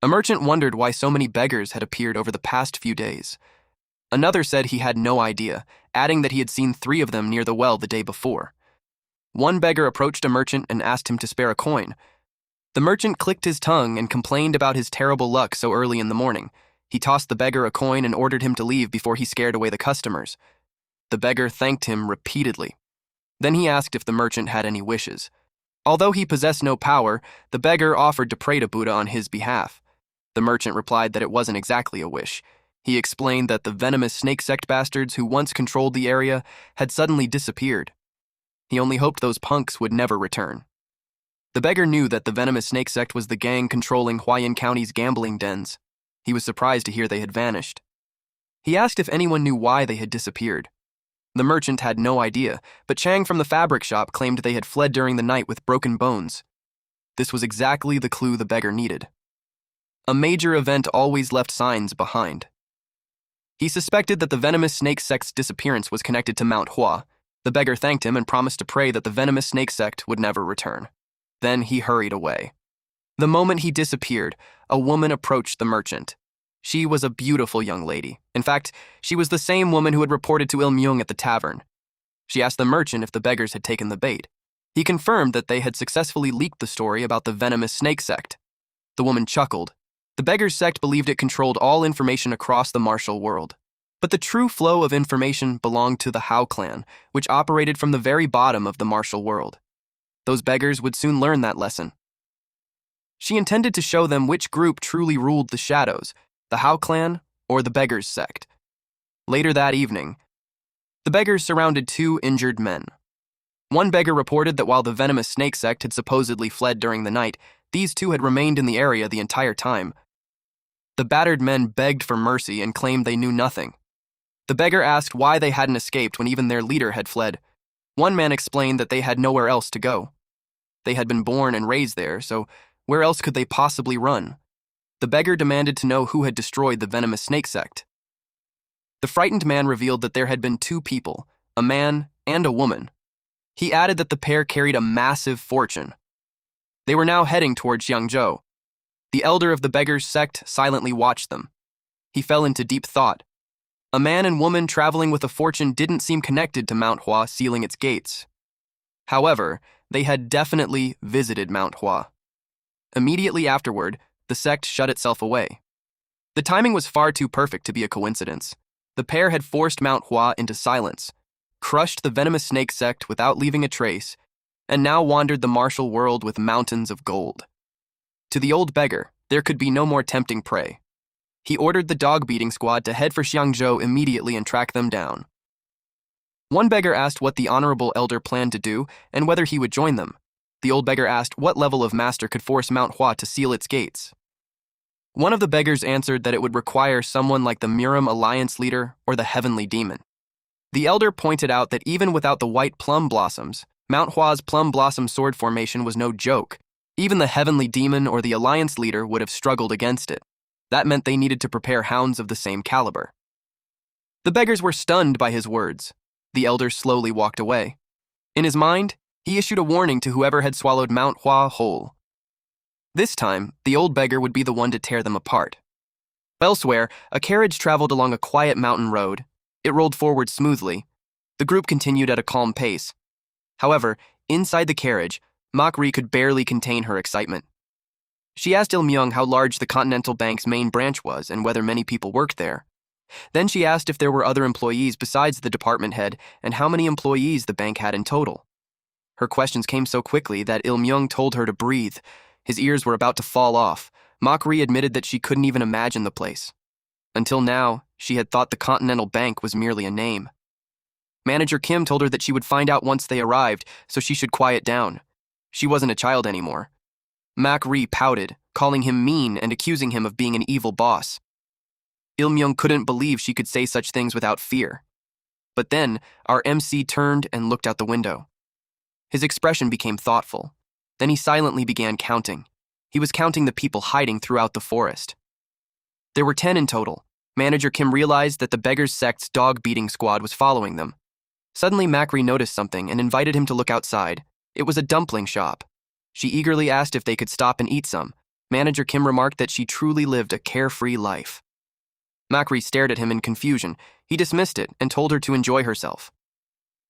A merchant wondered why so many beggars had appeared over the past few days. Another said he had no idea, adding that he had seen 3 of them near the well the day before. One beggar approached a merchant and asked him to spare a coin. The merchant clicked his tongue and complained about his terrible luck so early in the morning. He tossed the beggar a coin and ordered him to leave before he scared away the customers. The beggar thanked him repeatedly. Then he asked if the merchant had any wishes. Although he possessed no power, the beggar offered to pray to Buddha on his behalf. The merchant replied that it wasn't exactly a wish. He explained that the venomous snake sect bastards who once controlled the area had suddenly disappeared. He only hoped those punks would never return. The beggar knew that the venomous snake sect was the gang controlling Huayan County's gambling dens. He was surprised to hear they had vanished. He asked if anyone knew why they had disappeared. The merchant had no idea, but Chang from the fabric shop claimed they had fled during the night with broken bones. This was exactly the clue the beggar needed. A major event always left signs behind. He suspected that the venomous snake sect's disappearance was connected to Manhwa. The beggar thanked him and promised to pray that the venomous snake sect would never return. Then he hurried away. The moment he disappeared, a woman approached the merchant. She was a beautiful young lady. In fact, she was the same woman who had reported to Il-myung at the tavern. She asked the merchant if the beggars had taken the bait. He confirmed that they had successfully leaked the story about the venomous snake sect. The woman chuckled. The beggars sect believed it controlled all information across the martial world. But the true flow of information belonged to the Hao clan, which operated from the very bottom of the martial world. Those beggars would soon learn that lesson. She intended to show them which group truly ruled the shadows, the Hao clan or the beggars sect. Later that evening, the beggars surrounded two injured men. One beggar reported that while the venomous snake sect had supposedly fled during the night, these two had remained in the area the entire time. The battered men begged for mercy and claimed they knew nothing. The beggar asked why they hadn't escaped when even their leader had fled. One man explained that they had nowhere else to go. They had been born and raised there, so where else could they possibly run? The beggar demanded to know who had destroyed the venomous snake sect. The frightened man revealed that there had been two people, a man and a woman. He added that the pair carried a massive fortune. They were now heading towards Xiangzhou. The elder of the beggars sect silently watched them. He fell into deep thought. A man and woman traveling with a fortune didn't seem connected to Manhwa sealing its gates. However, they had definitely visited Manhwa. Immediately afterward, the sect shut itself away. The timing was far too perfect to be a coincidence. The pair had forced Manhwa into silence, crushed the venomous snake sect without leaving a trace, and now wandered the martial world with mountains of gold. To the old beggar, there could be no more tempting prey. He ordered the dog-beating squad to head for Xiangzhou immediately and track them down. One beggar asked what the honorable elder planned to do and whether he would join them. The old beggar asked what level of master could force Manhwa to seal its gates. One of the beggars answered that it would require someone like the Murim Alliance leader or the Heavenly Demon. The elder pointed out that even without the white plum blossoms, Manhwa's plum blossom sword formation was no joke. Even the Heavenly Demon or the Alliance leader would have struggled against it. That meant they needed to prepare hounds of the same caliber. The beggars were stunned by his words. The elder slowly walked away. In his mind, he issued a warning to whoever had swallowed Manhwa whole. This time, the old beggar would be the one to tear them apart. Elsewhere, a carriage traveled along a quiet mountain road. It rolled forward smoothly. The group continued at a calm pace. However, inside the carriage, Mak-ri could barely contain her excitement. She asked Il-myung how large the Continental Bank's main branch was and whether many people worked there. Then she asked if there were other employees besides the department head and how many employees the bank had in total. Her questions came so quickly that Il-myung told her to breathe. His ears were about to fall off. Mak-ri admitted that she couldn't even imagine the place. Until now, she had thought the Continental Bank was merely a name. Manager Kim told her that she would find out once they arrived, so she should quiet down. She wasn't a child anymore. Mak-ri pouted, calling him mean and accusing him of being an evil boss. Il-myung couldn't believe she could say such things without fear. But then, our MC turned and looked out the window. His expression became thoughtful. Then he silently began counting. He was counting the people hiding throughout the forest. There were 10 in total. Manager Kim realized that the beggars sect's dog-beating squad was following them. Suddenly, Mak-ri noticed something and invited him to look outside. It was a dumpling shop. She eagerly asked if they could stop and eat some. Manager Kim remarked that she truly lived a carefree life. Mak-ri stared at him in confusion. He dismissed it and told her to enjoy herself.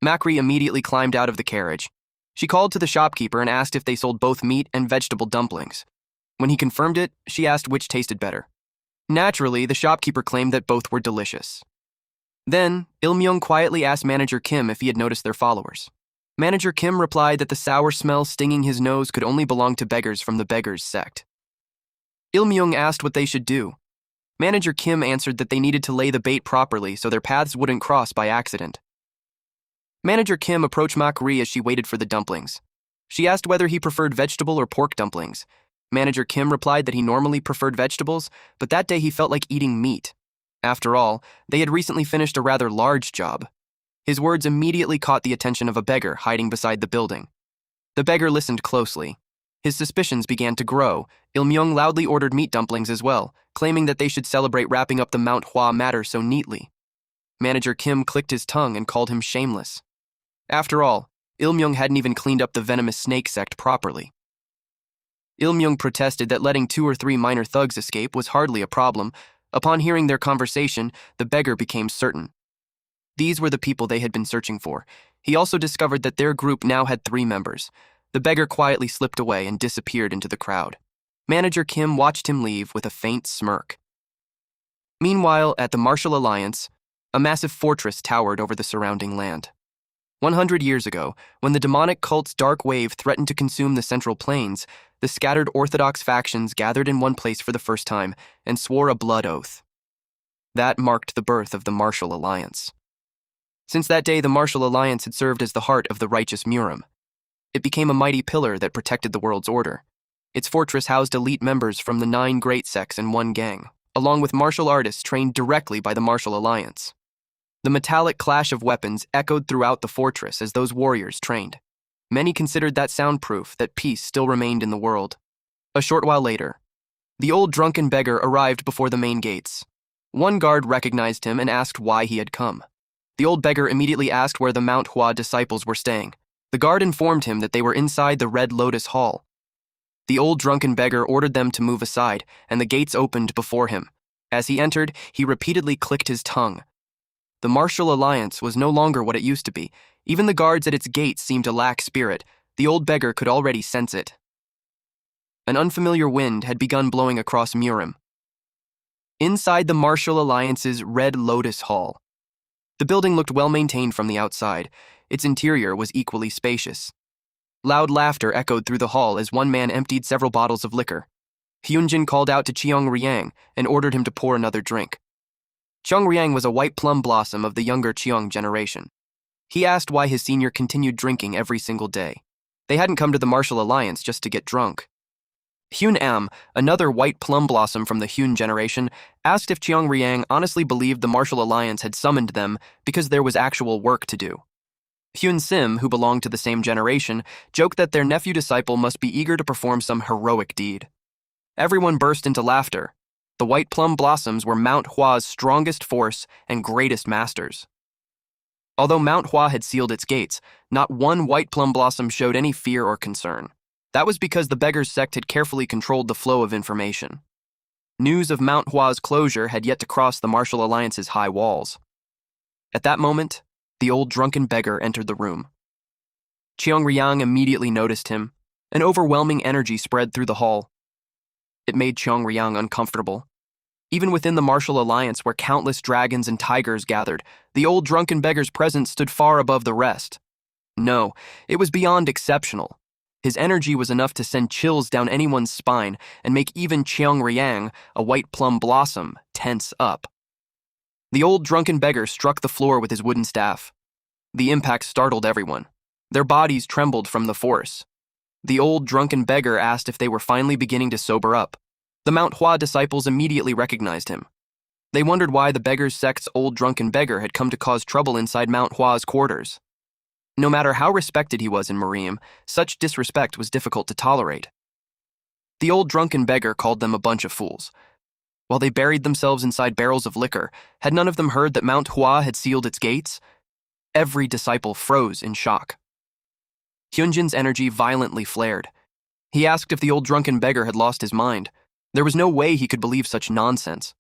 Mak-ri immediately climbed out of the carriage. She called to the shopkeeper and asked if they sold both meat and vegetable dumplings. When he confirmed it, she asked which tasted better. Naturally, the shopkeeper claimed that both were delicious. Then, Il-myung quietly asked Manager Kim if he had noticed their followers. Manager Kim replied that the sour smell stinging his nose could only belong to beggars from the beggars sect. Il-myung asked what they should do. Manager Kim answered that they needed to lay the bait properly so their paths wouldn't cross by accident. Manager Kim approached Mak-ri as she waited for the dumplings. She asked whether he preferred vegetable or pork dumplings. Manager Kim replied that he normally preferred vegetables, but that day he felt like eating meat. After all, they had recently finished a rather large job. His words immediately caught the attention of a beggar hiding beside the building. The beggar listened closely. His suspicions began to grow. Il-myung loudly ordered meat dumplings as well, claiming that they should celebrate wrapping up the Manhwa matter so neatly. Manager Kim clicked his tongue and called him shameless. After all, Ilmyung hadn't even cleaned up the venomous snake sect properly. Ilmyung protested that letting 2 or 3 minor thugs escape was hardly a problem. Upon hearing their conversation, the beggar became certain. These were the people they had been searching for. He also discovered that their group now had 3 members. The beggar quietly slipped away and disappeared into the crowd. Manager Kim watched him leave with a faint smirk. Meanwhile, at the Martial Alliance, a massive fortress towered over the surrounding land. 100 years ago, when the demonic cult's dark wave threatened to consume the Central Plains, the scattered Orthodox factions gathered in one place for the first time and swore a blood oath. That marked the birth of the Martial Alliance. Since that day, the Martial Alliance had served as the heart of the righteous Murim. It became a mighty pillar that protected the world's order. Its fortress housed elite members from the 9 great sects and 1 gang, along with martial artists trained directly by the Martial Alliance. The metallic clash of weapons echoed throughout the fortress as those warriors trained. Many considered that soundproof that peace still remained in the world. A short while later, the old drunken beggar arrived before the main gates. One guard recognized him and asked why he had come. The old beggar immediately asked where the Manhwa disciples were staying. The guard informed him that they were inside the Red Lotus Hall. The old drunken beggar ordered them to move aside, and the gates opened before him. As he entered, he repeatedly clicked his tongue. The Martial Alliance was no longer what it used to be. Even the guards at its gates seemed to lack spirit. The old beggar could already sense it. An unfamiliar wind had begun blowing across Murim. Inside the Martial Alliance's Red Lotus Hall, the building looked well-maintained from the outside. Its interior was equally spacious. Loud laughter echoed through the hall as one man emptied several bottles of liquor. Hyunjin called out to Cheong Ryang and ordered him to pour another drink. Cheong Ryang was a white plum blossom of the younger Cheong generation. He asked why his senior continued drinking every single day. They hadn't come to the Martial Alliance just to get drunk. Hyun Am, another white plum blossom from the Hyun generation, asked if Cheong Ryang honestly believed the Martial Alliance had summoned them because there was actual work to do. Hyun Sim, who belonged to the same generation, joked that their nephew disciple must be eager to perform some heroic deed. Everyone burst into laughter. The white plum blossoms were Manhwa's strongest force and greatest masters. Although Manhwa had sealed its gates, not one white plum blossom showed any fear or concern. That was because the beggar's sect had carefully controlled the flow of information. News of Manhwa's closure had yet to cross the Martial Alliance's high walls. At that moment, the old drunken beggar entered the room. Cheong Ryang immediately noticed him. An overwhelming energy spread through the hall. It made Cheong Ryang uncomfortable. Even within the Martial Alliance, where countless dragons and tigers gathered, the old drunken beggar's presence stood far above the rest. No, it was beyond exceptional. His energy was enough to send chills down anyone's spine and make even Cheong Ryang, a white plum blossom, tense up. The old drunken beggar struck the floor with his wooden staff. The impact startled everyone. Their bodies trembled from the force. The old drunken beggar asked if they were finally beginning to sober up. The Manhwa disciples immediately recognized him. They wondered why the beggar's sect's old drunken beggar had come to cause trouble inside Manhwa's quarters. No matter how respected he was in Miriam, such disrespect was difficult to tolerate. The old drunken beggar called them a bunch of fools. While they buried themselves inside barrels of liquor, had none of them heard that Manhwa had sealed its gates? Every disciple froze in shock. Hyunjin's energy violently flared. He asked if the old drunken beggar had lost his mind. There was no way he could believe such nonsense.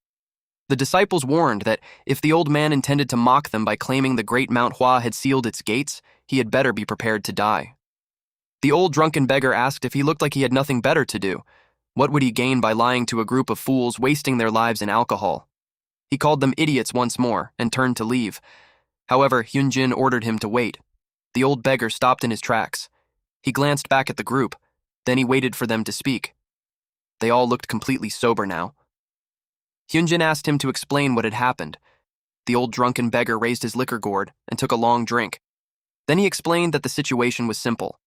The disciples warned that if the old man intended to mock them by claiming the great Manhwa had sealed its gates, he had better be prepared to die. The old drunken beggar asked if he looked like he had nothing better to do. What would he gain by lying to a group of fools wasting their lives in alcohol? He called them idiots once more and turned to leave. However, Hyunjin ordered him to wait. The old beggar stopped in his tracks. He glanced back at the group, then he waited for them to speak. They all looked completely sober now. Hyunjin asked him to explain what had happened. The old drunken beggar raised his liquor gourd and took a long drink. Then he explained that the situation was simple.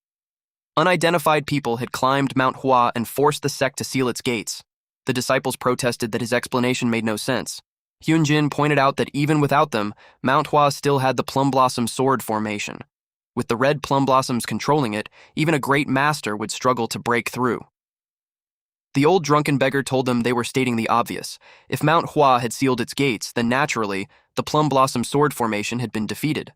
Unidentified people had climbed Manhwa and forced the sect to seal its gates. The disciples protested that his explanation made no sense. Hyunjin pointed out that even without them, Manhwa still had the plum blossom sword formation. With the red plum blossoms controlling it, even a great master would struggle to break through. The old drunken beggar told them they were stating the obvious. If Manhwa had sealed its gates, then naturally, the plum blossom sword formation had been defeated.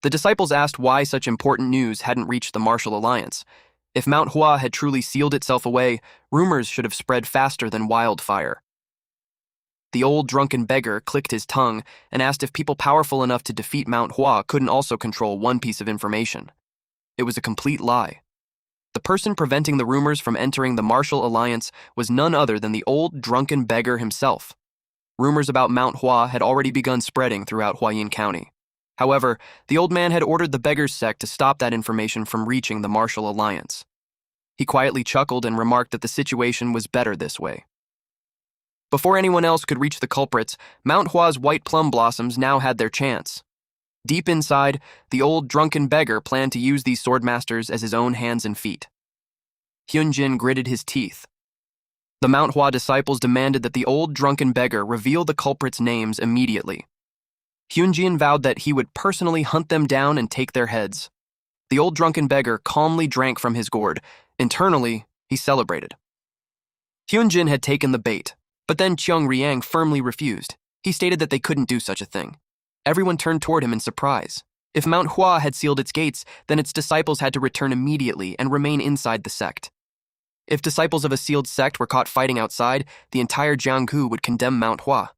The disciples asked why such important news hadn't reached the Martial Alliance. If Manhwa had truly sealed itself away, rumors should have spread faster than wildfire. The old drunken beggar clicked his tongue and asked if people powerful enough to defeat Manhwa couldn't also control one piece of information. It was a complete lie. The person preventing the rumors from entering the Martial Alliance was none other than the old drunken beggar himself. Rumors about Manhwa had already begun spreading throughout Huayin County. However, the old man had ordered the beggar's sect to stop that information from reaching the Martial Alliance. He quietly chuckled and remarked that the situation was better this way. Before anyone else could reach the culprits, Manhwa's white plum blossoms now had their chance. Deep inside, the old drunken beggar planned to use these swordmasters as his own hands and feet. Hyunjin gritted his teeth. The Manhwa disciples demanded that the old drunken beggar reveal the culprits' names immediately. Hyunjin vowed that he would personally hunt them down and take their heads. The old drunken beggar calmly drank from his gourd. Internally, he celebrated. Hyunjin had taken the bait, but then Cheong Riang firmly refused. He stated that they couldn't do such a thing. Everyone turned toward him in surprise. If Manhwa had sealed its gates, then its disciples had to return immediately and remain inside the sect. If disciples of a sealed sect were caught fighting outside, the entire Jianghu would condemn Manhwa.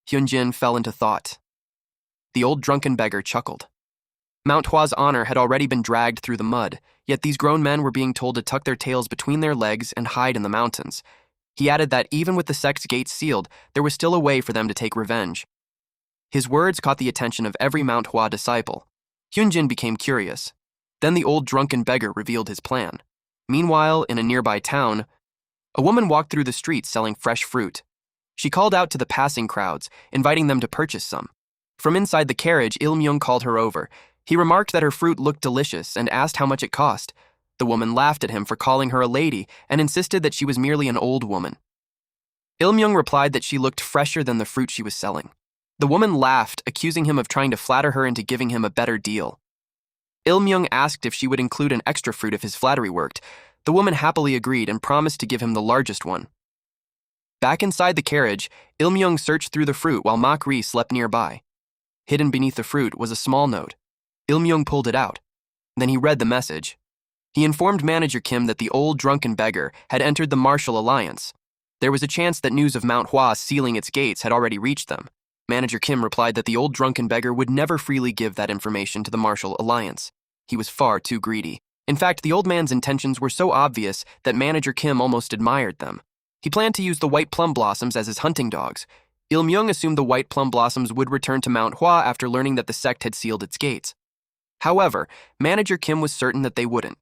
Hyunjin fell into thought. The old drunken beggar chuckled. Manhwa's honor had already been dragged through the mud, yet these grown men were being told to tuck their tails between their legs and hide in the mountains. He added that even with the sect's gates sealed, there was still a way for them to take revenge. His words caught the attention of every Manhwa disciple. Hyunjin became curious. Then the old drunken beggar revealed his plan. Meanwhile, in a nearby town, a woman walked through the streets selling fresh fruit. She called out to the passing crowds, inviting them to purchase some. From inside the carriage, Il-myung called her over. He remarked that her fruit looked delicious and asked how much it cost. The woman laughed at him for calling her a lady and insisted that she was merely an old woman. Il-myung replied that she looked fresher than the fruit she was selling. The woman laughed, accusing him of trying to flatter her into giving him a better deal. Il-myung asked if she would include an extra fruit if his flattery worked. The woman happily agreed and promised to give him the largest one. Back inside the carriage, Il-myung searched through the fruit while Mak-ri slept nearby. Hidden beneath the fruit was a small note. Il-myung pulled it out. Then he read the message. He informed Manager Kim that the old drunken beggar had entered the Martial Alliance. There was a chance that news of Manhwa sealing its gates had already reached them. Manager Kim replied that the old drunken beggar would never freely give that information to the Martial Alliance. He was far too greedy. In fact, the old man's intentions were so obvious that Manager Kim almost admired them. He planned to use the white plum blossoms as his hunting dogs. Il-myung assumed the white plum blossoms would return to Manhwa after learning that the sect had sealed its gates. However, Manager Kim was certain that they wouldn't.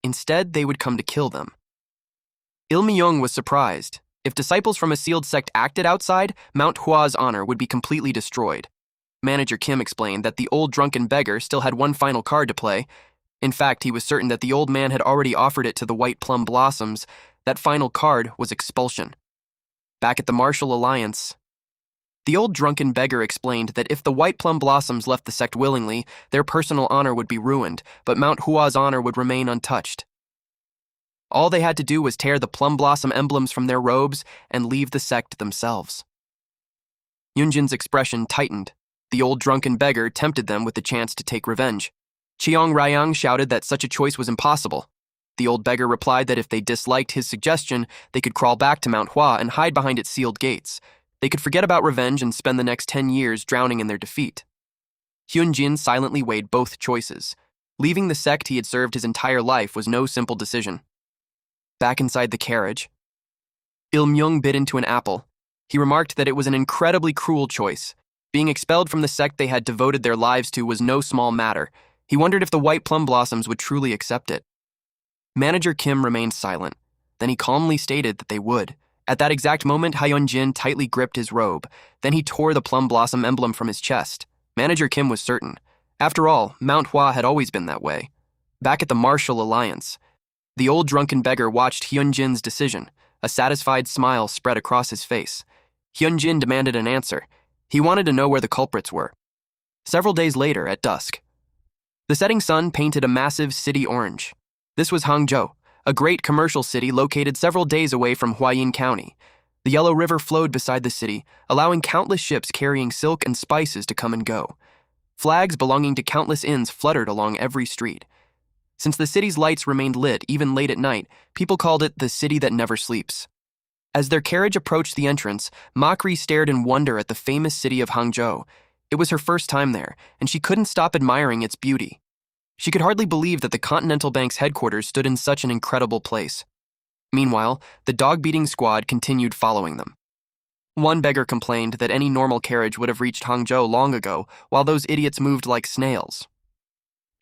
Instead, they would come to kill them. Il-myung was surprised. If disciples from a sealed sect acted outside, Manhwa's honor would be completely destroyed. Manager Kim explained that the old drunken beggar still had one final card to play. In fact, he was certain that the old man had already offered it to the white plum blossoms. That final card was expulsion. Back at the Martial Alliance, the old drunken beggar explained that if the white plum blossoms left the sect willingly, their personal honor would be ruined, but Manhwa's honor would remain untouched. All they had to do was tear the plum blossom emblems from their robes and leave the sect themselves. Yunjin's expression tightened. The old drunken beggar tempted them with the chance to take revenge. Cheong Ryang shouted that such a choice was impossible. The old beggar replied that if they disliked his suggestion, they could crawl back to Manhwa and hide behind its sealed gates. They could forget about revenge and spend the next 10 years drowning in their defeat. Hyunjin silently weighed both choices. Leaving the sect he had served his entire life was no simple decision. Back inside the carriage, Il-myung bit into an apple. He remarked that it was an incredibly cruel choice. Being expelled from the sect they had devoted their lives to was no small matter. He wondered if the white plum blossoms would truly accept it. Manager Kim remained silent. Then he calmly stated that they would. At that exact moment, Hyunjin tightly gripped his robe. Then he tore the plum blossom emblem from his chest. Manager Kim was certain. After all, Manhwa had always been that way. Back at the Martial Alliance, the old drunken beggar watched Hyunjin's decision. A satisfied smile spread across his face. Hyunjin demanded an answer. He wanted to know where the culprits were. Several days later, at dusk, the setting sun painted a massive city orange. This was Hangzhou, a great commercial city located several days away from Huayin County. The Yellow River flowed beside the city, allowing countless ships carrying silk and spices to come and go. Flags belonging to countless inns fluttered along every street. Since the city's lights remained lit even late at night, people called it the city that never sleeps. As their carriage approached the entrance, Makri stared in wonder at the famous city of Hangzhou. It was her first time there, and she couldn't stop admiring its beauty. She could hardly believe that the Continental Bank's headquarters stood in such an incredible place. Meanwhile, the dog-beating squad continued following them. One beggar complained that any normal carriage would have reached Hangzhou long ago, while those idiots moved like snails.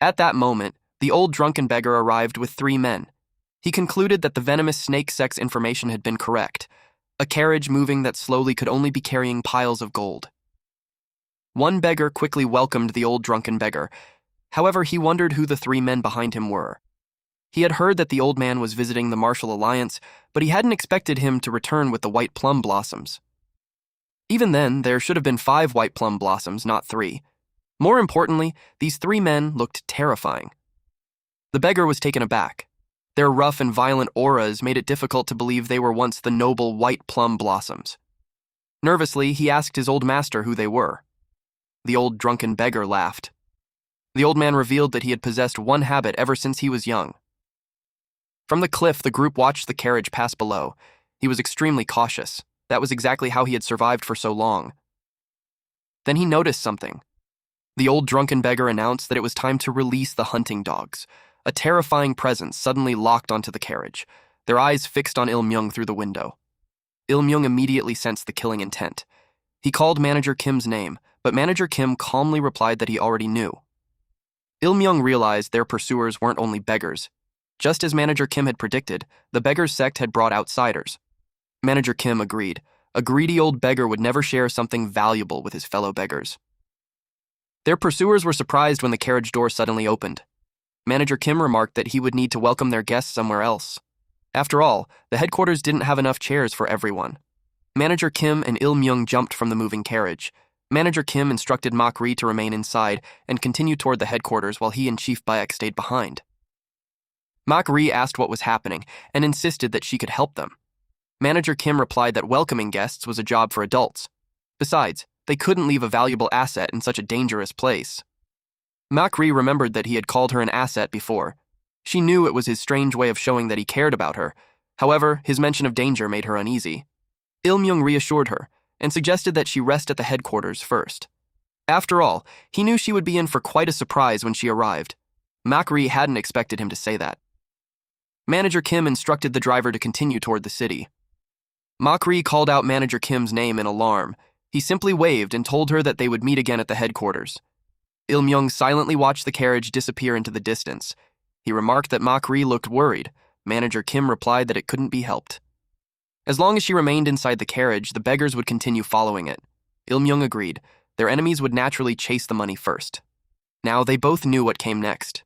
At that moment, the old drunken beggar arrived with 3 men. He concluded that the venomous snake sex information had been correct. A carriage moving that slowly could only be carrying piles of gold. One beggar quickly welcomed the old drunken beggar. However, he wondered who the 3 men behind him were. He had heard that the old man was visiting the Martial Alliance, but he hadn't expected him to return with the white plum blossoms. Even then, there should have been 5 white plum blossoms, not 3. More importantly, these 3 men looked terrifying. The beggar was taken aback. Their rough and violent auras made it difficult to believe they were once the noble white plum blossoms. Nervously, he asked his old master who they were. The old drunken beggar laughed. The old man revealed that he had possessed one habit ever since he was young. From the cliff, the group watched the carriage pass below. He was extremely cautious. That was exactly how he had survived for so long. Then he noticed something. The old drunken beggar announced that it was time to release the hunting dogs. A terrifying presence suddenly locked onto the carriage, their eyes fixed on Il-myung through the window. Il-myung immediately sensed the killing intent. He called Manager Kim's name, but Manager Kim calmly replied that he already knew. Il-myung realized their pursuers weren't only beggars. Just as Manager Kim had predicted, the beggars' sect had brought outsiders. Manager Kim agreed. A greedy old beggar would never share something valuable with his fellow beggars. Their pursuers were surprised when the carriage door suddenly opened. Manager Kim remarked that he would need to welcome their guests somewhere else. After all, the headquarters didn't have enough chairs for everyone. Manager Kim and Il-myung jumped from the moving carriage. Manager Kim instructed Makri to remain inside and continue toward the headquarters while he and Chief Bayek stayed behind. Makri asked what was happening and insisted that she could help them. Manager Kim replied that welcoming guests was a job for adults. Besides, they couldn't leave a valuable asset in such a dangerous place. Makri remembered that he had called her an asset before. She knew it was his strange way of showing that he cared about her. However, his mention of danger made her uneasy. Il-myung reassured her and suggested that she rest at the headquarters first. After all, he knew she would be in for quite a surprise when she arrived. Makri hadn't expected him to say that. Manager Kim instructed the driver to continue toward the city. Makri called out Manager Kim's name in alarm. He simply waved and told her that they would meet again at the headquarters. Il-myung silently watched the carriage disappear into the distance. He remarked that Makri looked worried. Manager Kim replied that it couldn't be helped. As long as she remained inside the carriage, the beggars would continue following it. Il-myung agreed. Their enemies would naturally chase the money first. Now they both knew what came next.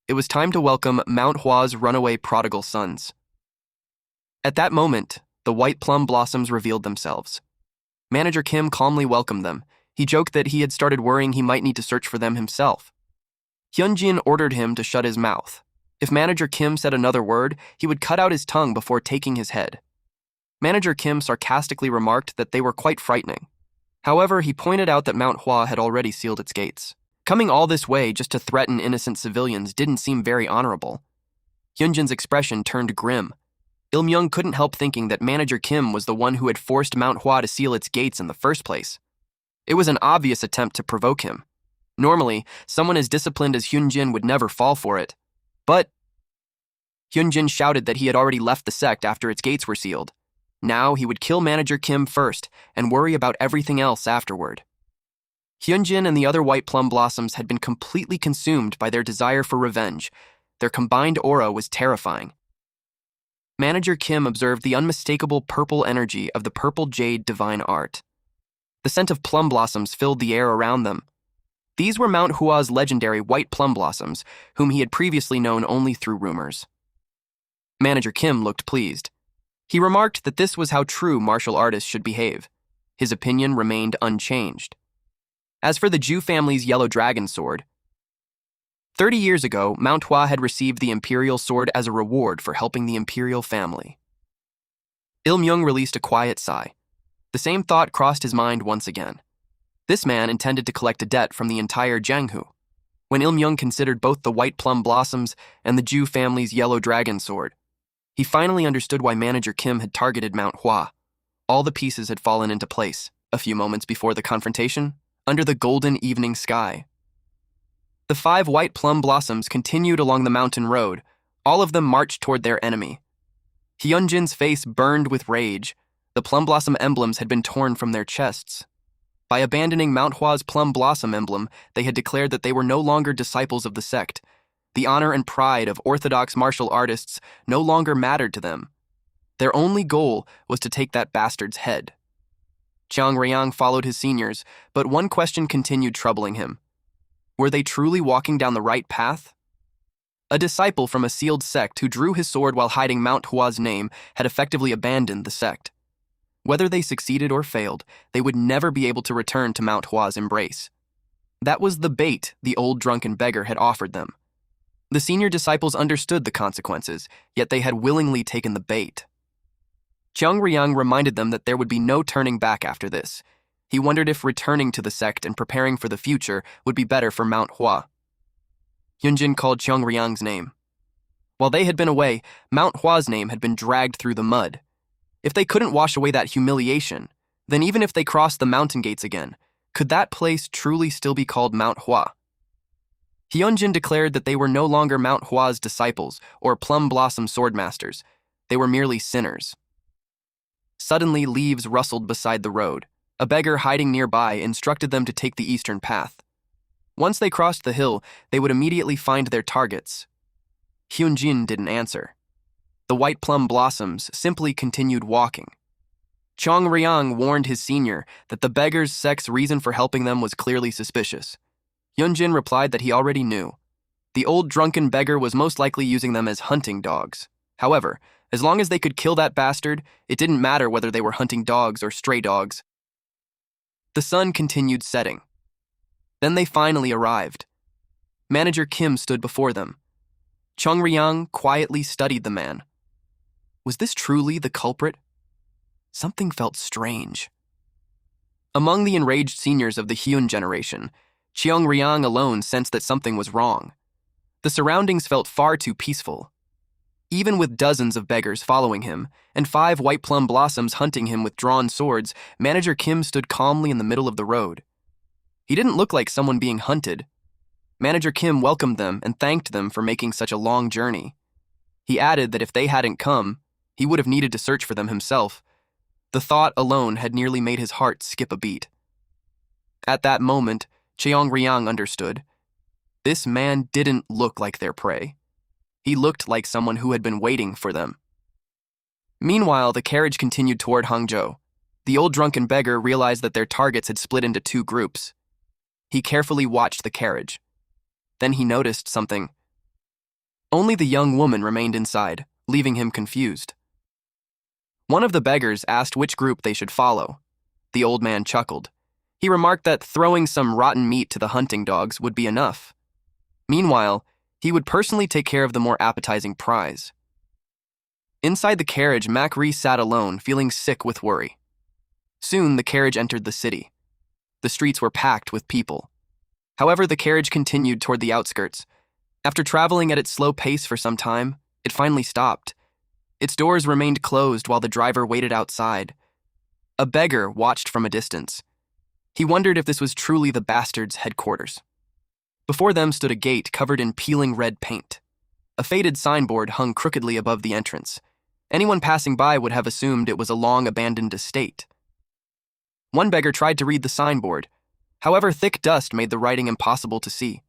It was time to welcome Manhwa's runaway prodigal sons. At that moment, the white plum blossoms revealed themselves. Manager Kim calmly welcomed them. He joked that he had started worrying he might need to search for them himself. Hyunjin ordered him to shut his mouth. If Manager Kim said another word, he would cut out his tongue before taking his head. Manager Kim sarcastically remarked that they were quite frightening. However, he pointed out that Manhwa had already sealed its gates. Coming all this way just to threaten innocent civilians didn't seem very honorable. Hyunjin's expression turned grim. Il-myung couldn't help thinking that Manager Kim was the one who had forced Manhwa to seal its gates in the first place. It was an obvious attempt to provoke him. Normally, someone as disciplined as Hyunjin would never fall for it. But Hyunjin shouted that he had already left the sect after its gates were sealed. Now he would kill Manager Kim first and worry about everything else afterward. Hyunjin and the other white plum blossoms had been completely consumed by their desire for revenge. Their combined aura was terrifying. Manager Kim observed the unmistakable purple energy of the purple jade divine art. The scent of plum blossoms filled the air around them. These were Manhwa's legendary white plum blossoms, whom he had previously known only through rumors. Manager Kim looked pleased. He remarked that this was how true martial artists should behave. His opinion remained unchanged. As for the Ju family's yellow dragon sword, 30 years ago, Manhwa had received the imperial sword as a reward for helping the imperial family. Il-myung released a quiet sigh. The same thought crossed his mind once again. This man intended to collect a debt from the entire Jianghu. When Il-myung considered both the white plum blossoms and the Ju family's yellow dragon sword, he finally understood why Manager Kim had targeted Manhwa. All the pieces had fallen into place, a few moments before the confrontation, under the golden evening sky. The 5 white plum blossoms continued along the mountain road. All of them marched toward their enemy. Hyunjin's face burned with rage. The plum blossom emblems had been torn from their chests. By abandoning Manhwa's plum blossom emblem, they had declared that they were no longer disciples of the sect. The honor and pride of orthodox martial artists no longer mattered to them. Their only goal was to take that bastard's head. Chiang Ryang followed his seniors, but one question continued troubling him. Were they truly walking down the right path? A disciple from a sealed sect who drew his sword while hiding Manhwa's name had effectively abandoned the sect. Whether they succeeded or failed, they would never be able to return to Manhwa's embrace. That was the bait the old drunken beggar had offered them. The senior disciples understood the consequences, yet they had willingly taken the bait. Chiang Ryang reminded them that there would be no turning back after this. He wondered if returning to the sect and preparing for the future would be better for Manhwa. Hyunjin called Chiang Ryang's name. While they had been away, Manhwa's name had been dragged through the mud. If they couldn't wash away that humiliation, then even if they crossed the mountain gates again, could that place truly still be called Manhwa? Hyunjin declared that they were no longer Manhwa's disciples or plum blossom swordmasters. They were merely sinners. Suddenly, leaves rustled beside the road. A beggar hiding nearby instructed them to take the eastern path. Once they crossed the hill, they would immediately find their targets. Hyunjin didn't answer. The white plum blossoms simply continued walking. Chiang Ryang warned his senior that the beggar's sect's reason for helping them was clearly suspicious. Hyunjin replied that he already knew. The old drunken beggar was most likely using them as hunting dogs. However, as long as they could kill that bastard, it didn't matter whether they were hunting dogs or stray dogs. The sun continued setting. Then they finally arrived. Manager Kim stood before them. Chiang Ryang quietly studied the man. Was this truly the culprit? Something felt strange. Among the enraged seniors of the Hyun generation, Chiang Ryang alone sensed that something was wrong. The surroundings felt far too peaceful. Even with dozens of beggars following him and 5 white plum blossoms hunting him with drawn swords, Manager Kim stood calmly in the middle of the road. He didn't look like someone being hunted. Manager Kim welcomed them and thanked them for making such a long journey. He added that if they hadn't come, he would have needed to search for them himself. The thought alone had nearly made his heart skip a beat. At that moment, Chiang Ryang understood. This man didn't look like their prey. He looked like someone who had been waiting for them. Meanwhile, the carriage continued toward Hangzhou. The old drunken beggar realized that their targets had split into 2 groups. He carefully watched the carriage. Then he noticed something. Only the young woman remained inside, leaving him confused. One of the beggars asked which group they should follow. The old man chuckled. He remarked that throwing some rotten meat to the hunting dogs would be enough. Meanwhile, he would personally take care of the more appetizing prize. Inside the carriage, Macri sat alone, feeling sick with worry. Soon, the carriage entered the city. The streets were packed with people. However, the carriage continued toward the outskirts. After traveling at its slow pace for some time, it finally stopped. Its doors remained closed while the driver waited outside. A beggar watched from a distance. He wondered if this was truly the bastard's headquarters. Before them stood a gate covered in peeling red paint. A faded signboard hung crookedly above the entrance. Anyone passing by would have assumed it was a long-abandoned estate. One beggar tried to read the signboard. However, thick dust made the writing impossible to see.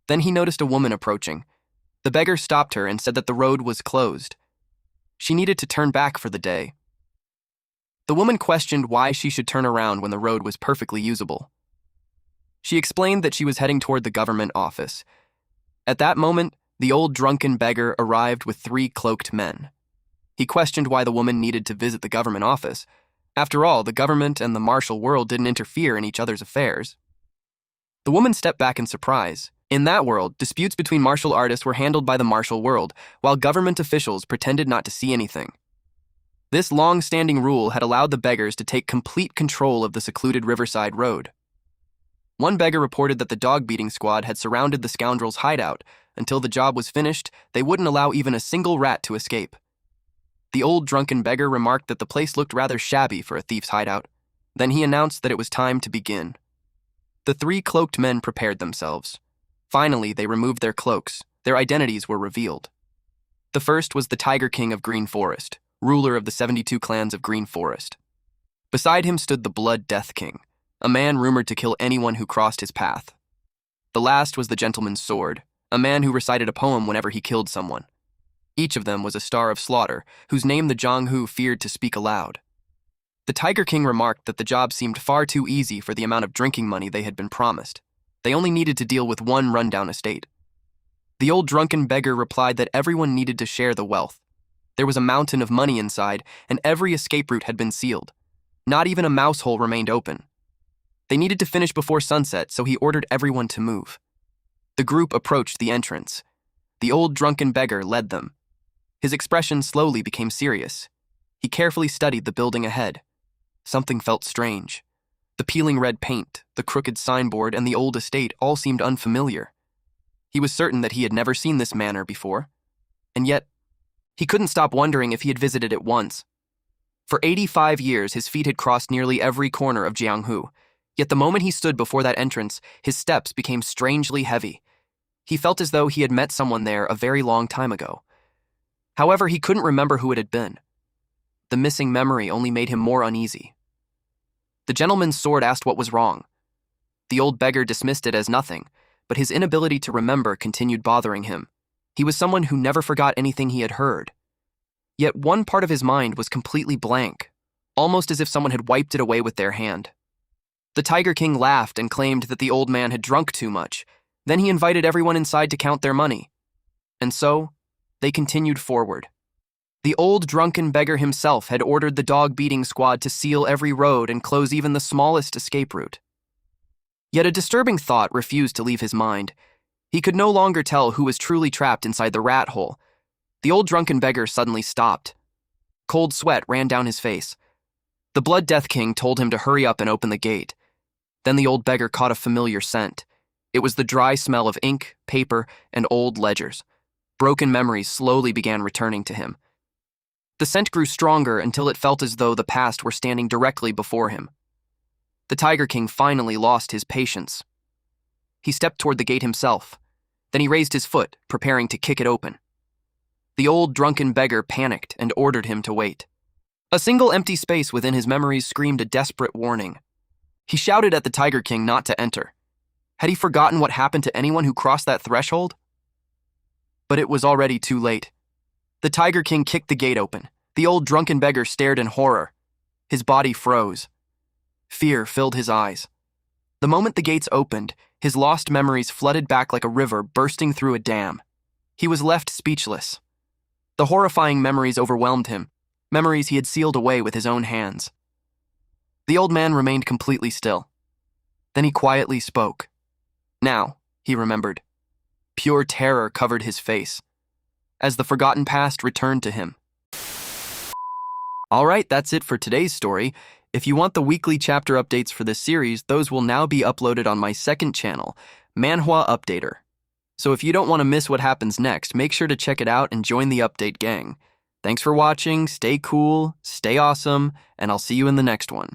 Then he noticed a woman approaching. The beggar stopped her and said that the road was closed. She needed to turn back for the day. The woman questioned why she should turn around when the road was perfectly usable. She explained that she was heading toward the government office. At that moment, the old drunken beggar arrived with 3 cloaked men. He questioned why the woman needed to visit the government office. After all, the government and the martial world didn't interfere in each other's affairs. The woman stepped back in surprise. In that world, disputes between martial artists were handled by the martial world, while government officials pretended not to see anything. This long-standing rule had allowed the beggars to take complete control of the secluded riverside road. One beggar reported that the dog-beating squad had surrounded the scoundrel's hideout. Until the job was finished, they wouldn't allow even a single rat to escape. The old drunken beggar remarked that the place looked rather shabby for a thief's hideout. Then he announced that it was time to begin. The three cloaked men prepared themselves. Finally, they removed their cloaks. Their identities were revealed. The first was the Tiger King of Green Forest, ruler of the 72 clans of Green Forest. Beside him stood the Blood Death King, a man rumored to kill anyone who crossed his path. The last was the Gentleman's Sword, a man who recited a poem whenever he killed someone. Each of them was a star of slaughter, whose name the Zhonghu feared to speak aloud. The Tiger King remarked that the job seemed far too easy for the amount of drinking money they had been promised. They only needed to deal with one rundown estate. The old drunken beggar replied that everyone needed to share the wealth. There was a mountain of money inside, and every escape route had been sealed. Not even a mouse hole remained open. They needed to finish before sunset, so he ordered everyone to move. The group approached the entrance. The old drunken beggar led them. His expression slowly became serious. He carefully studied the building ahead. Something felt strange. The peeling red paint, the crooked signboard, and the old estate all seemed unfamiliar. He was certain that he had never seen this manor before. And yet, he couldn't stop wondering if he had visited it once. For 85 years, his feet had crossed nearly every corner of Jianghu. Yet the moment he stood before that entrance, his steps became strangely heavy. He felt as though he had met someone there a very long time ago. However, he couldn't remember who it had been. The missing memory only made him more uneasy. The Gentleman's Sword asked what was wrong. The old beggar dismissed it as nothing, but his inability to remember continued bothering him. He was someone who never forgot anything he had heard. Yet one part of his mind was completely blank, almost as if someone had wiped it away with their hand. The Tiger King laughed and claimed that the old man had drunk too much. Then he invited everyone inside to count their money. And so, they continued forward. The old drunken beggar himself had ordered the dog-beating squad to seal every road and close even the smallest escape route. Yet a disturbing thought refused to leave his mind. He could no longer tell who was truly trapped inside the rat hole. The old drunken beggar suddenly stopped. Cold sweat ran down his face. The Blood Death King told him to hurry up and open the gate. Then the old beggar caught a familiar scent. It was the dry smell of ink, paper, and old ledgers. Broken memories slowly began returning to him. The scent grew stronger until it felt as though the past were standing directly before him. The Tiger King finally lost his patience. He stepped toward the gate himself. Then he raised his foot, preparing to kick it open. The old drunken beggar panicked and ordered him to wait. A single empty space within his memories screamed a desperate warning. He shouted at the Tiger King not to enter. Had he forgotten what happened to anyone who crossed that threshold? But it was already too late. The Tiger King kicked the gate open. The old drunken beggar stared in horror. His body froze. Fear filled his eyes. The moment the gates opened, his lost memories flooded back like a river bursting through a dam. He was left speechless. The horrifying memories overwhelmed him, memories he had sealed away with his own hands. The old man remained completely still. Then he quietly spoke. Now, he remembered. Pure terror covered his face, as the forgotten past returned to him. Alright, that's it for today's story. If you want the weekly chapter updates for this series, those will now be uploaded on my second channel, Manhwa Updater. So if you don't want to miss what happens next, make sure to check it out and join the update gang. Thanks for watching, stay cool, stay awesome, and I'll see you in the next one.